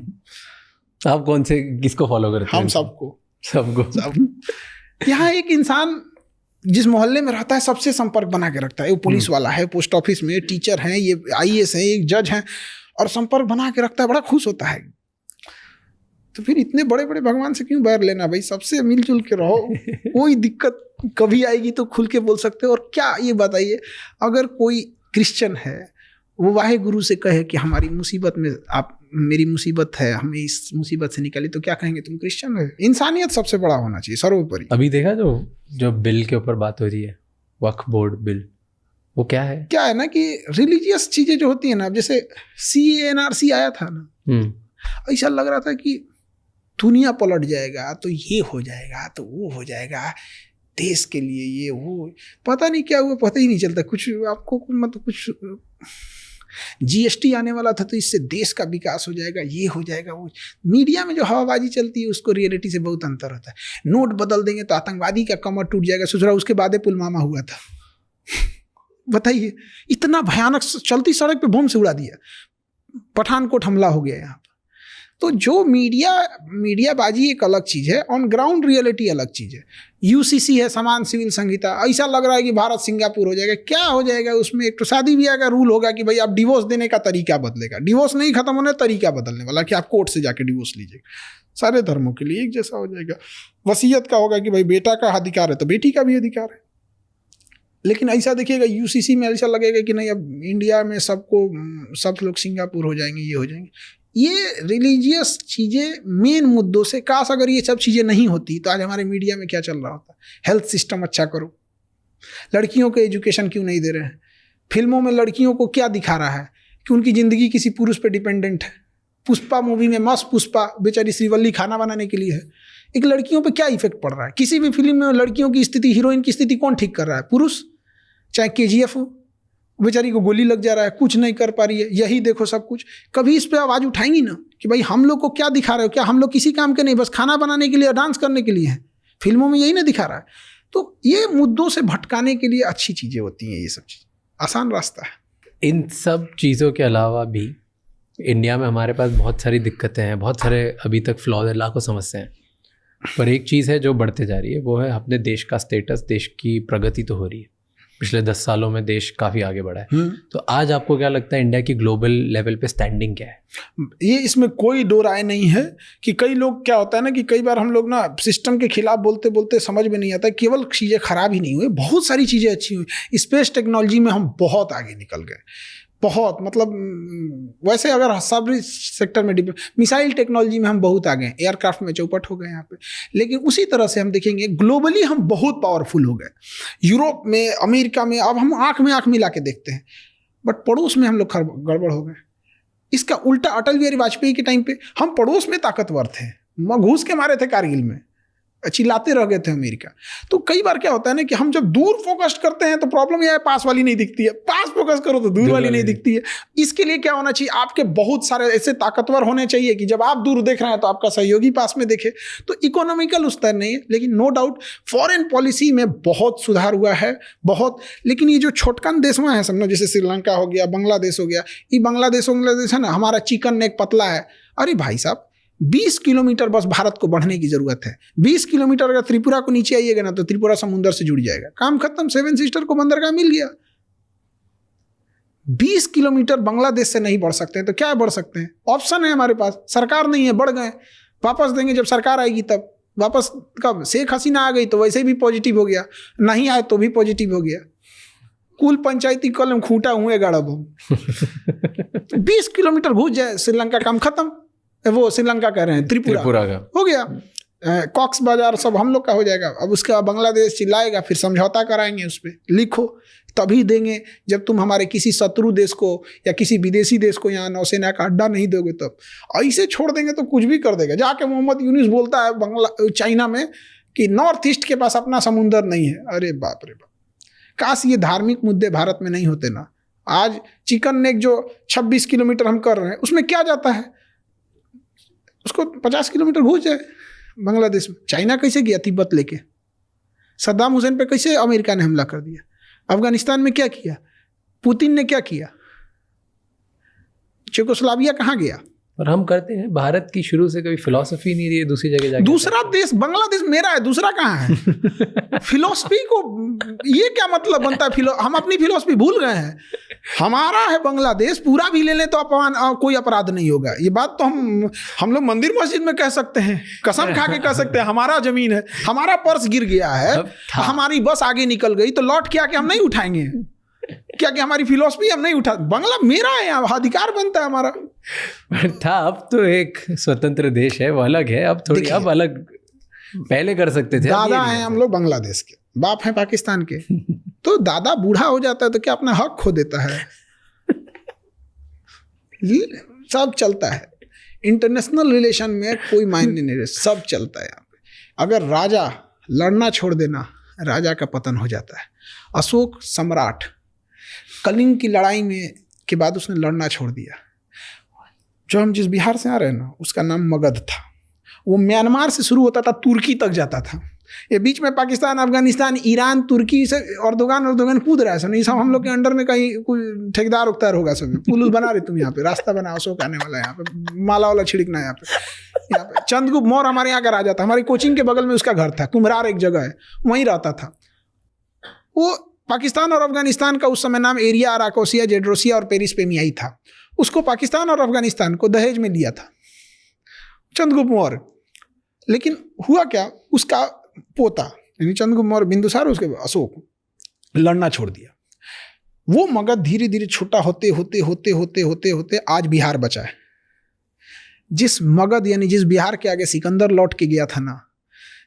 आप कौन से किसको फॉलो करते हैं? हम सबको सब। यहाँ एक इंसान जिस मोहल्ले में रहता है सबसे संपर्क बना के रखता है। वो पुलिस वाला है, पोस्ट ऑफिस में टीचर हैं, ये IAS है, एक जज हैं, और संपर्क बना के रखता है, बड़ा खुश होता है। तो फिर इतने बड़े बड़े भगवान से क्यों बैर लेना भाई? सबसे मिलजुल के रहो, कोई दिक्कत कभी आएगी तो खुल के बोल सकते हो। और क्या ये बताइए, अगर कोई क्रिश्चियन है वो वाहे गुरु से कहे कि हमारी मुसीबत में आप, मेरी मुसीबत है, हमें इस मुसीबत से निकाली, तो क्या कहेंगे? तुम क्रिश्चियन हो। इंसानियत सबसे बड़ा होना चाहिए, सर्वोपरि। अभी देखा जो बिल के ऊपर बात हो रही है, वक्फ बोर्ड बिल, वो क्या है ना कि रिलीजियस चीजें जो होती है ना, जैसे CANRC आया था ना, ऐसा लग रहा था कि दुनिया पलट जाएगा, तो ये हो जाएगा, तो वो हो जाएगा, देश के लिए ये वो, पता नहीं क्या हुआ, पता ही नहीं चलता कुछ आपको। मतलब कुछ GST आने वाला था तो इससे देश का विकास हो जाएगा, ये हो जाएगा, वो। मीडिया में जो हवाबाजी चलती है उसको रियलिटी से बहुत अंतर होता है। नोट बदल देंगे तो आतंकवादी का कमर टूट जाएगा, सुधरा उसके बाद पुलवामा हुआ था। बताइए, इतना भयानक, चलती सड़क पे बम से उड़ा दिया, पठानकोट हमला हो गया यहाँ पर। तो जो मीडियाबाजी एक अलग चीज़ है, ऑन ग्राउंड रियलिटी अलग चीज़ है। UCC है, समान सिविल संहिता, ऐसा लग रहा है कि भारत सिंगापुर हो जाएगा। क्या हो जाएगा उसमें? एक तो शादी ब्याह का रूल होगा कि भाई आप डिवोर्स देने का तरीका बदलेगा, डिवोर्स नहीं खत्म होने, तरीका बदलने वाला कि आप कोर्ट से जाके डिवोर्स लीजिएगा। सारे धर्मों के लिए एक जैसा हो जाएगा। वसीयत का होगा कि भाई बेटा का अधिकार है तो बेटी का भी अधिकार है। लेकिन ऐसा देखिएगा UCC में ऐसा लगेगा कि नहीं, अब इंडिया में सब लोग सिंगापुर हो जाएंगे, ये हो जाएंगे। ये रिलीजियस चीज़ें मेन मुद्दों से, काश अगर ये सब चीज़ें नहीं होती तो आज हमारे मीडिया में क्या चल रहा होता? हेल्थ सिस्टम अच्छा करो, लड़कियों को एजुकेशन क्यों नहीं दे रहे हैं? फिल्मों में लड़कियों को क्या दिखा रहा है कि उनकी ज़िंदगी किसी पुरुष पे डिपेंडेंट है। पुष्पा मूवी में मस्त पुष्पा बेचारी श्रीवल्ली खाना बनाने के लिए है। एक लड़कियों पे क्या इफेक्ट पड़ रहा है? किसी भी फिल्म में लड़कियों की स्थिति, हीरोइन की स्थिति कौन ठीक कर रहा है? पुरुष। चाहे KGF हो, बेचारी को गोली लग जा रहा है, कुछ नहीं कर पा रही है, यही देखो सब कुछ। कभी इस पे आवाज़ उठाएंगी ना कि भाई हम लोग को क्या दिखा रहे हो? क्या हम लोग किसी काम के नहीं, बस खाना बनाने के लिए, डांस करने के लिए हैं? फिल्मों में यही ना दिखा रहा है। तो ये मुद्दों से भटकाने के लिए अच्छी चीज़ें होती हैं, ये सब चीज़ आसान रास्ता है। इन सब चीज़ों के अलावा भी इंडिया में हमारे पास बहुत सारी दिक्कतें हैं, बहुत सारे अभी तक फ्लॉज, लाखों समस्याएं हैं। पर एक चीज़ है जो बढ़ते जा रही है, वो है अपने देश का स्टेटस। देश की प्रगति तो हो रही है, पिछले 10 सालों में देश काफ़ी आगे बढ़ा है। तो आज आपको क्या लगता है इंडिया की ग्लोबल लेवल पे स्टैंडिंग क्या है? ये इसमें कोई दो राय नहीं है कि कई लोग, क्या होता है ना कि कई बार हम लोग ना सिस्टम के खिलाफ बोलते बोलते समझ में नहीं आता, केवल चीज़ें खराब ही नहीं हुई, बहुत सारी चीज़ें अच्छी हुई। स्पेस टेक्नोलॉजी में हम बहुत आगे निकल गए। बहुत, मतलब वैसे अगर सब सेक्टर में मिसाइल टेक्नोलॉजी में हम बहुत आगे हैं, एयरक्राफ्ट में चौपट हो गए यहाँ पे, लेकिन उसी तरह से हम देखेंगे ग्लोबली हम बहुत पावरफुल हो गए। यूरोप में, अमेरिका में अब हम आंख में आंख मिला के देखते हैं, बट पड़ोस में हम लोग गड़बड़ हो गए। इसका उल्टा अटल बिहारी वाजपेयी के टाइम पे हम पड़ोस में ताकतवर थे, घूस के मारे थे कारगिल में, चिल्लाते रह गए थे अमेरिका। तो कई बार क्या होता है ना कि हम जब दूर फोकस करते हैं तो प्रॉब्लम यह है पास वाली नहीं दिखती है, पास फोकस करो तो दूर वाली नहीं दिखती है। इसके लिए क्या होना चाहिए, आपके बहुत सारे ऐसे ताकतवर होने चाहिए कि जब आप दूर देख रहे हैं तो आपका सहयोगी पास में देखे। तो इकोनॉमिकल उस तरह नहीं है, लेकिन नो डाउट फॉरेन पॉलिसी में बहुत सुधार हुआ है, बहुत। लेकिन ये जो छोटकन देश में है समझो, जैसे श्रीलंका हो गया, बांग्लादेश हो गया, ये बांग्लादेश है ना, हमारा चिकन नेक पतला है। अरे भाई साहब 20 किलोमीटर बस भारत को बढ़ने की जरूरत है। 20 किलोमीटर अगर त्रिपुरा को नीचे आइएगा ना तो त्रिपुरा समुद्र से जुड़ जाएगा, काम खत्म, 7 सिस्टर को बंदरगाह मिल गया। 20 किलोमीटर बांग्लादेश से नहीं बढ़ सकते हैं तो क्या बढ़ सकते हैं, ऑप्शन है हमारे पास, सरकार नहीं है, बढ़ गए, वापस देंगे जब सरकार आएगी तब। वापस कब, शेख हसीना आ गई तो वैसे भी पॉजिटिव हो गया, नहीं आए तो भी पॉजिटिव हो गया। कुल पंचायती कलम खूंटा हुए गड़ब 20 किलोमीटर घुस जाए श्रीलंका, काम खत्म। वो श्रीलंका कह रहे हैं, त्रिपुरा का हो गया, कॉक्स बाजार सब हम लोग का हो जाएगा। अब उसके बाद बांग्लादेश चिल्लाएगा, फिर समझौता कराएंगे, उस पर लिखो तभी देंगे जब तुम हमारे किसी शत्रु देश को या किसी विदेशी देश को यहाँ नौसेना का अड्डा नहीं दोगे तब। ऐसे छोड़ देंगे तो कुछ भी कर देगा। जाके मोहम्मद यूनुस बोलता है चाइना में कि नॉर्थ ईस्ट के पास अपना समुंदर नहीं है। अरे बाप रे बाप, काश ये धार्मिक मुद्दे भारत में नहीं होते ना। आज चिकन नेक जो 26 किलोमीटर हम कर रहे हैं उसमें क्या जाता है, उसको 50 किलोमीटर घुस जाए बांग्लादेश में। चाइना कैसे गया तिब्बत लेके, सद्दाम हुसैन पे कैसे अमेरिका ने हमला कर दिया, अफगानिस्तान में क्या किया, पुतिन ने क्या किया, चेकोस्लोवाकिया कहाँ गया। और हम करते हैं, भारत की शुरू से कभी फिलॉसफी नहीं रही है दूसरी जगह जाके। दूसरा देश बांग्लादेश मेरा है, दूसरा कहाँ है। फिलॉसफी को ये क्या मतलब बनता है, हम अपनी फिलॉसफी भूल गए हैं। हमारा है बांग्लादेश, पूरा भी ले लें तो अपमान, कोई अपराध नहीं होगा। ये बात तो हम लोग मंदिर मस्जिद में कह सकते हैं, कसम खा के कह सकते हैं। हमारा जमीन है, हमारा पर्स गिर गया है, हमारी बस आगे निकल गई तो लौट के आके हम नहीं उठाएंगे क्या कि हमारी फिलॉसफी हम नहीं उठा, बांग्ला मेरा है, अधिकार बनता है हमारा। था, अब तो एक स्वतंत्र देश है, वो अलग है। अब थोड़ी अब अलग, पहले कर सकते थे। दादा हैं हम लोग बांग्लादेश के, बाप हैं पाकिस्तान के। तो दादा बूढ़ा हो जाता है तो क्या अपना हक खो देता है। सब चलता है इंटरनेशनल रिलेशन में, कोई मायने नहीं, सब चलता है यहाँ पे। अगर राजा लड़ना छोड़ देना, राजा का पतन हो जाता है। अशोक सम्राट कलिंग की लड़ाई में के बाद उसने लड़ना छोड़ दिया। जो हम जिस बिहार से आ रहे हैं ना, उसका नाम मगध था। वो म्यांमार से शुरू होता था, तुर्की तक जाता था। ये बीच में पाकिस्तान, अफगानिस्तान, ईरान, तुर्की से अर्दोगान कूद रहा है। सब ये सब हम लोग के अंडर में कहीं कोई ठेकेदार उकतार होगा। सब पुल बना रहे तुम यहाँ पे, रास्ता बना, अशोक आने वाला है यहाँ पे, माला वाला छिड़कना यहाँ पे। चंद्रगुप्त मौर्य हमारे यहाँ का राजा था, हमारी कोचिंग के बगल में उसका घर था, कुम्हरार एक जगह है, वहीं रहता था वो। पाकिस्तान और अफगानिस्तान का उस समय नाम एरिया, अराकोसिया, जेड्रोसिया और पेरिस पेमियाई था। उसको पाकिस्तान और अफगानिस्तान को दहेज में दिया था चंद्रगुप्त मौर्य। लेकिन हुआ क्या, उसका पोता यानी चंद्रगुप्त मौर्य बिंदुसार, उसके अशोक, लड़ना छोड़ दिया। वो मगध धीरे धीरे छोटा होते होते होते होते होते होते आज बिहार बचा है। जिस मगध यानी जिस बिहार के आगे सिकंदर लौट के गया था ना,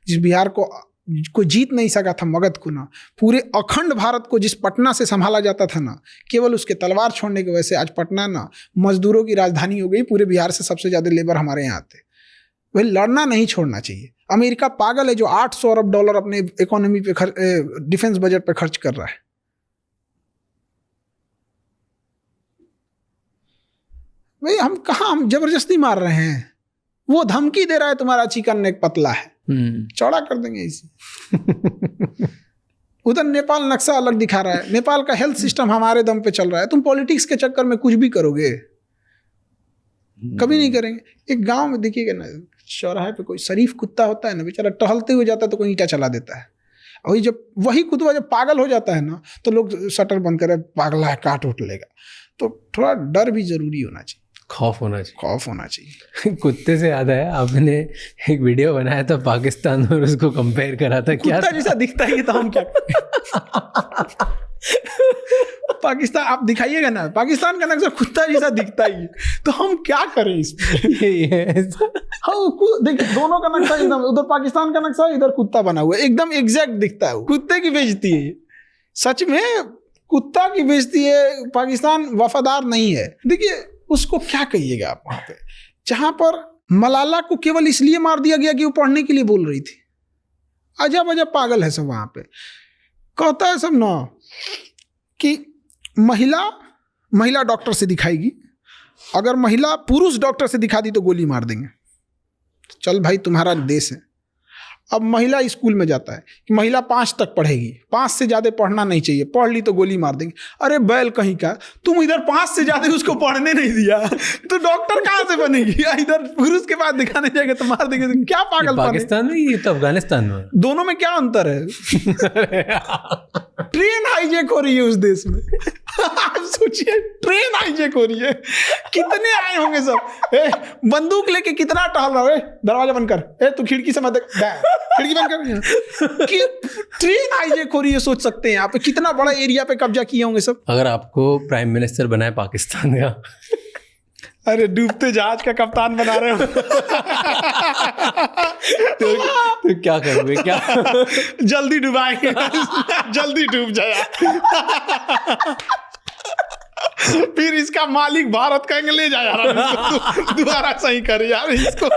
जिस बिहार को कोई जीत नहीं सका था, मगध को ना, पूरे अखंड भारत को जिस पटना से संभाला जाता था ना, केवल उसके तलवार छोड़ने की वजह से आज पटना ना मजदूरों की राजधानी हो गई। पूरे बिहार से सबसे ज़्यादा लेबर हमारे यहाँ आते। वही लड़ना नहीं छोड़ना चाहिए। अमेरिका पागल है जो 800 अरब डॉलर अपने इकोनॉमी पे डिफेंस बजट पे खर्च कर रहा है। भाई हम कहाँ, हम जबरदस्ती मार रहे हैं। वो धमकी दे रहा है तुम्हारा चिकन नेक पतला है, चौड़ा कर देंगे इसे। उधर नेपाल नक्शा अलग दिखा रहा है, नेपाल का हेल्थ सिस्टम हमारे दम पे चल रहा है। तुम पॉलिटिक्स के चक्कर में कुछ भी करोगे, कभी नहीं करेंगे। एक गांव में देखिएगा ना, चौराहे पे कोई शरीफ कुत्ता होता है ना, बेचारा टहलते हुए जाता है तो कोई ईंटा चला देता है। वही जब वही कुत्ता जब पागल हो जाता है ना, तो लोग शटर बंद करे, पागला है, काट उठ लेगा। तो थोड़ा डर भी जरूरी होना चाहिए, खौफ होना चाहिए। कुत्ते से याद आया, आपने एक वीडियो बनाया था पाकिस्तान और उसको कंपेयर करा था, क्या कुत्ता जैसा दिखता है तो हम क्या पाकिस्तान आप दिखाइएगा ना, पाकिस्तान का नक्शा कुत्ता जैसा दिखता ही है, तो हम क्या करें इसमें? हाँ देखिए, दोनों का नक्शा एकदम, उधर पाकिस्तान का नक्शा है, इधर कुत्ता बना हुआ है, एकदम एग्जैक्ट दिखता है। कुत्ते की बेइज्जती है, सच में कुत्ता की बेइज्जती है। पाकिस्तान वफादार नहीं है। देखिए उसको क्या कहिएगा आप वहां पे, जहां पर मलाला को केवल इसलिए मार दिया गया कि वो पढ़ने के लिए बोल रही थी। अजब अजब पागल है सब वहां पे। कहता है सब ना कि महिला डॉक्टर से दिखाएगी, अगर महिला पुरुष डॉक्टर से दिखा दी तो गोली मार देंगे। चल भाई तुम्हारा देश है। अब महिला स्कूल में जाता है कि महिला 5 तक पढ़ेगी, 5 से ज़्यादा पढ़ना नहीं चाहिए, पढ़ ली तो गोली मार देंगे। अरे बैल कहीं का, तुम इधर 5 से ज़्यादा उसको पढ़ने नहीं दिया तो डॉक्टर कहाँ से बनेगी? इधर पुरुष के पास दिखाने जाएगा तो मार देंगे। तो क्या पागल? पाकिस्तान में, ये तो अफगानिस्तान में, दोनों में क्या अंतर है? ट्रेन हाईजैक हो रही है उस देश में। आप सोचिए, ट्रेन हाईजैक हो रही है, कितने आए होंगे सब। बंदूक लेके कितना टहल रहा है। दरवाजा बंद कर, तू खिड़की से मत देख, खिड़की बंद कर। कि ट्रेन हाईजैक हो रही है, सोच सकते हैं आप कितना बड़ा एरिया पे कब्जा किए होंगे सब। अगर आपको प्राइम मिनिस्टर बनाए पाकिस्तान का, अरे डूबते जहाज का कप्तान बना रहे हो तो क्या करोगे? क्या जल्दी डुबाएंगे, जल्दी डूब जाए। फिर इसका मालिक भारत कहेंगे ले जा यार, दोबारा सही कर यार इसको।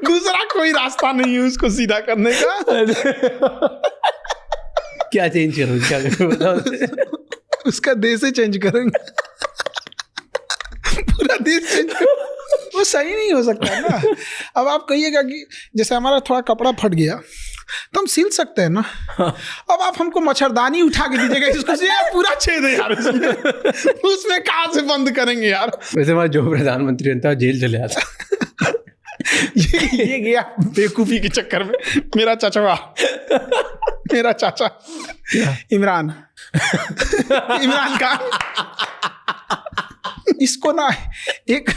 दूसरा कोई रास्ता नहीं है उसको सीधा करने का। क्या चेंज करोगे? क्या करोगे? उसका देश ही चेंज करेंगे, पूरा देश चेंज करेंगे। वो सही नहीं हो सकता ना। अब आप कहिएगा कि जैसे हमारा थोड़ा कपड़ा फट गया तो हम सिल सकते हैं ना। अब आप हमको मच्छरदानी उठा के दीजिएगा, इसको पूरा छेद है यार उसमें कहाँ से बंद करेंगे यार? वैसे हमारा जो प्रधानमंत्री था जेल चले आता। ये गया बेवकूफी के चक्कर में। मेरा चाचा इमरान खान, इसको ना एक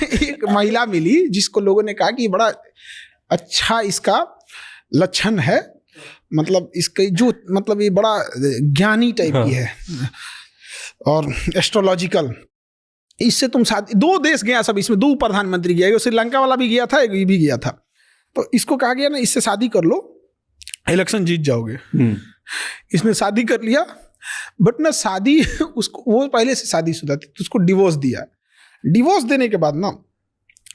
महिला मिली जिसको लोगों ने कहा कि बड़ा अच्छा इसका लक्षण है, मतलब इसके जो मतलब ये बड़ा ज्ञानी टाइप की है और एस्ट्रोलॉजिकल, इससे तुम शादी। 2 देश गया सब, इसमें 2 प्रधानमंत्री गया, श्रीलंका वाला भी गया था, एक ये भी गया था। तो इसको कहा गया ना इससे शादी कर लो, इलेक्शन जीत जाओगे। इसने शादी कर लिया, बट ना शादी उसको, वो पहले से शादीशुदा थी तो उसको डिवोर्स दिया। डिवोर्स देने के बाद ना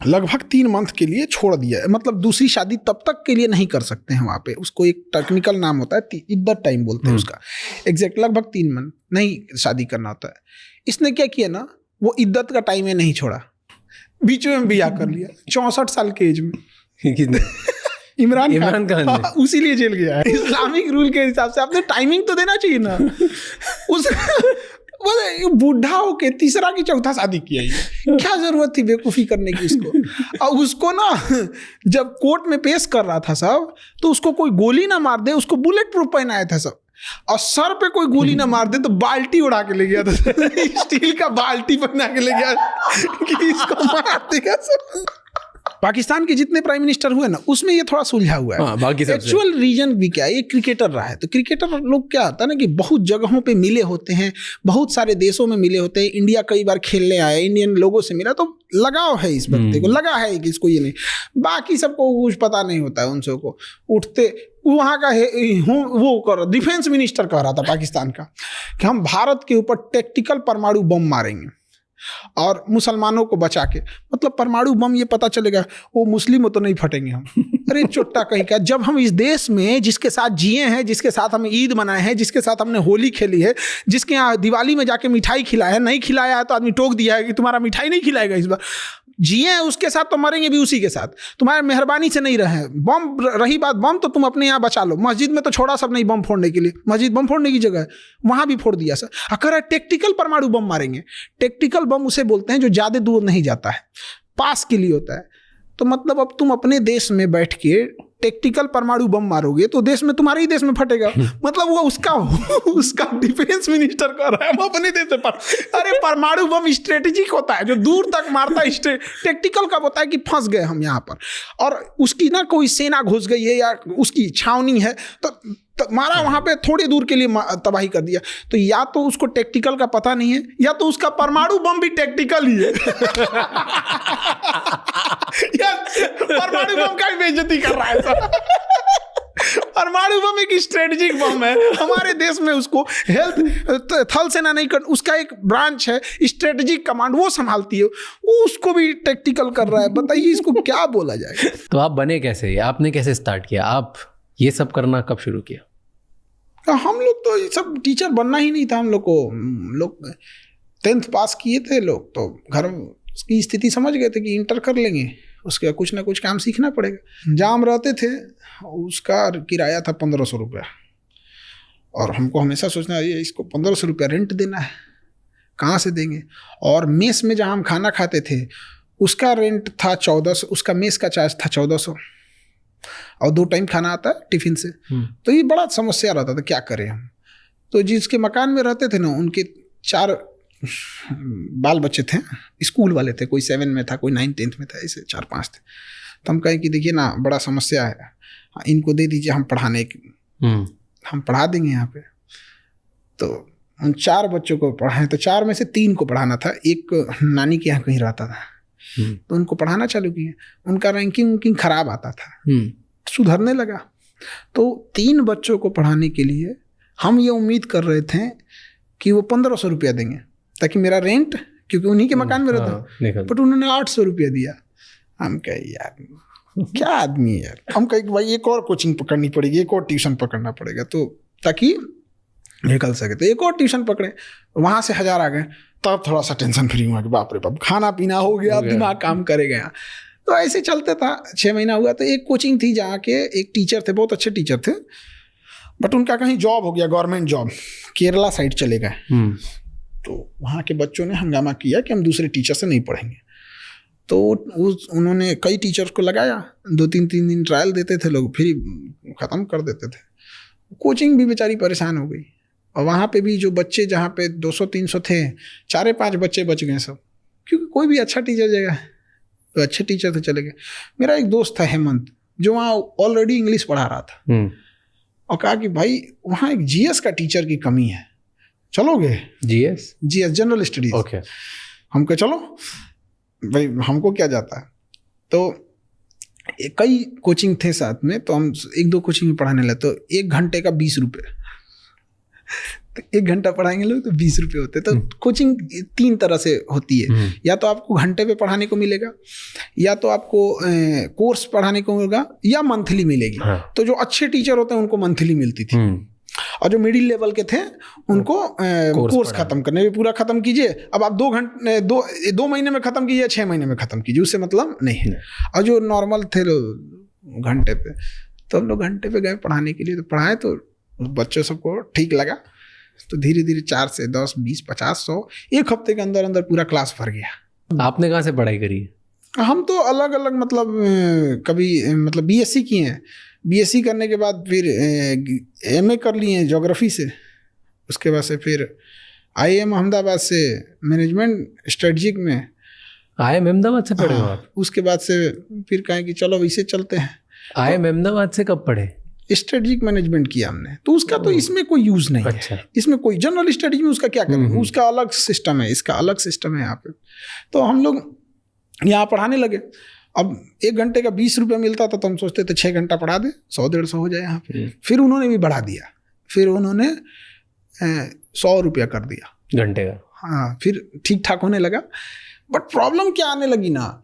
लगभग 3 मंथ के लिए छोड़ दिया, मतलब दूसरी शादी तब तक के लिए नहीं कर सकते हैं वहाँ पे। उसको एक टेक्निकल नाम होता है, इद्दत टाइम बोलते हैं उसका, एग्जैक्ट लगभग 3 मंथ नहीं शादी करना होता है। इसने क्या किया ना, वो इद्दत का टाइम नहीं छोड़ा, बीच में ब्याह कर लिया 64 साल के एज में। इमरान खान उसी लिए जेल गया है। इस्लामिक रूल के हिसाब से आपने टाइमिंग तो देना चाहिए ना। उस बूढ़ा होके तीसरा की चौथा शादी किया है, क्या जरूरत थी बेवकूफ़ी करने की उसको। और उसको ना जब कोर्ट में पेश कर रहा था सब, तो उसको कोई गोली ना मार दे, उसको बुलेट प्रूफ पहनाया था सब, और सर पे कोई गोली ना मार दे तो बाल्टी उड़ा के ले गया था। स्टील का बाल्टी पहना के ले गया कि इसको मार देगा सब। पाकिस्तान के जितने प्राइम मिनिस्टर हुए ना, उसमें ये थोड़ा सुलझा हुआ है। एक्चुअल रीजन भी क्या है, ये क्रिकेटर रहा है। तो क्रिकेटर लोग क्या होता है ना कि बहुत जगहों पे मिले होते हैं, बहुत सारे देशों में मिले होते हैं। इंडिया कई बार खेलने आए, इंडियन लोगों से मिला, तो लगाव है इस व्यक्ति को, लगा है कि इसको ये नहीं। बाकी सबको कुछ पता नहीं होता है, उन सबको उठते वहाँ का वो कर डिफेंस मिनिस्टर कह रहा था पाकिस्तान का कि हम भारत के ऊपर टैक्टिकल परमाणु बम मारेंगे और मुसलमानों को बचा के। मतलब परमाणु बम ये पता चलेगा वो मुस्लिम हो तो नहीं फटेंगे हम। अरे चोट्टा कहीं का, जब हम इस देश में जिसके साथ जिए हैं, जिसके साथ हम ईद मनाए हैं, जिसके साथ हमने होली खेली है, जिसके यहाँ दिवाली में जाके मिठाई खिलाया है, नहीं खिलाया है तो आदमी टोक दिया है कि तुम्हारा मिठाई नहीं खिलाएगा इस बार। जिए हैं उसके साथ तो मरेंगे भी उसी के साथ। तुम्हारे मेहरबानी से नहीं रहे बम। रही बात बम, तो तुम अपने यहाँ बचा लो। मस्जिद में तो छोड़ा सब नहीं बम फोड़ने के लिए, मस्जिद बम फोड़ने की जगह है, वहाँ भी फोड़ दिया सर। अगर टैक्टिकल परमाणु बम मारेंगे, टैक्टिकल बम उसे बोलते हैं जो ज़्यादा दूर नहीं जाता है, पास के लिए होता है। तो मतलब अब तुम अपने देश में बैठ के टैक्टिकल परमाणु बम मारोगे तो देश में, तुम्हारे ही देश में फटेगा। मतलब वो उसका डिफेंस मिनिस्टर कर रहा है, हम अपने देश में अरे परमाणु बम स्ट्रेटेजिक होता है, जो दूर तक मारता है। टैक्टिकल कब होता है कि फंस गए हम यहाँ पर और उसकी ना कोई सेना घुस गई है या उसकी छावनी है, तो मारा वहां पे थोड़ी दूर के लिए तबाही कर दिया। तो या तो उसको टैक्टिकल का पता नहीं है, या तो उसका परमाणु बम भी टैक्टिकल ही है। या परमाणु बम का भी बेइज्जती कर रहा है सर। परमाणु बम एक स्ट्रेटेजिक बम है हमारे देश में, उसको हेल्थ थल सेना नहीं कर, उसका एक ब्रांच है स्ट्रेटेजिक कमांड, वो संभालती है, वो उसको भी टैक्टिकल कर रहा है। बताइए इसको क्या बोला जाए। तो आप बने कैसे, आपने कैसे स्टार्ट किया, आप ये सब करना कब शुरू किया? हम लोग तो ये सब टीचर बनना ही नहीं था हम लोग को। लोग 10th पास किए थे लोग, तो घर की स्थिति समझ गए थे कि इंटर कर लेंगे, उसके कुछ ना कुछ काम सीखना पड़ेगा। जहाँ हम रहते थे उसका किराया था 1500 रुपया, और हमको हमेशा सोचना ये इसको 1500 रुपया रेंट देना है, कहाँ से देंगे। और मेस में जहाँ हम खाना खाते थे उसका रेंट था 1400, उसका मेस का चार्ज था 1400, और 2 टाइम खाना आता है टिफिन से। तो ये बड़ा समस्या रहता था, क्या करें हम। तो जिसके मकान में रहते थे ना, उनके 4 बाल बच्चे थे, स्कूल वाले थे, कोई 7 में था, कोई 9-10th में था, ऐसे 4-5 थे। तो हम कहें कि देखिए ना बड़ा समस्या है, इनको दे दीजिए, हम पढ़ाने की हम पढ़ा देंगे यहाँ पे। तो उन 4 बच्चों को पढ़ाएं, तो 4 में से 3 को पढ़ाना था, एक नानी के यहाँ कहीं रहता था, तो उनको पढ़ाना चालू किए। उनका रैंकिंग खराब आता था, सुधरने लगा। तो 3 बच्चों को पढ़ाने के लिए हम ये उम्मीद कर रहे थे कि वो 1500 रुपया देंगे, ताकि मेरा रेंट, क्योंकि उन्हीं के मकान में रहता, बट उन्होंने 800 रुपया दिया। हम कहे यार क्या आदमी है यार। हम कहे भाई एक और कोचिंग पकड़नी पड़ेगी, एक और ट्यूशन पकड़ना पड़ेगा, तो ताकि निकल सके। तो एक और ट्यूशन पकड़े, वहाँ से 1000 आ गए, तब थोड़ा सा टेंशन फ्री हुआ कि बाप रे बाप, खाना पीना हो गया, दिमाग काम करेगा। तो ऐसे चलते था। 6 महीना हुआ तो एक कोचिंग थी जहाँ के एक टीचर थे, बहुत अच्छे टीचर थे, बट उनका कहीं जॉब हो गया, गवर्नमेंट जॉब, केरला साइड चले गए। तो वहाँ के बच्चों ने हंगामा किया कि हम दूसरे टीचर से नहीं पढ़ेंगे। तो उन्होंने कई टीचर्स को लगाया, 2-3 दिन ट्रायल देते थे लोग, फिर ख़त्म कर देते थे। कोचिंग भी बेचारी परेशान हो गई, और वहाँ पे भी जो बच्चे जहाँ पे 200-300 थे, 4-5 बच्चे बच गए सब, क्योंकि कोई भी अच्छा टीचर जगह, तो अच्छे टीचर थे चले गए। मेरा एक दोस्त था हेमंत, जो वहाँ ऑलरेडी इंग्लिश पढ़ा रहा था, और कहा कि भाई वहाँ एक जीएस का टीचर की कमी है, चलोगे? GS general studies. ओके। हम कहे चलो भाई, हमको क्या जाता है। तो कई कोचिंग थे साथ में, तो हम 1-2 कोचिंग में पढ़ाने लगे। तो 1 घंटे का 20 रुपये, तो 1 घंटा पढ़ाएंगे लोग तो 20 रुपये होते। तो कोचिंग 3 तरह से होती है, या तो आपको घंटे पे पढ़ाने को मिलेगा, या तो आपको कोर्स पढ़ाने को मिलेगा, या मंथली मिलेगी। तो जो अच्छे टीचर होते हैं उनको मंथली मिलती थी, और जो मिडिल लेवल के थे उनको कोर्स खत्म करने में पूरा खत्म कीजिए। अब आप 2 महीने में खत्म कीजिए, 6 महीने में खत्म कीजिए, उससे मतलब नहीं है। और जो नॉर्मल थे लोग घंटे पे, तो हम लोग घंटे पे गए पढ़ाने के लिए, तो पढ़ाए तो बच्चों सबको ठीक लगा। तो धीरे धीरे 4 से 10, 20, 50, 100 एक हफ्ते के अंदर अंदर पूरा क्लास भर गया। आपने कहाँ से पढ़ाई करी? हम तो अलग अलग, मतलब कभी मतलब बीएससी किए हैं, बीएससी करने के बाद फिर एमए कर लिए हैं ज्योग्राफी से, उसके बाद से फिर IIM अहमदाबाद से मैनेजमेंट स्ट्रेटजिक में। IIM अहमदाबाद से पढ़े हो आप? उसके बाद से फिर कहें कि चलो इसे चलते हैं। IIM अहमदाबाद से कब पढ़े? स्ट्रेटजिक मैनेजमेंट किया हमने, तो उसका तो इसमें कोई यूज़ नहीं है। इसमें कोई जनरल स्टडीज में उसका क्या करेंगे, उसका अलग सिस्टम है, इसका अलग सिस्टम है यहाँ पे। तो हम लोग यहाँ पढ़ाने लगे। अब 1 घंटे का 20 रुपये मिलता था, तो हम सोचते थे 6 घंटा पढ़ा दे, 100-150 हो जाए यहाँ पे। फिर उन्होंने भी बढ़ा दिया, फिर उन्होंने 100 रुपया कर दिया घंटे का। हाँ, फिर ठीक ठाक होने लगा। बट प्रॉब्लम क्या आने लगी ना,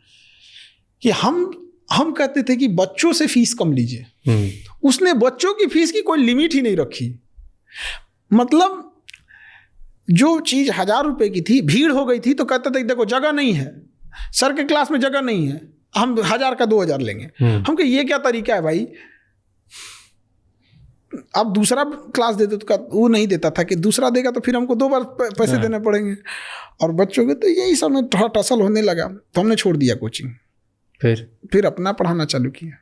कि हम कहते थे कि बच्चों से फीस कम लीजिए। उसने बच्चों की फीस की कोई लिमिट ही नहीं रखी। मतलब जो चीज़ 1000 रुपये की थी, भीड़ हो गई थी, तो कहते थे देखो जगह नहीं है, सर के क्लास में जगह नहीं है, हम 1000 का 2000 लेंगे। हम कहे ये क्या तरीका है भाई, आप दूसरा क्लास देते तो वो नहीं देता था कि दूसरा देगा तो फिर हमको 2 बार पैसे देने पड़ेंगे। और बच्चों के तो यही सब में थोड़ा टसल होने लगा, तो हमने छोड़ दिया कोचिंग। फिर अपना पढ़ाना चालू किया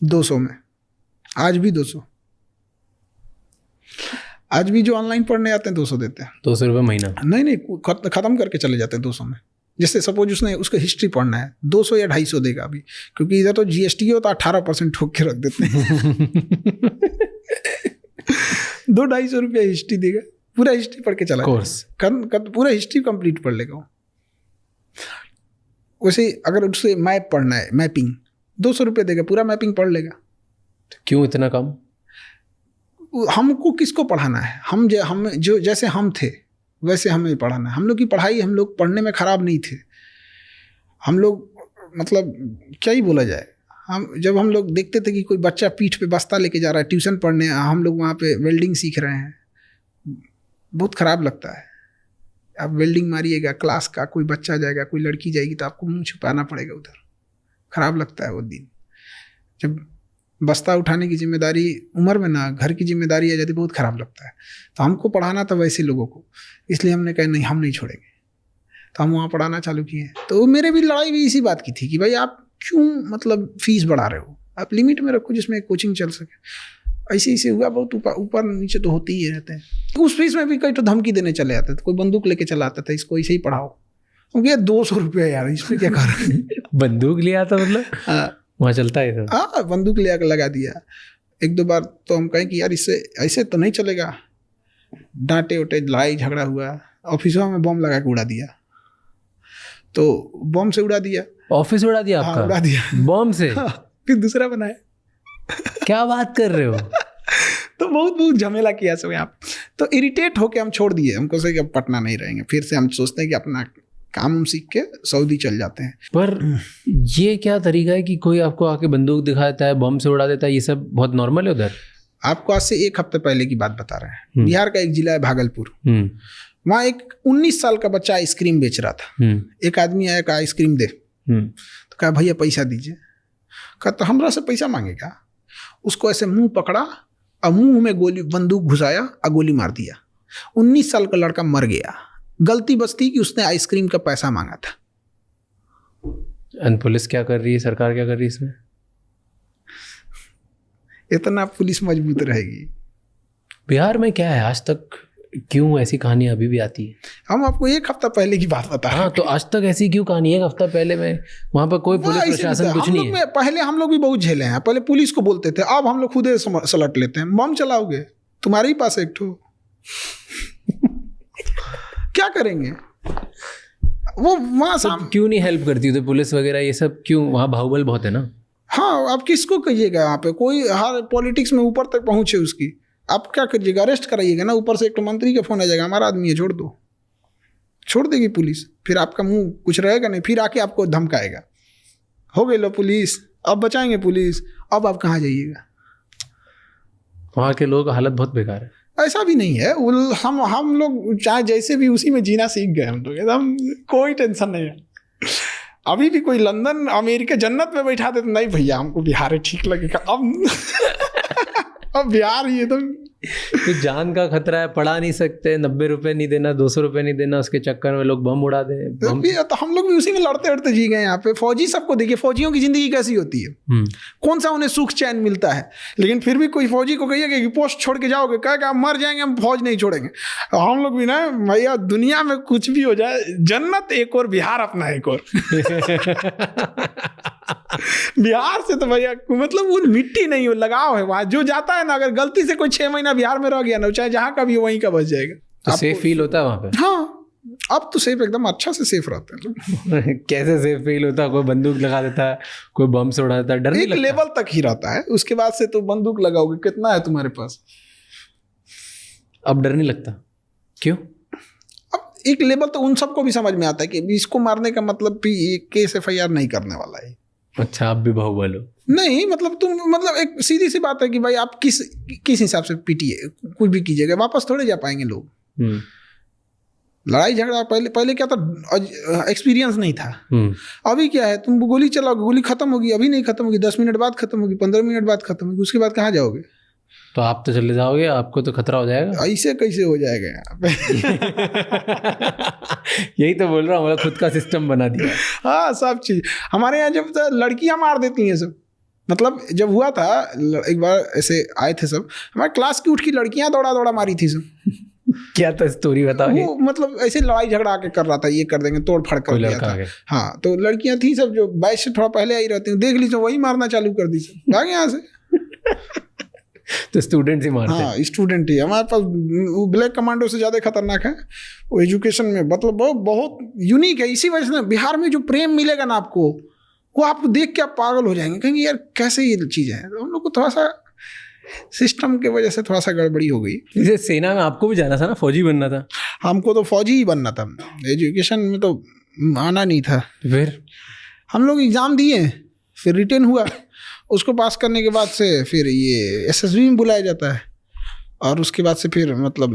200 में। आज भी 200, आज भी जो ऑनलाइन पढ़ने आते हैं 200 देते हैं। 200 रुपये महीना? नहीं, खत्म करके चले जाते हैं 200 में। जैसे सपोज उसको हिस्ट्री पढ़ना है, 200 या 250 देगा अभी, क्योंकि इधर तो GST हो तो 18% ठोक के रख देते हैं। 200-250 रुपया हिस्ट्री देगा, पूरा हिस्ट्री पढ़ के चला कोर्स पूरा हिस्ट्री कंप्लीट पढ़ लेगा। वैसे अगर उससे मैप पढ़ना है, मैपिंग, 200 रुपये देगा, पूरा मैपिंग पढ़ लेगा। क्यों इतना कम? हमको किसको पढ़ाना है? हम जो जैसे हम थे वैसे हमें पढ़ाना है। हम लोग की पढ़ाई, हम लोग पढ़ने में ख़राब नहीं थे। हम लोग मतलब क्या ही बोला जाए, जब हम लोग देखते थे कि कोई बच्चा पीठ पे बस्ता लेके जा रहा है ट्यूशन पढ़ने, हम लोग वहाँ पे वेल्डिंग सीख रहे हैं, बहुत ख़राब लगता है। आप वेल्डिंग मारिएगा, क्लास का कोई बच्चा जाएगा, कोई लड़की जाएगी तो आपको मुंह छुपाना पड़ेगा उधर, ख़राब लगता है वो दिन। जब बस्ता उठाने की जिम्मेदारी उम्र में ना घर की जिम्मेदारी आ जाती, बहुत ख़राब लगता है। तो हमको पढ़ाना था वैसे लोगों को, इसलिए हमने कहा नहीं, हम नहीं छोड़ेंगे। तो हम वहाँ पढ़ाना चालू किए। तो मेरे भी लड़ाई भी इसी बात की थी कि भाई आप क्यों मतलब फीस बढ़ा रहे हो, आप लिमिट में रखो जिसमें कोचिंग चल सके। ऐसे हुआ, बहुत ऊपर नीचे तो होते ही रहते हैं। उस फीस में भी कई तो धमकी देने चले आते थे, कोई बंदूक लेके चला आता था, इसको ऐसे ही पढ़ाओ। क्योंकि 200 रुपया यार, इसमें क्या कर रहे हैं। बंदूक लिया था मतलब? हाँ, वहाँ चलता है तो। हाँ, बंदूक ले आकर लगा दिया। 1-2 बार तो हम कहें कि यार इससे ऐसे तो नहीं चलेगा, डांटे उटे, लड़ाई झगड़ा हुआ, ऑफिसों में बम लगा के उड़ा दिया। तो बम से उड़ा दिया, ऑफिस उड़ा दिया आपका? हाँ, उड़ा दिया बम से। हाँ, फिर दूसरा बनाया। क्या बात कर रहे हो? तो बहुत झमेला किया सब यहाँ। तो इरिटेट होके हम छोड़ दिए, हमको से कि अब पटना नहीं रहेंगे। फिर से हम सोचते हैं कि अपना काम सीख के सऊदी चल जाते हैं। पर ये क्या तरीका है कि कोई आपको आके बंदूक दिखा देता है, बम से उड़ा देता है, ये सब बहुत नॉर्मल है उधर? आपको आज से 1 हफ्ते पहले की बात बता रहे हैं। बिहार का एक जिला है भागलपुर, वहाँ एक 19 साल का बच्चा आइसक्रीम बेच रहा था। एक आदमी आया, कहा आइसक्रीम दे। तो कहा भैया पैसा दीजिए। कहा तो हमरा से पैसा मांगेगा? उसको ऐसे मुंह पकड़ा और मुंह में बंदूक घुसाया और गोली मार दिया। 19 साल का लड़का मर गया। गलती बस थी कि उसने आइसक्रीम का पैसा मांगा था। पुलिस क्या कर रही है, सरकार क्या कर रही है इसमें? इतना पुलिस मजबूत रहेगी। बिहार में क्या है आज तक, क्यों ऐसी कहानियां अभी भी आती है? हम आपको 1 हफ्ता पहले की बात बता रहे हैं। हाँ, तो आज तक ऐसी क्यों कहानी? 1 हफ्ता पहले में वहाँ पर कोई पुलिस प्रशासन कुछ नहीं है। पहले हम लोग भी बहुत झेले हैं। पहले पुलिस को बोलते थे, अब हम लोग खुद सलट लेते हैं। बम चलाओगे, तुम्हारे ही पास एक ठो क्या करेंगे वो वहाँ क्यों नहीं हेल्प करती तो पुलिस वगैरह ये सब? क्यों? वहाँ बाहुबल बहुत है ना। हाँ, आप किसको कहिएगा? यहाँ पे कोई हर पॉलिटिक्स में ऊपर तक पहुंचे उसकी, आप क्या करिएगा? अरेस्ट कराइएगा ना। ऊपर से एक तो मंत्री का फोन आ जाएगा, हमारा आदमी है छोड़ दो, छोड़ देगी पुलिस। फिर आपका मुंह कुछ रहेगा नहीं, फिर आके आपको धमकाएगा, हो गई लो पुलिस, अब बचाएंगे पुलिस, अब आप कहाँ जाइएगा? वहाँ के लोग हालत बहुत बेकार है। ऐसा भी नहीं है, हम लोग चाहे जैसे भी उसी में जीना सीख गए। हम लोग एकदम कोई टेंशन नहीं है। अभी भी कोई लंदन अमेरिका जन्नत में बैठा दे तो नहीं भैया हमको बिहार ठीक लगेगा। अब बिहार ही एकदम तो जान का खतरा है, पढ़ा नहीं सकते, 90 रुपए नहीं देना, 200 रुपए नहीं देना, उसके चक्कर में लोग बम उड़ा दे। तो हम लोग भी उसी में लड़ते लड़ते जी गए। यहाँ पे फौजी सबको देखिए, फौजियों की जिंदगी कैसी होती है, कौन सा उन्हें सुख चैन मिलता है। लेकिन फिर भी कोई फौजी को कहिएगा कि पोस्ट छोड़ के जाओगे, कहेगा आप मर जाएंगे, हम फौज नहीं छोड़ेंगे। हम लोग भी ना भैया, दुनिया में कुछ भी हो जाए, जन्नत एक और, बिहार अपना एक और। बिहार से तो भैया मतलब वो मिट्टी नहीं हो, लगाव है वहाँ। जो जाता है ना, अगर गलती से कोई 6 महीना बिहार में रह गया ना, चाहे जहाँ का भी वहीं का बच जाएगा। तो सेफ फील होता है वहाँ पे? हाँ, अब तो सेफ, एकदम अच्छा से सेफ रहते हैं। कैसे सेफ फील होता है? कोई बंदूक लगा देता है, कोई बम से उड़ा देता है, डर नहीं लगता? एक लेवल तक ही रहता है, उसके बाद से तो बंदूक लगाओगे, कितना है तुम्हारे पास, अब डर नहीं लगता? क्यों? अब एक लेवल तो उन सबको भी समझ में आता है कि इसको मारने का मतलब केस FIR नहीं करने वाला है। अच्छा, आप भी बाहुबल हो? नहीं, मतलब तुम मतलब एक सीधी सी बात है कि भाई आप किस हिसाब से पीटिए, कुछ भी कीजिएगा, वापस थोड़े जा पाएंगे लोग। लड़ाई झगड़ा पहले क्या था, एक्सपीरियंस नहीं था। अभी क्या है, तुम गोली चलाओगे, गोली खत्म होगी, अभी नहीं खत्म होगी, 10 मिनट बाद खत्म होगी, 15 मिनट बाद खत्म होगी, उसके बाद कहाँ जाओगे? तो आप तो चले जाओगे, आपको तो खतरा हो जाएगा। ऐसे कैसे हो जाएगा यहाँ पे? यही तो बोल रहा हूँ, हमारा खुद का सिस्टम बना दिया। हाँ, सब चीज हमारे यहाँ जब लड़कियां मार देती हैं सब। मतलब जब हुआ था एक बार, ऐसे आए थे सब, हमारे क्लास की उठ की लड़कियां दौड़ा मारी थी सब। क्या तो स्टोरी बताओ। वो मतलब ऐसे लड़ाई झगड़ा आके कर रहा था, ये कर देंगे, तोड़ फाड़ कर दिया था। हाँ, तो लड़कियां थी सब जो बैच से थोड़ा पहले आई रहती, देख ली तो वही मारना चालू कर दी सब, भाग यहाँ से। तो स्टूडेंट ही मारते हैं। हाँ, स्टूडेंट ही हमारे पास। वो ब्लैक कमांडो से ज़्यादा खतरनाक है वो एजुकेशन में, मतलब बहुत यूनिक है। इसी वजह से बिहार में जो प्रेम मिलेगा ना आपको, वो आपको देख के आप पागल हो जाएंगे, कहेंगे यार कैसे ये चीज़ है। तो हम लोग को थोड़ा सा सिस्टम की वजह से थोड़ा सा गड़बड़ी हो गई। जैसे सेना में आपको भी जाना था ना, फौजी बनना था। हमको तो फौजी ही बनना था, एजुकेशन में तो आना नहीं था। फिर हम लोग एग्ज़ाम दिए, फिर रिटेन हुआ, उसको पास करने के बाद से फिर ये एसएसबी में बुलाया जाता है, और उसके बाद से फिर मतलब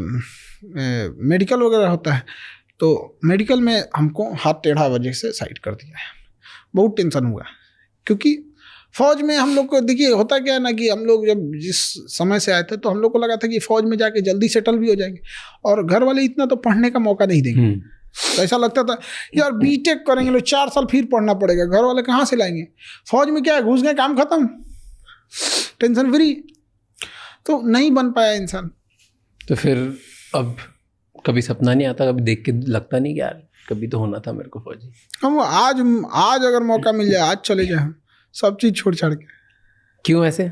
मेडिकल वगैरह होता है। तो मेडिकल में हमको हाथ टेढ़ा वजह से साइड कर दिया है। बहुत टेंशन हुआ, क्योंकि फौज में हम लोग को देखिए होता क्या है ना, कि हम लोग जब जिस समय से आए थे तो हम लोग को लगा था कि फौज में जाके जल्दी सेटल भी हो जाएंगे, और घर वाले इतना तो पढ़ने का मौका नहीं देंगे। तो ऐसा लगता था यार बीटेक करेंगे लोग 4 साल फिर पढ़ना पड़ेगा, घर वाले कहाँ से लाएंगे। फौज में क्या है, घुस गए काम खत्म, टेंशन फ्री। तो नहीं बन पाया इंसान। तो फिर अब कभी सपना नहीं आता, कभी देख के लगता नहीं कि यार कभी तो होना था मेरे को फौजी। हम आज अगर मौका मिल जाए आज चले जाए, सब चीज़ छोड़ छाड़ के। क्यों ऐसे?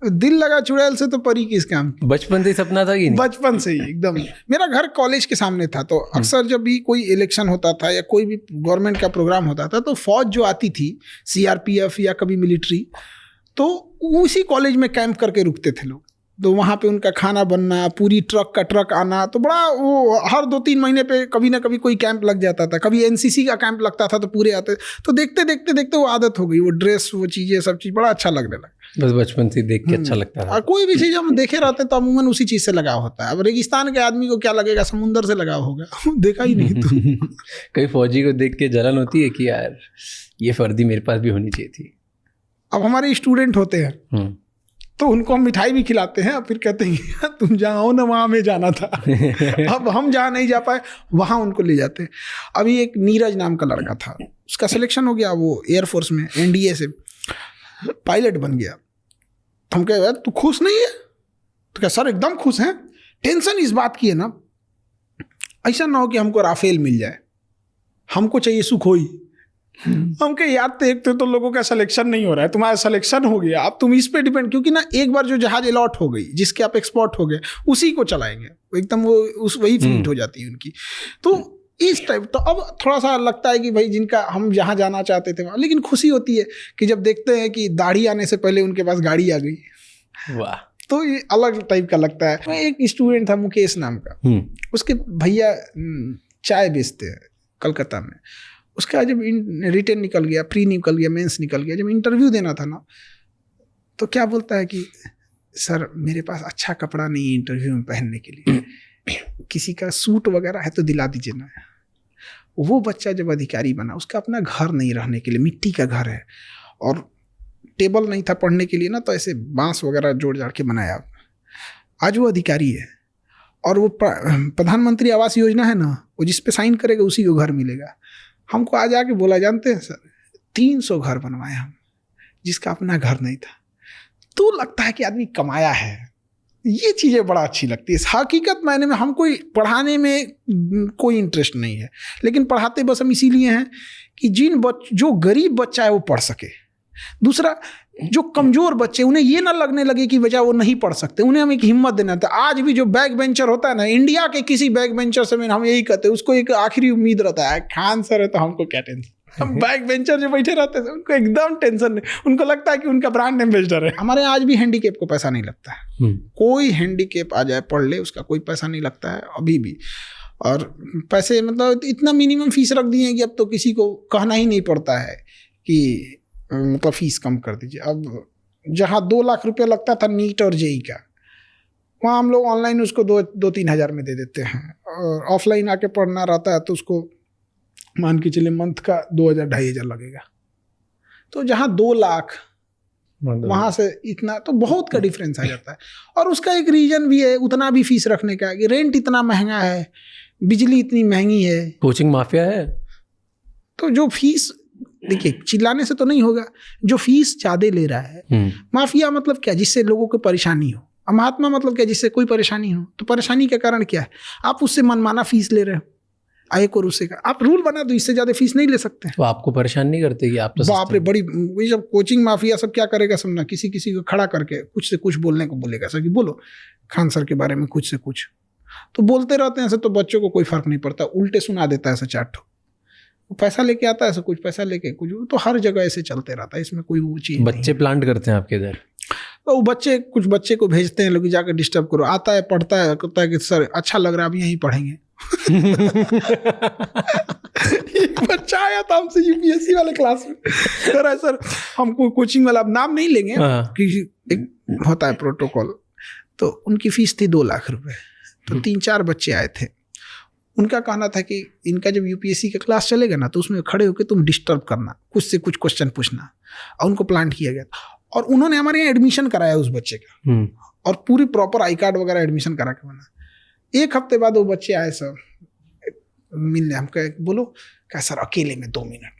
दिल लगा चुड़ैल से तो परी किस काम। बचपन से ही सपना था कि नहीं? बचपन से ही एकदम। मेरा घर कॉलेज के सामने था, तो अक्सर जब भी कोई इलेक्शन होता था या कोई भी गवर्नमेंट का प्रोग्राम होता था, तो फौज जो आती थी, सीआरपीएफ या कभी मिलिट्री, तो उसी कॉलेज में कैंप करके रुकते थे लोग। तो वहाँ पे उनका खाना बनना, पूरी ट्रक का ट्रक आना, तो बड़ा वो हर 2-3 महीने पे कभी ना कभी कोई कैंप लग जाता था। कभी एनसीसी का कैंप लगता था तो पूरे आते। तो देखते देखते देखते वो आदत हो गई, वो ड्रेस, वो चीज़ें, सब चीज़ बड़ा अच्छा लगने लगा। बस बचपन से देख के अच्छा लगता था। और कोई भी चीज़ हम देखे रहते तो अमूमन उसी चीज़ से लगाव होता है। अब रेगिस्तान के आदमी को क्या लगेगा, समुंदर से लगाव होगा। देखा ही नहीं तो। कई फौजी को देख के जलन होती है कि यार ये वर्दी मेरे पास भी होनी चाहिए थी। अब हमारे स्टूडेंट होते हैं तो उनको हम मिठाई भी खिलाते हैं, फिर कहते हैं तुम जहाँ हो ना वहाँ हमें जाना था। अब हम जहाँ नहीं जा पाए वहाँ उनको ले जाते हैं। अभी एक नीरज नाम का लड़का था, उसका सिलेक्शन हो गया, वो एयरफोर्स में एनडीए से पायलट बन गया। हम कहे यार तू खुश नहीं है? तो क्या सर एकदम खुश हैं। टेंशन इस बात की है ना, ऐसा ना हो कि हमको राफेल मिल जाए, हमको चाहिए सुखोई। हम कहे यार एक तो लोगों का सिलेक्शन नहीं हो रहा है, तुम्हारा सिलेक्शन हो गया, अब तुम इस पे डिपेंड, क्योंकि ना एक बार जो जहाज अलॉट हो गई, जिसके आप एक्सपोर्ट हो गए, उसी को चलाएंगे एकदम, वो वही फ्लीट हो जाती है उनकी। तो इस टाइप तो अब थोड़ा सा लगता है कि भाई जिनका हम जहाँ जाना चाहते थे वहाँ, लेकिन खुशी होती है कि जब देखते हैं कि दाढ़ी आने से पहले उनके पास गाड़ी आ गई। वाह, तो ये अलग टाइप का लगता है। मैं एक स्टूडेंट था मुकेश नाम का, उसके भैया चाय बेचते हैं कलकत्ता में। उसका जब रिटेन निकल गया, प्री निकल गया, मेंस निकल गया, जब इंटरव्यू देना था ना, तो क्या बोलता है कि सर मेरे पास अच्छा कपड़ा नहीं है इंटरव्यू में पहनने के लिए, किसी का सूट वगैरह है तो दिला दीजिए ना। वो बच्चा जब अधिकारी बना, उसका अपना घर नहीं रहने के लिए, मिट्टी का घर है, और टेबल नहीं था पढ़ने के लिए ना, तो ऐसे बांस वगैरह जोड़ जाड़ के बनाया। आज वो अधिकारी है, और वो प्रधानमंत्री आवास योजना है ना, वो जिस पे साइन करेगा उसी को घर मिलेगा। हमको आज आके बोला, जानते हैं सर 300 घर बनवाए हम, जिसका अपना घर नहीं था। तो लगता है कि आदमी कमाया है। ये चीज़ें बड़ा अच्छी लगती है। हकीकत मायने में हमको पढ़ाने में कोई इंटरेस्ट नहीं है, लेकिन पढ़ाते बस हम इसीलिए हैं कि जो गरीब बच्चा है वो पढ़ सके। दूसरा, जो कमज़ोर बच्चे, उन्हें ये ना लगने लगे कि वजह वो नहीं पढ़ सकते, उन्हें हम एक हिम्मत देना था। आज भी जो बैक बेंचर होता है ना, इंडिया के किसी बैक बेंचर से हम यही कहते हैं, उसको एक आखिरी उम्मीद रहता है, खान सर है तो हमको क्या टेंशन। हम बैक बेंचर जो बैठे रहते हैं उनको एकदम टेंशन नहीं, उनको लगता है कि उनका ब्रांड एम्बेसडर है। हमारे आज भी हैंडीकेप को पैसा नहीं लगता है। कोई हैंडीकेप आ जाए पढ़ ले, उसका कोई पैसा नहीं लगता है अभी भी। और पैसे मतलब इतना मिनिमम फीस रख दिए हैं कि अब तो किसी को कहना ही नहीं पड़ता है कि मतलब फीस कम कर दीजिए। अब जहाँ 2 लाख रुपया लगता था नीट और जेई का, वहाँ हम लोग ऑनलाइन उसको 2-3 हज़ार में दे देते हैं, और ऑफलाइन आके पढ़ना रहता है तो उसको मान के चले मंथ का 2,000-2,500 लगेगा। तो जहाँ 2 लाख वहाँ से इतना, तो बहुत का डिफरेंस आ जाता है। और उसका एक रीज़न भी है उतना भी फीस रखने का, कि रेंट इतना महंगा है, बिजली इतनी महंगी है, कोचिंग माफिया है। तो जो फीस, देखिए चिल्लाने से तो नहीं होगा, जो फीस ज़्यादा ले रहा है, माफिया मतलब क्या, जिससे लोगों को परेशानी हो। महात्मा मतलब क्या, जिससे कोई परेशानी हो। तो परेशानी का कारण क्या है, आप उससे मनमाना फीस ले रहे हो। एक और उससे का आप रूल बना दो, इससे ज्यादा फीस नहीं ले सकते। तो आपको परेशान नहीं करते कि आप तो बाप रे, बड़ी वही जब कोचिंग माफिया सब क्या करेगा सब ना, किसी किसी को खड़ा करके कुछ से कुछ बोलने को बोलेगा सर कि बोलो खान सर के बारे में कुछ से कुछ, तो बोलते रहते हैं ऐसे, तो बच्चों को कोई फर्क नहीं पड़ता, उल्टे सुना देता है ऐसे 4 ठो, पैसा लेके आता है ऐसे, कुछ पैसा लेके कुछ, तो हर जगह ऐसे चलते रहता है, इसमें कोई वो चीज बच्चे प्लांट करते हैं आपके इधर? तो वो बच्चे कुछ बच्चे को भेजते हैं लोग जाकर डिस्टर्ब करो, आता है पढ़ता है, कहता है कि सर अच्छा लग रहा है, अब यहीं पढ़ेंगे। एक बच्चा आया था हमसे यूपीएससी वाले क्लास में, कह रहा है सर हमको कोचिंग वाला, अब नाम नहीं लेंगे कि एक होता है प्रोटोकॉल, तो उनकी फीस थी 2 लाख रुपए, तो 3-4 बच्चे आए थे, उनका कहना था कि इनका जब यूपीएससी का क्लास चलेगा ना तो उसमें खड़े होकर तुम डिस्टर्ब करना, कुछ से कुछ क्वेश्चन पूछना, और उनको प्लांट किया गया और उन्होंने हमारे यहाँ एडमिशन कराया उस बच्चे का, और पूरी प्रॉपर आई कार्ड वगैरह एडमिशन करा के बना। 1 हफ्ते बाद वो बच्चे आए सर मिलने, हम कहे बोलो, क्या सर अकेले में 2 मिनट,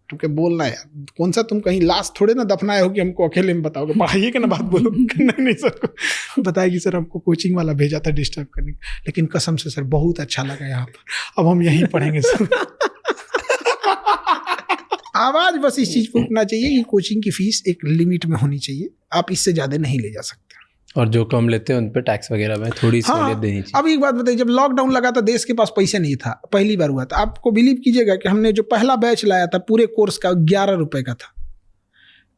क्योंकि बोलना है यार, कौन सा तुम कहीं लाश थोड़े ना दफनाए हो कि हमको अकेले में बताओगे, पढ़ाइए के ना बात बोलो। नहीं सर बताएगी सर हमको कोचिंग वाला भेजा था डिस्टर्ब करने, लेकिन कसम से सर बहुत अच्छा लगा यहाँ पर, अब हम यहीं पढ़ेंगे सर। आवाज बस इस चीज को उठना चाहिए कि कोचिंग की फीस एक लिमिट में होनी चाहिए, आप इससे ज्यादा नहीं ले जा सकते, और जो कम लेते हैं उन पे टैक्स वगैरह में थोड़ी सहूलियत देनी चाहिए। अब एक बात बताइए, जब लॉकडाउन लगा था देश के पास पैसे नहीं था, पहली बार हुआ था, आपको बिलीव कीजिएगा कि हमने जो पहला बैच लाया था पूरे कोर्स का 11 रुपए का था,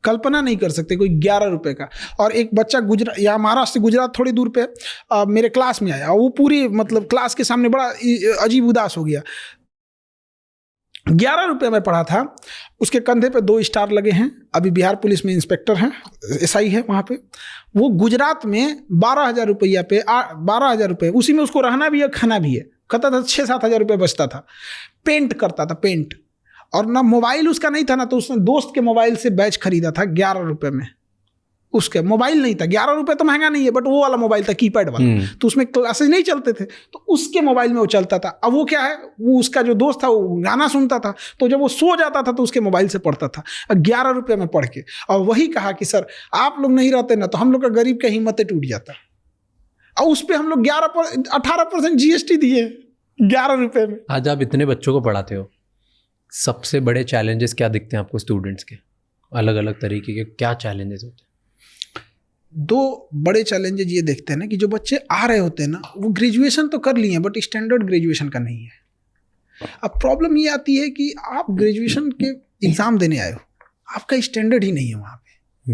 कल्पना नहीं कर सकते कोई 11 रुपए का। और एक बच्चा गुजरात या महाराष्ट्र से गुजरात थोड़ी दूर पे मेरे क्लास में आया, वो पूरी मतलब क्लास के सामने बड़ा अजीब उदास हो गया। 11 रुपये में पढ़ा था, उसके कंधे पे 2 स्टार लगे हैं, अभी बिहार पुलिस में इंस्पेक्टर हैं, एसआई है वहाँ पे। वो गुजरात में 12,000 रुपया पे 12,000 रुपये, उसी में उसको रहना भी है खाना भी है, कहता था 6-7 हज़ार रुपये बचता था। पेंट करता था पेंट, और ना मोबाइल उसका नहीं था ना, तो उसने दोस्त के मोबाइल से बैच खरीदा था 11 रुपये में। उसके मोबाइल नहीं था, 11 रुपये तो महंगा नहीं है, बट वो वाला मोबाइल था कीपैड वाला, तो उसमें क्लासेस नहीं चलते थे, तो उसके मोबाइल में वो चलता था। अब वो क्या है, वो उसका जो दोस्त था वो गाना सुनता था, तो जब वो सो जाता था तो उसके मोबाइल से पढ़ता था 11 रुपये में पढ़ के। और वही कहा कि सर आप लोग नहीं रहते ना तो हम लोग का गरीब का हिम्मतें टूट जाता, और उस पर हम लोग 18% GST दिए 11 रुपये में। आज आप इतने बच्चों को पढ़ाते हो, सबसे बड़े चैलेंजेस क्या दिखते हैं आपको स्टूडेंट्स के? अलग अलग तरीके के क्या चैलेंजेस होते हैं? 2 बड़े चैलेंजेस ये देखते हैं ना कि जो बच्चे आ रहे होते हैं ना, वो ग्रेजुएशन तो कर लिए हैं बट स्टैंडर्ड ग्रेजुएशन का नहीं है। अब प्रॉब्लम ये आती है कि आप ग्रेजुएशन के एग्ज़ाम देने आए हो, आपका स्टैंडर्ड ही नहीं है वहाँ पे।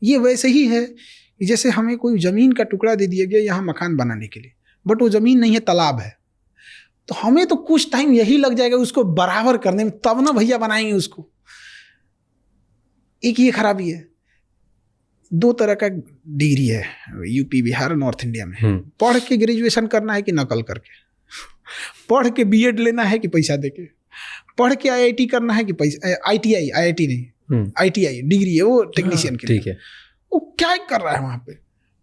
ये वैसे ही है कि जैसे हमें कोई ज़मीन का टुकड़ा दे दिया गया यहाँ मकान बनाने के लिए, बट वो ज़मीन नहीं है, तालाब है, तो हमें तो कुछ टाइम यही लग जाएगा उसको बराबर करने में, तब ना भैया बनाएंगे उसको। एक ये खराबी है। 2 तरह का डिग्री है यूपी बिहार नॉर्थ इंडिया में, पढ़ के ग्रेजुएशन करना है कि नकल करके, पढ़ के बीएड लेना है कि पैसा देके, पढ़ के आईआईटी करना है कि पैसा, आईटीआई, आईआईटी नहीं आईटीआई डिग्री है वो टेक्नीशियन के लिए। ठीक है, वो क्या कर रहा है वहाँ पे,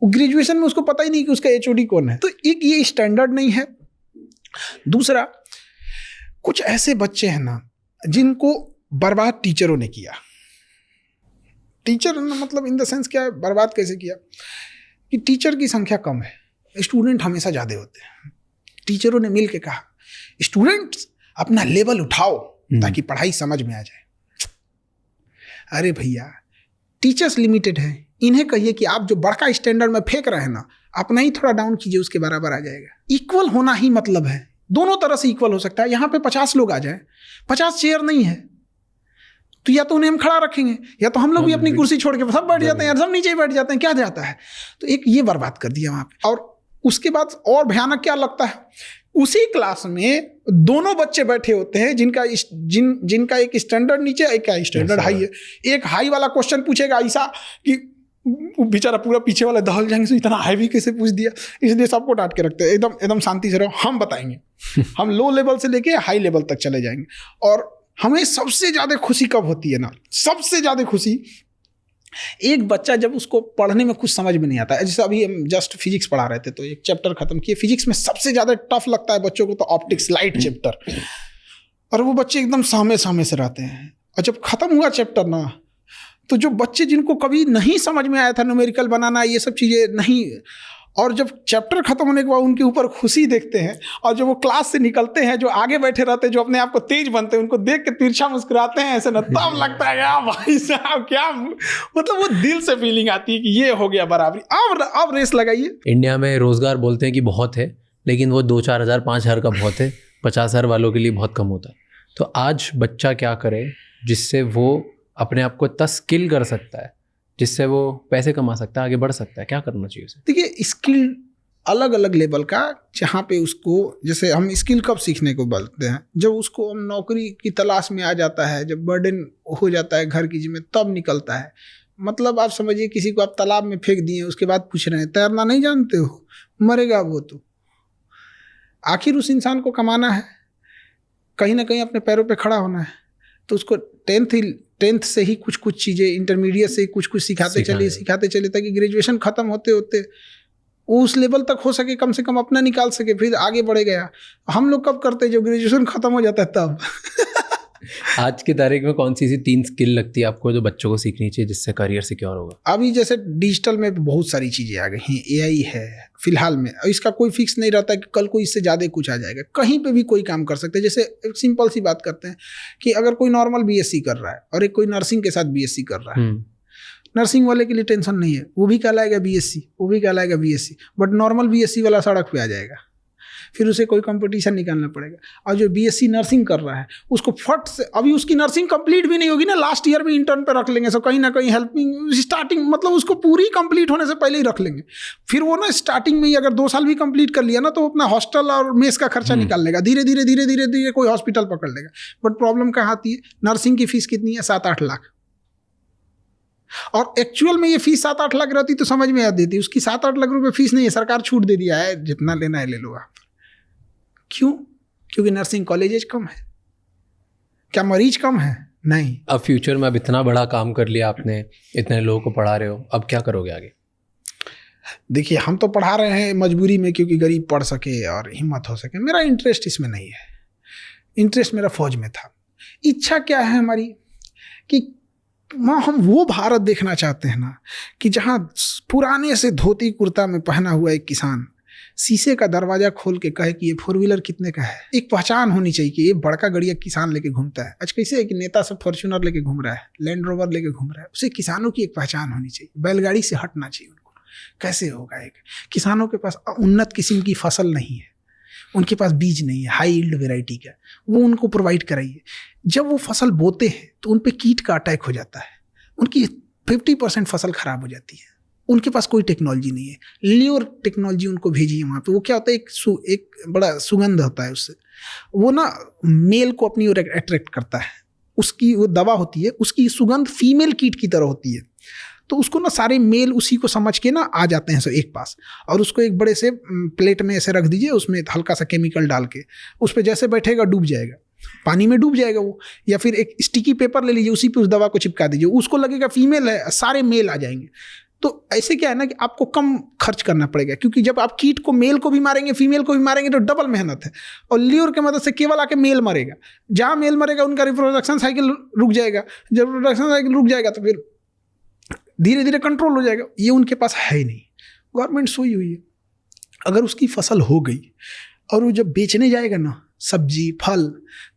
वो ग्रेजुएशन में उसको पता ही नहीं कि उसका एचओडी कौन है। तो एक ये स्टैंडर्ड नहीं है। दूसरा, कुछ ऐसे बच्चे हैं ना जिनको बर्बाद टीचरों ने किया। टीचर मतलब इन द सेंस क्या है, बर्बाद कैसे किया कि टीचर की संख्या कम है, स्टूडेंट हमेशा ज़्यादा होते हैं। टीचरों ने मिल के कहा स्टूडेंट्स अपना लेवल उठाओ ताकि पढ़ाई समझ में आ जाए। अरे भैया टीचर्स लिमिटेड है, इन्हें कहिए कि आप जो बड़का स्टैंडर्ड में फेंक रहे हैं ना, अपना ही थोड़ा डाउन कीजिए, उसके बराबर आ जाएगा। इक्वल होना ही मतलब है, दोनों तरह से इक्वल हो सकता है। यहाँ पे 50 लोग आ जाए, 50 चेयर नहीं है, तो या तो उन्हें हम खड़ा रखेंगे या तो हम लोग भी अपनी कुर्सी छोड़ के सब बैठ जाते हैं यार, सब नीचे ही बैठ जाते हैं, क्या जाता है। तो एक ये बर्बाद कर दिया वहाँ पे। और उसके बाद और भयानक क्या लगता है, उसी क्लास में 2 बच्चे बैठे होते हैं जिनका एक स्टैंडर्ड नीचे, एक का स्टैंडर्ड हाई है। एक हाई वाला क्वेश्चन पूछेगा ऐसा कि बेचारा पूरा पीछे वाला दहल जाएंगे, तो इतना हैवी कैसे पूछ दिया। इसलिए सबको डांट के रखते हैं, एकदम शांति से रहो, हम बताएंगे। हम लो लेवल से लेके हाई लेवल तक चले जाएंगे। और हमें सबसे ज़्यादा खुशी कब होती है ना, सबसे ज़्यादा खुशी एक बच्चा जब उसको पढ़ने में कुछ समझ में नहीं आता है। जैसे अभी हम जस्ट फिजिक्स पढ़ा रहे थे तो एक चैप्टर खत्म किए, फिजिक्स में सबसे ज़्यादा टफ लगता है बच्चों को तो ऑप्टिक्स लाइट चैप्टर, और वो बच्चे एकदम सामने से रहते हैं। और जब खत्म हुआ चैप्टर ना, तो जो बच्चे जिनको कभी नहीं समझ में आया था न्यूमेरिकल बनाना, ये सब चीज़ें नहीं, और जब चैप्टर खत्म होने के बाद उनके ऊपर खुशी देखते हैं, और जब वो क्लास से निकलते हैं, जो आगे बैठे रहते हैं, जो अपने आप को तेज बनते हैं, उनको देख के तिरछा मुस्कुराते हैं ऐसे ना, तब लगता है यार भाई साहब क्या, मतलब वो दिल से फीलिंग आती है कि ये हो गया बराबरी। अब रेस लगाइए। इंडिया में रोजगार बोलते हैं कि बहुत है, लेकिन वो 2-4 हज़ार 5 हज़ार का बहुत है, 50 हज़ार वालों के लिए बहुत कम होता है। तो आज बच्चा क्या करे जिससे वो अपने आप को इतना स्किल कर सकता है, जिससे वो पैसे कमा सकता है, आगे बढ़ सकता है? क्या करना चाहिए उसे? देखिए, स्किल अलग अलग लेवल का, जहाँ पे उसको, जैसे हम स्किल कब सीखने को बोलते हैं, जब उसको हम नौकरी की तलाश में आ जाता है, जब बर्डन हो जाता है घर की जिम्मे, तब निकलता है। मतलब आप समझिए किसी को आप तालाब में फेंक दिए, उसके बाद पूछ रहे हैं तैरना नहीं जानते हो, मरेगा वो तो। आखिर उस इंसान को कमाना है, कहीं ना कहीं अपने पैरों पे खड़ा होना है, तो उसको टेंथ से ही कुछ चीज़ें, इंटरमीडिएट से ही कुछ सिखाते चलिए ताकि ग्रेजुएशन खत्म होते होते वो उस लेवल तक हो सके, कम से कम अपना निकाल सके, फिर आगे बढ़े गया। हम लोग कब करते हैं? जब ग्रेजुएशन खत्म हो जाता है तब। आज की तारीख में कौन सी 3 स्किल लगती है आपको जो बच्चों को सीखनी चाहिए जिससे करियर सिक्योर होगा? अभी जैसे डिजिटल में बहुत सारी चीज़ें आ गई हैं, AI है फिलहाल में, इसका कोई फिक्स नहीं रहता कि कल को इससे ज़्यादा कुछ आ जाएगा, कहीं पे भी कोई काम कर सकते हैं। जैसे एक सिंपल सी बात करते हैं कि अगर कोई नॉर्मल BSc कर रहा है और एक कोई नर्सिंग के साथ BSc कर रहा है, नर्सिंग वाले के लिए टेंशन नहीं है, वो भी कहलाएगा BSc, वो भी कहलाएगा BSc, बट नॉर्मल BSc वाला सड़क पे आ जाएगा, फिर उसे कोई कंपटीशन निकालना पड़ेगा। और जो BSc नर्सिंग कर रहा है उसको फट से, अभी उसकी नर्सिंग कंप्लीट भी नहीं होगी ना, लास्ट ईयर में इंटर्न पे रख लेंगे, सो कहीं ना कहीं हेल्पिंग स्टार्टिंग, मतलब उसको पूरी कंप्लीट होने से पहले ही रख लेंगे। फिर वो ना स्टार्टिंग में ही अगर 2 साल भी कंप्लीट कर लिया ना, तो अपना हॉस्टल और मेस का खर्चा निकाल लेगा, धीरे धीरे कोई हॉस्पिटल पकड़ लेगा। बट प्रॉब्लम कहाँ आती है? नर्सिंग की फीस कितनी है? 7-8 लाख। और एक्चुअल में ये फीस 7-8 लाख रहती तो समझ में आ देती, उसकी 7-8 लाख रुपए फीस नहीं है, सरकार छूट दे दिया है, जितना लेना है ले लो आप। क्यों? क्योंकि नर्सिंग कॉलेजेस कम है। क्या मरीज कम है? नहीं। अब फ्यूचर में अब इतना बड़ा काम कर लिया आपने, इतने लोगों को पढ़ा रहे हो, अब क्या करोगे आगे? देखिए, हम तो पढ़ा रहे हैं मजबूरी में, क्योंकि गरीब पढ़ सके और हिम्मत हो सके। मेरा इंटरेस्ट इसमें नहीं है, इंटरेस्ट मेरा फौज में था। इच्छा क्या है हमारी कि हम वो भारत देखना चाहते हैं ना, कि जहाँ पुराने से धोती कुर्ता में पहना हुआ एक किसान शीशे का दरवाजा खोल के कहे कि ये 4 व्हीलर कितने का है। एक पहचान होनी चाहिए कि ये बड़का गड़िया किसान लेके घूमता है। आज कैसे है कि नेता सब फॉर्च्यूनर लेके घूम रहा है, लैंड रोवर लेके घूम रहा है, उसे किसानों की एक पहचान होनी चाहिए, बैलगाड़ी से हटना चाहिए उनको। कैसे होगा? एक किसानों के पास उन्नत किस्म की फसल नहीं है, उनके पास बीज नहीं है हाई यील्ड वेराइटी का, वो उनको प्रोवाइड कराइए। जब वो फसल बोते हैं तो उन पे कीट का अटैक हो जाता है, उनकी 50% फसल खराब हो जाती है, उनके पास कोई टेक्नोलॉजी नहीं है। ल्योर टेक्नोलॉजी उनको भेजिए वहाँ पे। वो क्या होता है, एक बड़ा सुगंध होता है उससे, वो ना मेल को अपनी ओर अट्रैक्ट करता है। उसकी वो दवा होती है, उसकी सुगंध फीमेल कीट की तरह होती है, तो उसको ना सारे मेल उसी को समझ के ना आ जाते हैं सब एक पास, और उसको एक बड़े से प्लेट में ऐसे रख दीजिए, उसमें हल्का सा केमिकल डाल के, उस पर जैसे बैठेगा डूब जाएगा, पानी में डूब जाएगा वो। या फिर एक स्टिकी पेपर ले लीजिए, उसी पे उस दवा को चिपका दीजिए, उसको लगेगा फीमेल है, सारे मेल आ जाएंगे। तो ऐसे क्या है ना कि आपको कम खर्च करना पड़ेगा, क्योंकि जब आप कीट को, मेल को भी मारेंगे फीमेल को भी मारेंगे तो डबल मेहनत है। और ल्योर की मदद से केवल आके मेल मरेगा, जहाँ मेल मरेगा उनका रिप्रोडक्शन साइकिल रुक जाएगा। जब रिप्रोडक्शन साइकिल रुक जाएगा तो फिर धीरे धीरे कंट्रोल हो जाएगा। ये उनके पास है ही नहीं। गवर्नमेंट सोई हुई है, अगर उसकी फसल हो गई और वो जब बेचने जाएगा ना सब्जी फल,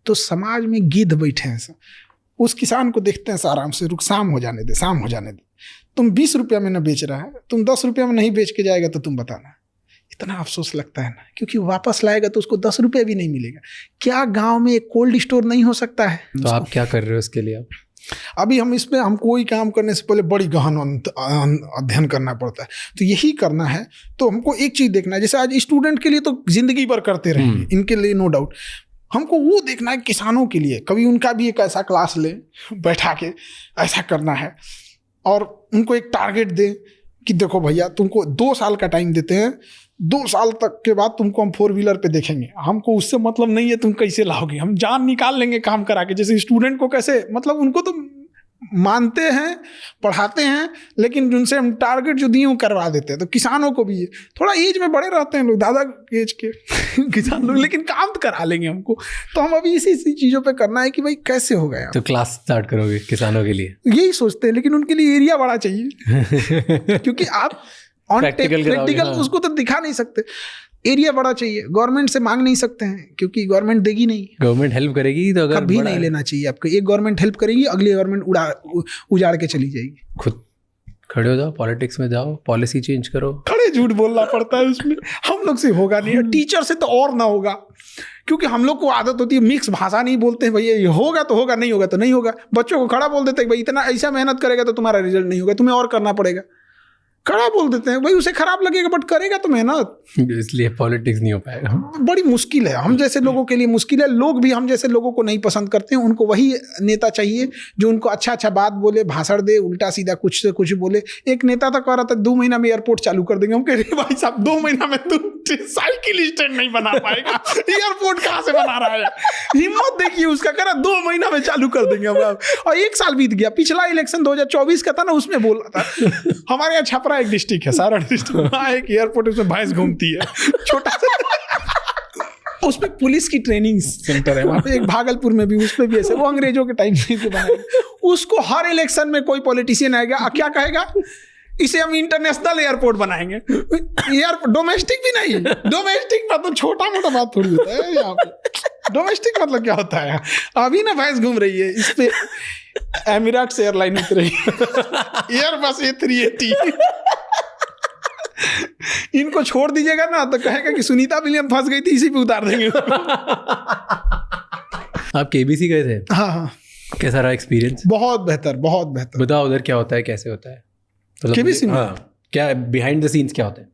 तो समाज में गिद्ध बैठे हैं सब, उस किसान को देखते हैं आराम से, रुक शाम हो जाने दे, शाम हो जाने दे, तुम 20 रुपया में ना बेच रहा है, तुम 10 रुपया में नहीं बेच के जाएगा तो तुम बताना। इतना अफसोस लगता है ना, क्योंकि वापस लाएगा तो उसको 10 रुपया भी नहीं मिलेगा। क्या गांव में एक कोल्ड स्टोर नहीं हो सकता है? तो आप क्या कर रहे हो इसके लिए? अभी हम इसमें, हम कोई काम करने से पहले बड़ी गहन अध्ययन करना पड़ता है। तो यही करना है तो हमको एक चीज़ देखना है, जैसे आज स्टूडेंट के लिए तो जिंदगी भर करते रहेंगे, इनके लिए नो डाउट। हमको वो देखना है किसानों के लिए, कभी उनका भी एक ऐसा क्लास ले बैठा के, ऐसा करना है, और उनको एक टारगेट दे कि देखो भैया, तुमको 2 साल का टाइम देते हैं, 2 साल तक के बाद तुमको हम 4 व्हीलर पे देखेंगे, हमको उससे मतलब नहीं है तुम कैसे लाओगे, हम जान निकाल लेंगे काम करा के। जैसे स्टूडेंट को कैसे, मतलब उनको तो मानते हैं, पढ़ाते हैं, लेकिन उनसे हम टारगेट जो दिए वो करवा देते हैं। तो किसानों को भी थोड़ा एज में बड़े रहते हैं लोग, दादा एज के किसान लोग, लेकिन काम तो करा लेंगे हमको। तो हम अभी इसी चीज़ों पे करना है कि भाई कैसे हो गया। तो क्लास स्टार्ट करोगे किसानों के लिए? यही सोचते हैं, लेकिन उनके लिए एरिया बड़ा चाहिए क्योंकि आप प्रैक्टिकल उसको तो दिखा नहीं सकते। एरिया बड़ा चाहिए, गवर्नमेंट से मांग नहीं सकते हैं क्योंकि गवर्नमेंट देगी नहीं। गवर्नमेंट हेल्प करेगी तो अगर कभी नहीं लेना चाहिए आपको। एक गवर्नमेंट हेल्प करेगी, अगली गवर्नमेंट उजाड़ के चली जाएगी। खुद खड़े हो जाओ, पॉलिटिक्स में जाओ, पॉलिसी चेंज करो। खड़े झूठ बोलना पड़ता है उसमें, हम लोग से होगा नहीं। टीचर से तो और ना होगा, क्योंकि हम लोग को आदत होती है मिक्स भाषा नहीं बोलते हैं। भैया ये होगा तो होगा, नहीं होगा तो नहीं होगा। बच्चों को खड़ा बोल देते हैं भाई इतना ऐसा मेहनत करेगा तो तुम्हारा रिजल्ट नहीं होगा, तुम्हें और करना पड़ेगा। खड़ा बोल देते हैं भाई, उसे खराब लगेगा बट करेगा तो मेहनत, इसलिए पॉलिटिक्स नहीं हो पाएगा। बड़ी मुश्किल है, हम जैसे लोगों के लिए मुश्किल है। लोग भी हम जैसे लोगों को नहीं पसंद करते हैं। उनको वही नेता चाहिए जो उनको अच्छा अच्छा बात बोले, भाषण दे, उल्टा सीधा कुछ से कुछ बोले। एक नेता तो कह रहा था 2 महीना में एयरपोर्ट चालू कर देंगे। हम कह रहे भाई साहब 2 महीना में तुम साइकिल स्टैंड नहीं बना पाएगा, एयरपोर्ट कहाँ से बना रहा है? हिम्मत देखिए उसका, कह रहा 2 महीना में चालू कर देंगे हम। और 1 साल बीत गया। पिछला इलेक्शन 2024 का था ना, उसमें बोल रहा था। हमारे यहाँ छपरा एक डिस्ट्रिक्ट है, सारा डिस्ट्रिक्ट, वहाँ एक एयरपोर्ट, उसमें भैंस घूमती है छोटा सा। उसमें पुलिस की ट्रेनिंग सेंटर है वहाँ पे। एक भागलपुर में भी, उस पे भी ऐसे, वो अंग्रेजों के टाइम से बनाया। उसको हर इलेक्शन में कोई पॉलिटिशियन आएगा, क्या कहेगा, इसे हम इंटरनेशनल एयरपोर्ट बनाएंगे। एयरपोर्ट डोमेस्टिक भी नहीं, डोमेस्टिक मतलब छोटा मोटा बात थोड़ी होता है यहाँ पे। डोमेस्टिक मतलब क्या होता है? अभी ना भैंस घूम रही है, इस पे एमिरेट्स एयरलाइन उतरी, एयरबस A380। इनको छोड़ दीजिएगा ना तो कहेगा कि सुनीता विलियम फंस गई थी, इसी पे उतार देंगे। आप KBC गए थे? हाँ। कैसा रहा एक्सपीरियंस? बहुत बेहतर, बहुत बेहतर। बताओ उधर क्या होता है, कैसे होता है? KBC में? हाँ, क्या बिहाइंड द सीन्स क्या होता है?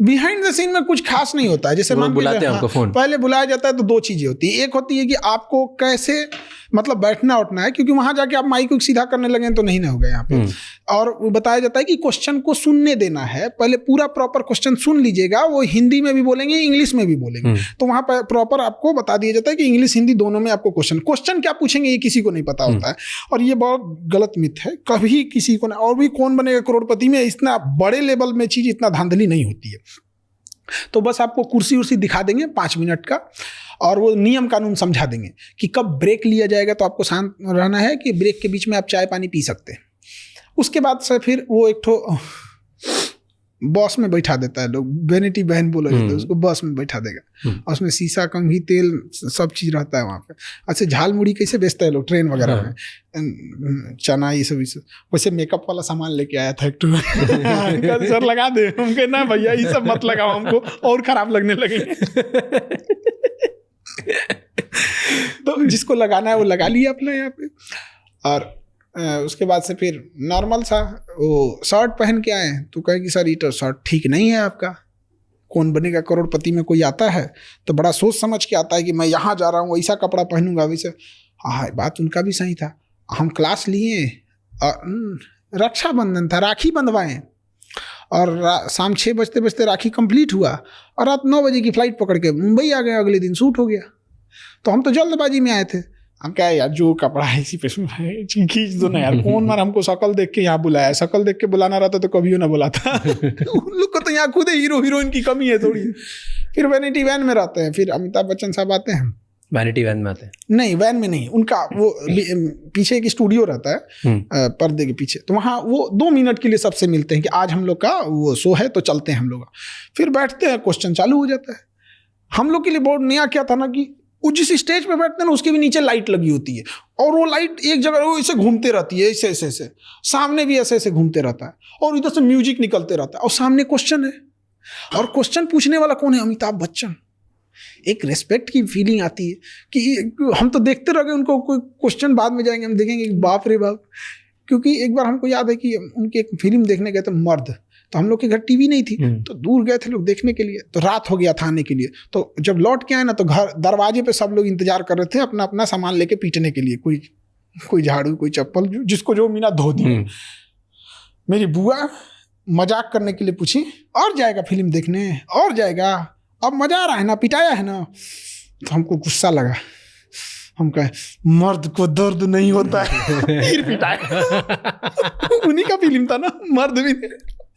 बिहाइंड द सीन में कुछ खास नहीं होता है। जैसे लोग बुलाते हैं आपको फोन, पहले बुलाया जाता है तो 2 चीजें होती है। एक होती है कि आपको कैसे मतलब बैठना उठना है, क्योंकि वहां जाके आप माइक को सीधा करने लगे तो नहीं ना होगा यहाँ पे। और वो बताया जाता है कि क्वेश्चन को सुनने देना है, पहले पूरा प्रॉपर क्वेश्चन सुन लीजिएगा। वो हिंदी में भी बोलेंगे, इंग्लिश में भी बोलेंगे, तो वहां पर प्रॉपर आपको बता दिया जाता है कि इंग्लिश हिंदी दोनों में आपको क्वेश्चन क्या पूछेंगे ये किसी को नहीं पता होता है। और ये बहुत गलत मिथ है, कभी किसी को और भी कौन बनेगा करोड़पति में, इतना बड़े लेवल में चीज इतना धांधली नहीं होती है। तो बस आपको कुर्सी उर्सी दिखा देंगे 5 मिनट का, और वो नियम कानून समझा देंगे कि कब ब्रेक लिया जाएगा, तो आपको शांत रहना है कि ब्रेक के बीच में आप चाय पानी पी सकते हैं। उसके बाद से फिर वो एक ठो बॉस में बैठा देता है, लोग वैनिटी वैन बोला जाता है उसको, बस में बैठा देगा। और उसमें शीशा, कंघी, तेल सब चीज़ रहता है वहाँ पे। अच्छा, झाल मुड़ी कैसे बेचता है लोग ट्रेन वगैरह में, चना ये सब। वैसे मेकअप वाला सामान लेके आया था एक ठो। सर लगा दे, हम कहे ना भैया ये सब मत लगाओ, हमको और खराब लगने लगेंगे। तो जिसको लगाना है वो लगा लिया अपना यहाँ पे। और उसके बाद से फिर नॉर्मल सा वो शर्ट पहन के आए, तो कहे कि सर ये तो शर्ट ठीक नहीं है आपका। कौन बनेगा करोड़पति में कोई आता है तो बड़ा सोच समझ के आता है कि मैं यहाँ जा रहा हूँ, ऐसा कपड़ा पहनूंगा वैसे। हाँ, बात उनका भी सही था। हम क्लास लिए और रक्षाबंधन था, राखी बंधवाएं, और शाम 6 बजते बजते राखी कंप्लीट हुआ, और रात 9 बजे की फ्लाइट पकड़ के मुंबई आ गए। अगले दिन शूट हो गया। तो हम तो जल्दबाजी में आए थे। हम क्या यार, जो कपड़ा है इसी पे खींच दो ना यार, कौन मार हमको शक्ल देख के यहाँ बुलाया। शक्ल देख के बुलाना रहता तो कभी ना बुलाता। उन लोग को तो यहाँ खुद हीरो हीरोइन की कमी है थोड़ी। फिर वैनिटी वैन में रहते हैं, फिर अमिताभ बच्चन साहब आते हैं। वैनिटी वैन में आते हैं? नहीं, वैन में नहीं, उनका वो पीछे एक स्टूडियो रहता है पर्दे के पीछे, तो वहाँ वो 2 मिनट के लिए सबसे मिलते हैं कि आज हम लोग का वो शो है तो चलते हैं हम लोग। फिर बैठते हैं, क्वेश्चन चालू हो जाता है। हम लोग के लिए बहुत नया क्या था ना कि वो जिस स्टेज पे बैठते हैं ना उसके भी नीचे लाइट लगी होती है, और वो लाइट एक जगह वो ऐसे घूमते रहती है, ऐसे ऐसे ऐसे, सामने भी ऐसे ऐसे घूमते रहता है, और इधर से म्यूजिक निकलते रहता है, और सामने क्वेश्चन है, और क्वेश्चन पूछने वाला कौन है? अमिताभ बच्चन। एक रेस्पेक्ट की फीलिंग आती है कि हम तो देखते रह गए उनको, कोई क्वेश्चन बाद में जाएंगे हम देखेंगे बाप रे बाप। क्योंकि एक बार हमको याद है कि उनकी एक फिल्म देखने गए थे, मर्द, तो हम लोग के घर टीवी नहीं थी, तो दूर गए थे लोग देखने के लिए, तो रात हो गया था आने के लिए। तो जब लौट के आए ना, तो घर दरवाजे पे सब लोग इंतजार कर रहे थे अपना अपना सामान लेके पीटने के लिए, कोई झाड़ू, कोई चप्पल, जिसको जो मिला धो दिया। मेरी बुआ मजाक करने के लिए पूछी, और जाएगा फिल्म देखने? और जाएगा? अब मजा आ रहा है ना, पिटाया है ना? तो हमको गुस्सा लगा। हम कहे मर्द को दर्द नहीं होता है, फिर पिटाया। उन्हीं का फिल्म था ना, मर्द भी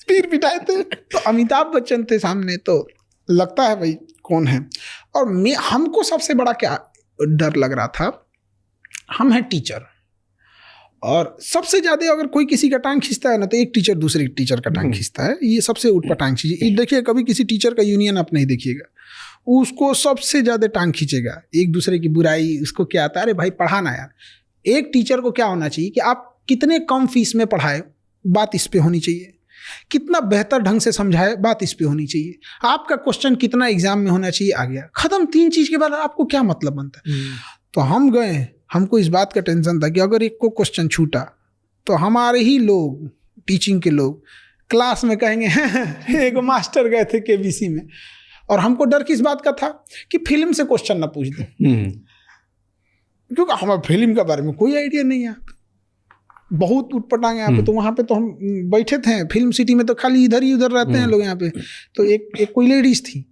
फिर पिटाए थे। तो अमिताभ बच्चन थे सामने, तो लगता है भाई कौन है। और हमको सबसे बड़ा क्या डर लग रहा था, हम हैं टीचर, और सबसे ज्यादा अगर कोई किसी का टांग खींचता है ना, तो एक टीचर दूसरे टीचर का टांग खींचता है। ये सबसे उटपटांग चीज है। देखिए, कभी किसी टीचर का यूनियन आप नहीं देखिएगा, उसको सबसे ज्यादा टांग खींचेगा, एक दूसरे की बुराई। उसको क्या आता है, अरे भाई पढ़ाना यार। एक टीचर को क्या होना चाहिए कि आप कितने कम फीस में पढ़ाए, बात इस पे होनी चाहिए। कितना बेहतर ढंग से समझाए, बात इस पे होनी चाहिए। आपका क्वेश्चन कितना एग्जाम में होना चाहिए, आ गया, खत्म। 3 चीज के बाद आपको क्या मतलब बनता है। तो हम गए, हमको इस बात का टेंशन था कि अगर एक को क्वेश्चन छूटा तो हमारे ही लोग, टीचिंग के लोग क्लास में कहेंगे एक मास्टर गए थे केबीसी में, और हमको डर किस बात का था कि फिल्म से क्वेश्चन ना पूछ दे, क्योंकि हमें फिल्म के बारे में कोई आइडिया नहीं है। बहुत उटपटांगे यहाँ पे। तो वहाँ पे तो हम बैठे थे, फिल्म सिटी में तो खाली इधर ही उधर रहते हैं लोग यहाँ पे। तो एक कोई लेडीज थी,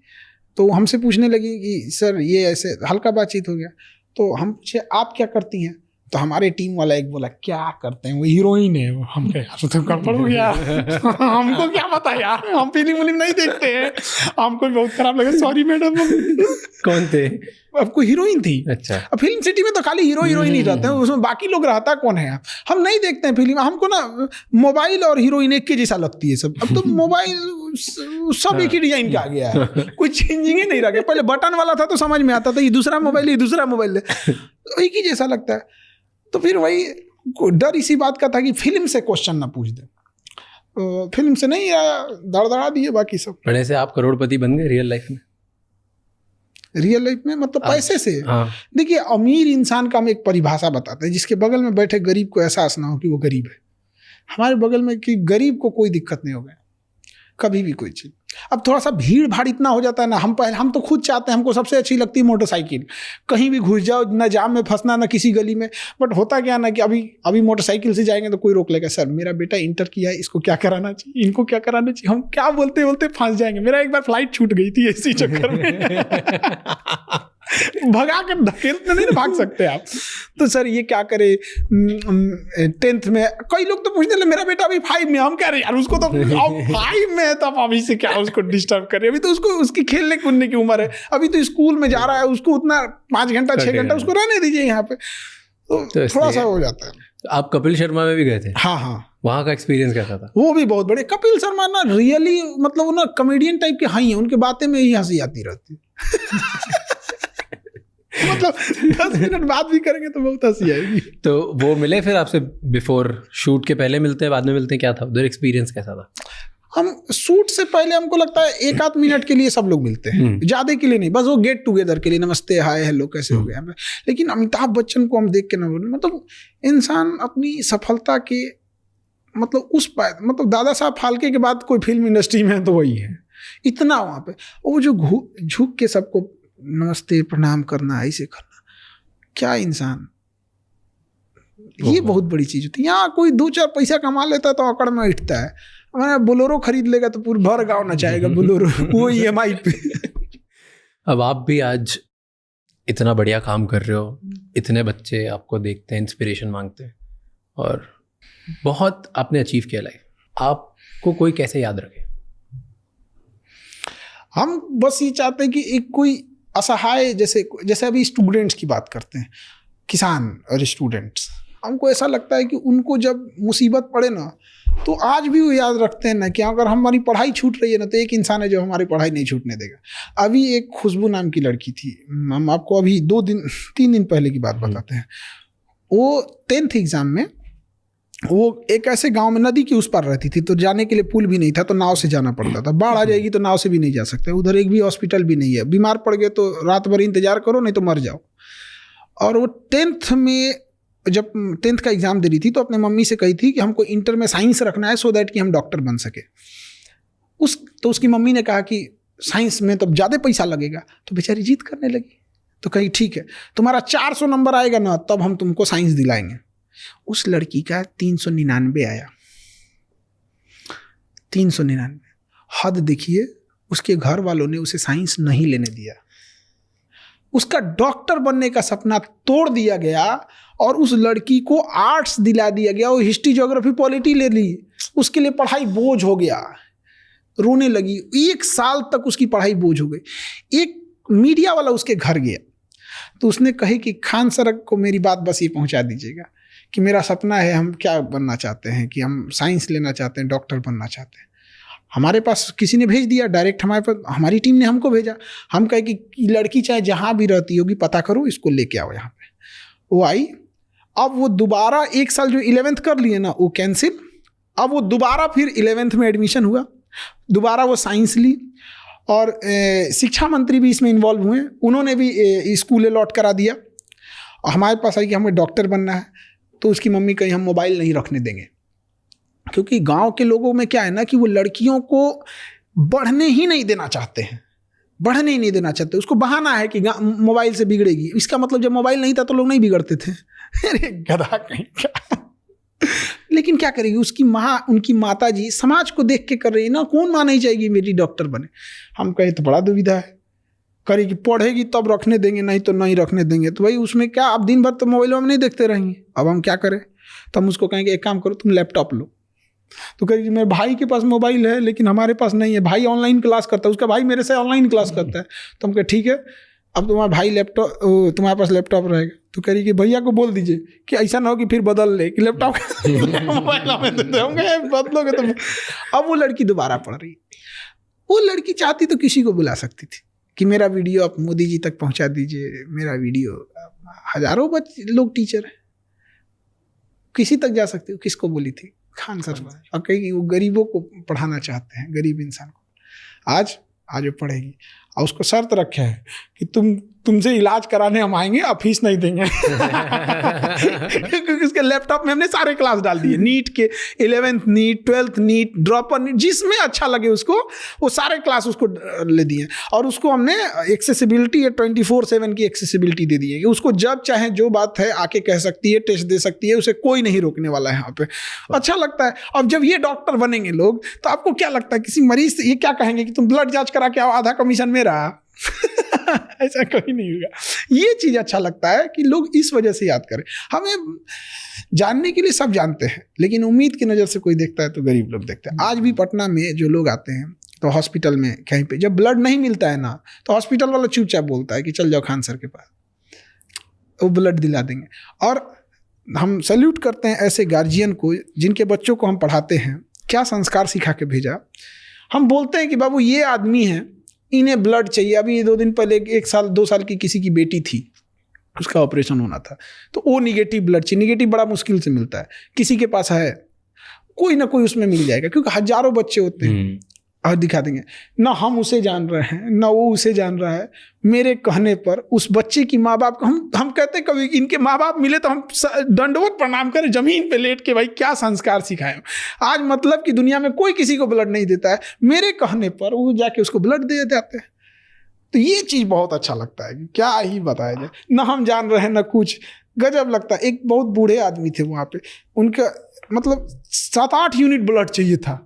तो हमसे पूछने लगी कि सर ये ऐसे, हल्का बातचीत हो गया। तो हम पूछे आप क्या करती हैं, तो हमारे टीम वाला एक बोला क्या करते हैं, वो हीरोइन है। वो हम कहे तो गड़बड़ हो गया हमको क्या पता यार, हम फिल्म नहीं देखते हैं। हमको बहुत खराब लगा, सॉरी मैडम। कौन थे? आपको हीरोइन थी। अच्छा। अब फिल्म सिटी में तो खाली हीरोइन ही रहते हैं, उसमें बाकी लोग रहता कौन है। हम नहीं देखते हैं फिल्म। हमको ना मोबाइल और हीरोइन एक के जैसा लगती है सब। अब तो मोबाइल सब एक ही डिजाइन का आ गया है, कोई चेंजिंग ही नहीं रह गया। पहले बटन वाला था तो समझ में आता था, ये दूसरा मोबाइल, ये दूसरा मोबाइल है, एक ही जैसा लगता है। तो फिर वही डर इसी बात का था कि फिल्म से क्वेश्चन ना पूछ दे। फिल्म से नहीं आया, दड़दड़ा दिए बाकी सब। पढ़ने से आप करोड़पति बन गए रियल लाइफ में? रियल लाइफ में मतलब पैसे से? हाँ। देखिए, अमीर इंसान का हम एक परिभाषा बताते हैं, जिसके बगल में बैठे गरीब को एहसास ना हो कि वो गरीब है। हमारे बगल में कि गरीब को कोई दिक्कत नहीं हो गया कभी भी कोई चीज। अब थोड़ा सा भीड़ भाड़ इतना हो जाता है ना, हम तो खुद चाहते हैं, हमको सबसे अच्छी लगती है मोटरसाइकिल। कहीं भी घुस जाओ, ना जाम में फंसना, ना किसी गली में। बट होता क्या ना कि अभी मोटरसाइकिल से जाएंगे तो कोई रोक लेगा, सर मेरा बेटा इंटर किया है, इसको क्या कराना चाहिए, इनको क्या कराना चाहिए। हम क्या बोलते बोलते फंस जाएंगे। मेरा एक बार फ्लाइट छूट गई थी इसी चक्कर में भगा कर धकेलते नहीं ना भाग सकते आप। तो सर ये क्या करे, 10th में कई लोग तो पूछते हैं मेरा बेटा अभी 5 में। हम कह रहे यार उसको तो 5 में है, तो आप अभी से क्या उसको डिस्टर्ब करें। अभी तो उसको उसकी खेलने कूदने की उम्र है, अभी तो स्कूल में जा रहा है, उसको उतना 5 घंटा 6 घंटा उसको रहने दीजिए यहाँ पे। तो थोड़ा सा हो जाता है। आप कपिल शर्मा में भी गए थे? हाँ। वहाँ का एक्सपीरियंस कैसा था? वो भी बहुत बड़े। कपिल शर्मा ना रियली मतलब वो ना कॉमेडियन टाइप के हाई है, उनके बातें में ही हंसी आती रहती मतलब 10 मिनट बात भी करेंगे तो बहुत हंसी आएगी। तो वो मिले फिर आपसे बिफोर शूट के? पहले मिलते हैं, बाद में मिलते हैं, क्या था उधर एक्सपीरियंस कैसा था? हम शूट से पहले हमको लगता है 1-8 मिनट के लिए सब लोग मिलते हैं, ज्यादा के लिए नहीं, बस वो गेट टुगेदर के लिए, नमस्ते हाय हेलो कैसे हो गया। लेकिन अमिताभ बच्चन को हम देख के ना बोले, मतलब इंसान अपनी सफलता के मतलब दादा साहब फाल्के के बाद कोई फिल्म इंडस्ट्री में है तो वही है। इतना वहाँ पे वो जो झुक के सबको नमस्ते प्रणाम करना, ऐसे करना, क्या इंसान, ये बहुत बड़ी चीज होती है। यहाँ कोई 2-4 पैसा कमा लेता है तो अकड़ में उठता है। हमारा बोलेरो खरीद लेगा तो पूरा भर गाँव नचाएगा बोलेरो, वो EMI पे। अब आप भी आज इतना बढ़िया काम कर रहे हो, इतने बच्चे आपको देखते हैं, इंस्पिरेशन मांगते हैं, और बहुत आपने अचीव किया लाइफ। आपको कोई कैसे याद रखे? हम बस ये चाहते हैं कि एक कोई असहाय, जैसे अभी स्टूडेंट्स की बात करते हैं, किसान और स्टूडेंट्स, हमको ऐसा लगता है कि उनको जब मुसीबत पड़े ना, तो आज भी वो याद रखते हैं ना कि अगर हमारी पढ़ाई छूट रही है ना, तो एक इंसान है जो हमारी पढ़ाई नहीं छूटने देगा। अभी एक खुशबू नाम की लड़की थी, हम आपको अभी 3 दिन पहले की बात बताते हैं। वो 10th एग्जाम में, वो एक ऐसे गांव में नदी के उस पार रहती थी, तो जाने के लिए पुल भी नहीं था, तो नाव से जाना पड़ता था। बाढ़ आ जाएगी तो नाव से भी नहीं जा सकते, उधर एक भी हॉस्पिटल भी नहीं है, बीमार पड़ गए तो रात भर इंतजार करो नहीं तो मर जाओ। और वो 10th में जब 10th का एग्जाम दे रही थी, तो अपने मम्मी से कही थी कि हमको इंटर में साइंस रखना है, सो दैट कि हम डॉक्टर बन सके। तो उसकी मम्मी ने कहा कि साइंस में तो ज़्यादा पैसा लगेगा, तो बेचारी जिद करने लगी। तो कही ठीक है, तुम्हारा 400 नंबर आएगा ना, तब हम तुमको साइंस दिलाएंगे। उस लड़की का 399 आया। 399। हद देखिए, उसके घर वालों ने उसे साइंस नहीं लेने दिया। उसका डॉक्टर बनने का सपना तोड़ दिया गया, और उस लड़की को आर्ट्स दिला दिया गया। वो हिस्ट्री ज्योग्राफी पॉलिटी ले ली, उसके लिए पढ़ाई बोझ हो गया। रोने लगी, 1 साल तक उसकी पढ़ाई बोझ हो गई। एक मीडिया वाला उसके घर गया, तो उसने कहे कि खान सर को मेरी बात बस ये पहुंचा दीजिएगा कि मेरा सपना है, हम क्या बनना चाहते हैं, कि हम साइंस लेना चाहते हैं, डॉक्टर बनना चाहते हैं। हमारे पास किसी ने भेज दिया डायरेक्ट, हमारे पास हमारी टीम ने हमको भेजा। हम कहे कि लड़की चाहे जहाँ भी रहती होगी पता करो, इसको लेके आओ यहाँ पे। वो आई, अब वो दोबारा 1 साल जो 11th कर लिए ना वो कैंसिल, अब वो दोबारा फिर 11th में एडमिशन हुआ, दोबारा वो साइंस ली। और शिक्षा मंत्री भी इसमें इन्वॉल्व हुए, उन्होंने भी स्कूल अलॉट करा दिया। और हमारे पास आई कि हमें डॉक्टर बनना है, तो उसकी मम्मी कही हम मोबाइल नहीं रखने देंगे, क्योंकि गांव के लोगों में क्या है ना कि वो लड़कियों को बढ़ने ही नहीं देना चाहते हैं, बढ़ने ही नहीं देना चाहते। उसको बहाना है कि मोबाइल से बिगड़ेगी। इसका मतलब जब मोबाइल नहीं था तो लोग नहीं बिगड़ते थे। अरे गधा कहीं का। लेकिन क्या करेगी उसकी माँ, उनकी माता जी समाज को देख के कर रही है ना, कौन माँ नहीं चाहेगी मेरी डॉक्टर बने। हम कहे तो बड़ा दुविधा है, करेगी पढ़ेगी तब रखने देंगे, नहीं तो नहीं रखने देंगे। तो भाई उसमें क्या, अब दिन भर तो मोबाइल में नहीं देखते रहेंगे, अब हम क्या करें। तो हम उसको कहेंगे एक काम करो तुम लैपटॉप लो। तो कहेगी मेरे भाई के पास मोबाइल है लेकिन हमारे पास नहीं है, भाई ऑनलाइन क्लास करता है, उसका भाई मेरे से ऑनलाइन क्लास करता है। तो हम कहे ठीक है, अब तुम्हारा भाई लैपटॉप, तुम्हारे पास लैपटॉप रहेगा। तो कह रही कि भैया को बोल दीजिए कि ऐसा ना हो कि फिर बदल ले, कि लैपटॉप मोबाइल हमें दे दोगे, बदलोगे तो। अब वो लड़की दोबारा पढ़ रही। वो लड़की चाहती तो किसी को बुला सकती थी कि मेरा वीडियो आप मोदी जी तक पहुंचा दीजिए, मेरा वीडियो। हजारों लोग टीचर हैं, किसी तक जा सकती हो। किसको बोली थी? खान सर। और कही वो गरीबों को पढ़ाना चाहते हैं, गरीब इंसान को। आज वो पढ़ेगी, और उसको शर्त रखे है कि तुमसे इलाज कराने हम आएंगे, अब फीस नहीं देंगे। क्योंकि उसके लैपटॉप में हमने सारे क्लास डाल दिए, नीट के 11th NEET, 12th NEET, dropper NEET, जिसमें अच्छा लगे उसको वो सारे क्लास उसको ले दिए। और उसको हमने एक्सेसिबिलिटी 24/7 की एक्सेसिबिलिटी दे दी है कि उसको जब चाहे जो बात है आके कह सकती है, टेस्ट दे सकती है, उसे कोई नहीं रोकने वाला है यहाँ पे। अच्छा लगता है। अब जब ये डॉक्टर बनेंगे लोग तो आपको क्या लगता है, किसी मरीज से ये क्या कहेंगे कि तुम ब्लड जांच करा के आओ, आधा कमीशन मेरा। ऐसा कभी नहीं होगा। ये चीज अच्छा लगता है कि लोग इस वजह से याद करें। हमें जानने के लिए सब जानते हैं, लेकिन उम्मीद की नजर से कोई देखता है तो गरीब लोग देखते हैं। आज भी पटना में जो लोग आते हैं तो हॉस्पिटल में कहीं पे जब ब्लड नहीं मिलता है ना, तो हॉस्पिटल वाला चुपचाप बोलता है कि चल जाओ खान सर के पास, वो ब्लड दिला देंगे। और हम सैल्यूट करते हैं ऐसे गार्जियन को जिनके बच्चों को हम पढ़ाते हैं, क्या संस्कार सिखा के भेजा। हम बोलते हैं कि बाबू ये आदमी है, इन्हें ब्लड चाहिए। अभी 2 दिन पहले 1 साल 2 साल की किसी की बेटी थी, उसका ऑपरेशन होना था, तो वो निगेटिव ब्लड चाहिए। निगेटिव बड़ा मुश्किल से मिलता है, किसी के पास है, कोई ना कोई उसमें मिल जाएगा, क्योंकि हजारों बच्चे होते हैं। और दिखा देंगे ना, हम उसे जान रहे हैं ना वो उसे जान रहा है। मेरे कहने पर उस बच्चे की माँ बाप को हम कहते हैं कभी इनके माँ बाप मिले तो हम दंडवत प्रणाम करें जमीन पे लेट के, भाई क्या संस्कार सिखाए। आज मतलब कि दुनिया में कोई किसी को ब्लड नहीं देता है, मेरे कहने पर वो जाके उसको ब्लड दे जाते हैं। तो ये चीज़ बहुत अच्छा लगता है कि क्या ही बताया जाए, ना हम जान रहे हैं ना कुछ, गजब लगता है। एक बहुत बूढ़े आदमी थे वहाँ पे, उनका मतलब 7-8 यूनिट ब्लड चाहिए था,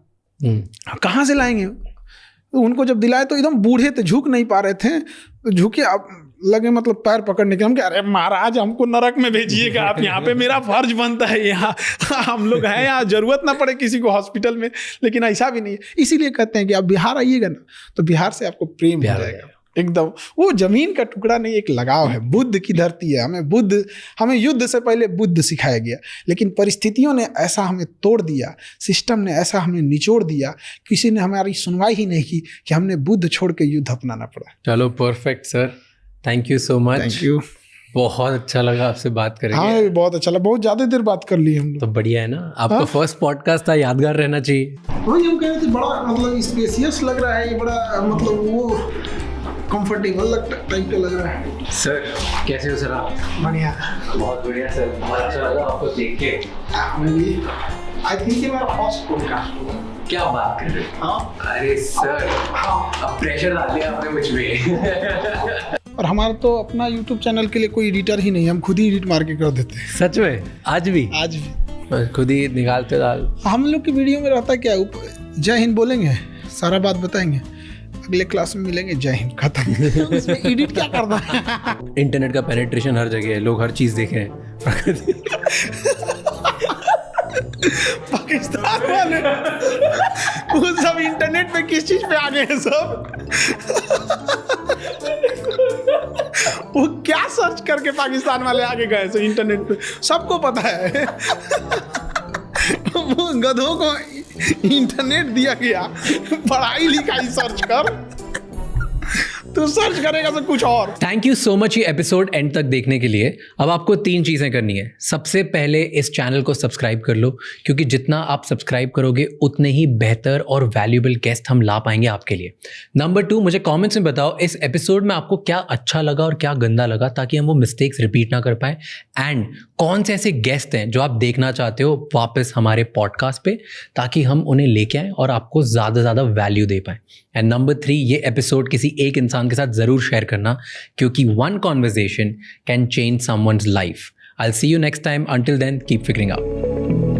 कहाँ से लाएंगे। तो उनको जब दिलाए तो एकदम बूढ़े थे, झुक नहीं पा रहे थे, तो झुके अब लगे मतलब पैर पकड़ने के। हम क्या, अरे महाराज हमको नरक में भेजिएगा आप, यहाँ पे मेरा फर्ज बनता है, यहाँ हम लोग हैं, यहाँ जरूरत ना पड़े किसी को हॉस्पिटल में। लेकिन ऐसा भी नहीं है, इसीलिए कहते हैं कि आप बिहार आइएगा ना तो बिहार से आपको प्रेम हो जाएगा एकदम। वो जमीन का टुकड़ा नहीं, एक लगाव है, बुद्ध की धरती है। हमें युद्ध से पहले बुद्ध सिखाया गया, लेकिन परिस्थितियों ने ऐसा हमें तोड़ दिया, सिस्टम ने ऐसा हमें निचोड़ दिया, किसी ने हमारी सुनवाई ही नहीं की कि हमने बुद्ध छोड़ के युद्ध अपनाना पड़ा। चलो perfect sir, thank you so much. Thank you, बहुत अच्छा लगा आपसे बात करके। हाँ बहुत अच्छा लगा, बहुत ज्यादा देर बात कर ली हम लोग। तो बढ़िया है ना, आपका फर्स्ट पॉडकास्ट था, यादगार रहना चाहिए। वही हम कह रहे थे, बड़ा मतलब स्पेसियस लग रहा है ये, बड़ा मतलब वो कंफर्टेबल टाइप का लग रहा है। सर कैसे हो सर आप? बढ़िया, बहुत बढ़िया सर, बहुत अच्छा लगा आपको देख के। आई थिंक ये मेरा फर्स्ट पॉडकास्ट होगा। क्या बात कर रहे हैं? हाँ अरे सर, अब प्रेशर डाल दिया आपने मुझ पे। और हमारा तो अपना YouTube चैनल के लिए कोई एडिटर ही नहीं, हम खुद ही एडिट मार के कर देते हैं। सच में? आज भी बस खुद ही निकालते डाल। हम लोग की वीडियो में रहता क्या, जय हिंद बोलेंगे, सारा बात बताएंगे, अगले क्लास में मिलेंगे, जय हिंद, खत्म। उसमें एडिट क्या करना है? इंटरनेट का पेनिट्रेशन हर जगह है, लोग हर चीज देख रहे हैं। पाकिस्तान वाले वो सब इंटरनेट पे किस चीज पे आ गए हैं सब। वो क्या सर्च करके पाकिस्तान वाले आगे गए थे इंटरनेट पे, सबको पता है। वो गधों को इंटरनेट दिया गया, पढ़ाई लिखाई सर्च कर, तू सर्च करेगा तो कुछ और। थैंक यू सो मच ये एपिसोड एंड तक देखने के लिए। अब आपको 3 चीजें करनी है। सबसे पहले इस चैनल को सब्सक्राइब कर लो, क्योंकि जितना आप सब्सक्राइब करोगे उतने ही बेहतर और वैल्यूएबल गेस्ट हम ला पाएंगे आपके लिए। नंबर 2, मुझे कमेंट्स में बताओ इस एपिसोड में आपको क्या अच्छा लगा और क्या गंदा लगा, ताकि हम वो मिस्टेक्स रिपीट ना कर पाए। एंड कौन से ऐसे गेस्ट हैं जो आप देखना चाहते हो वापस हमारे पॉडकास्ट पे, ताकि हम उन्हें लेके आएँ और आपको ज़्यादा से ज़्यादा वैल्यू दे पाएँ। एंड नंबर 3, ये एपिसोड किसी एक इंसान के साथ ज़रूर शेयर करना, क्योंकि one conversation can change someone's life. I'll see you next time. Until then, keep figuring out.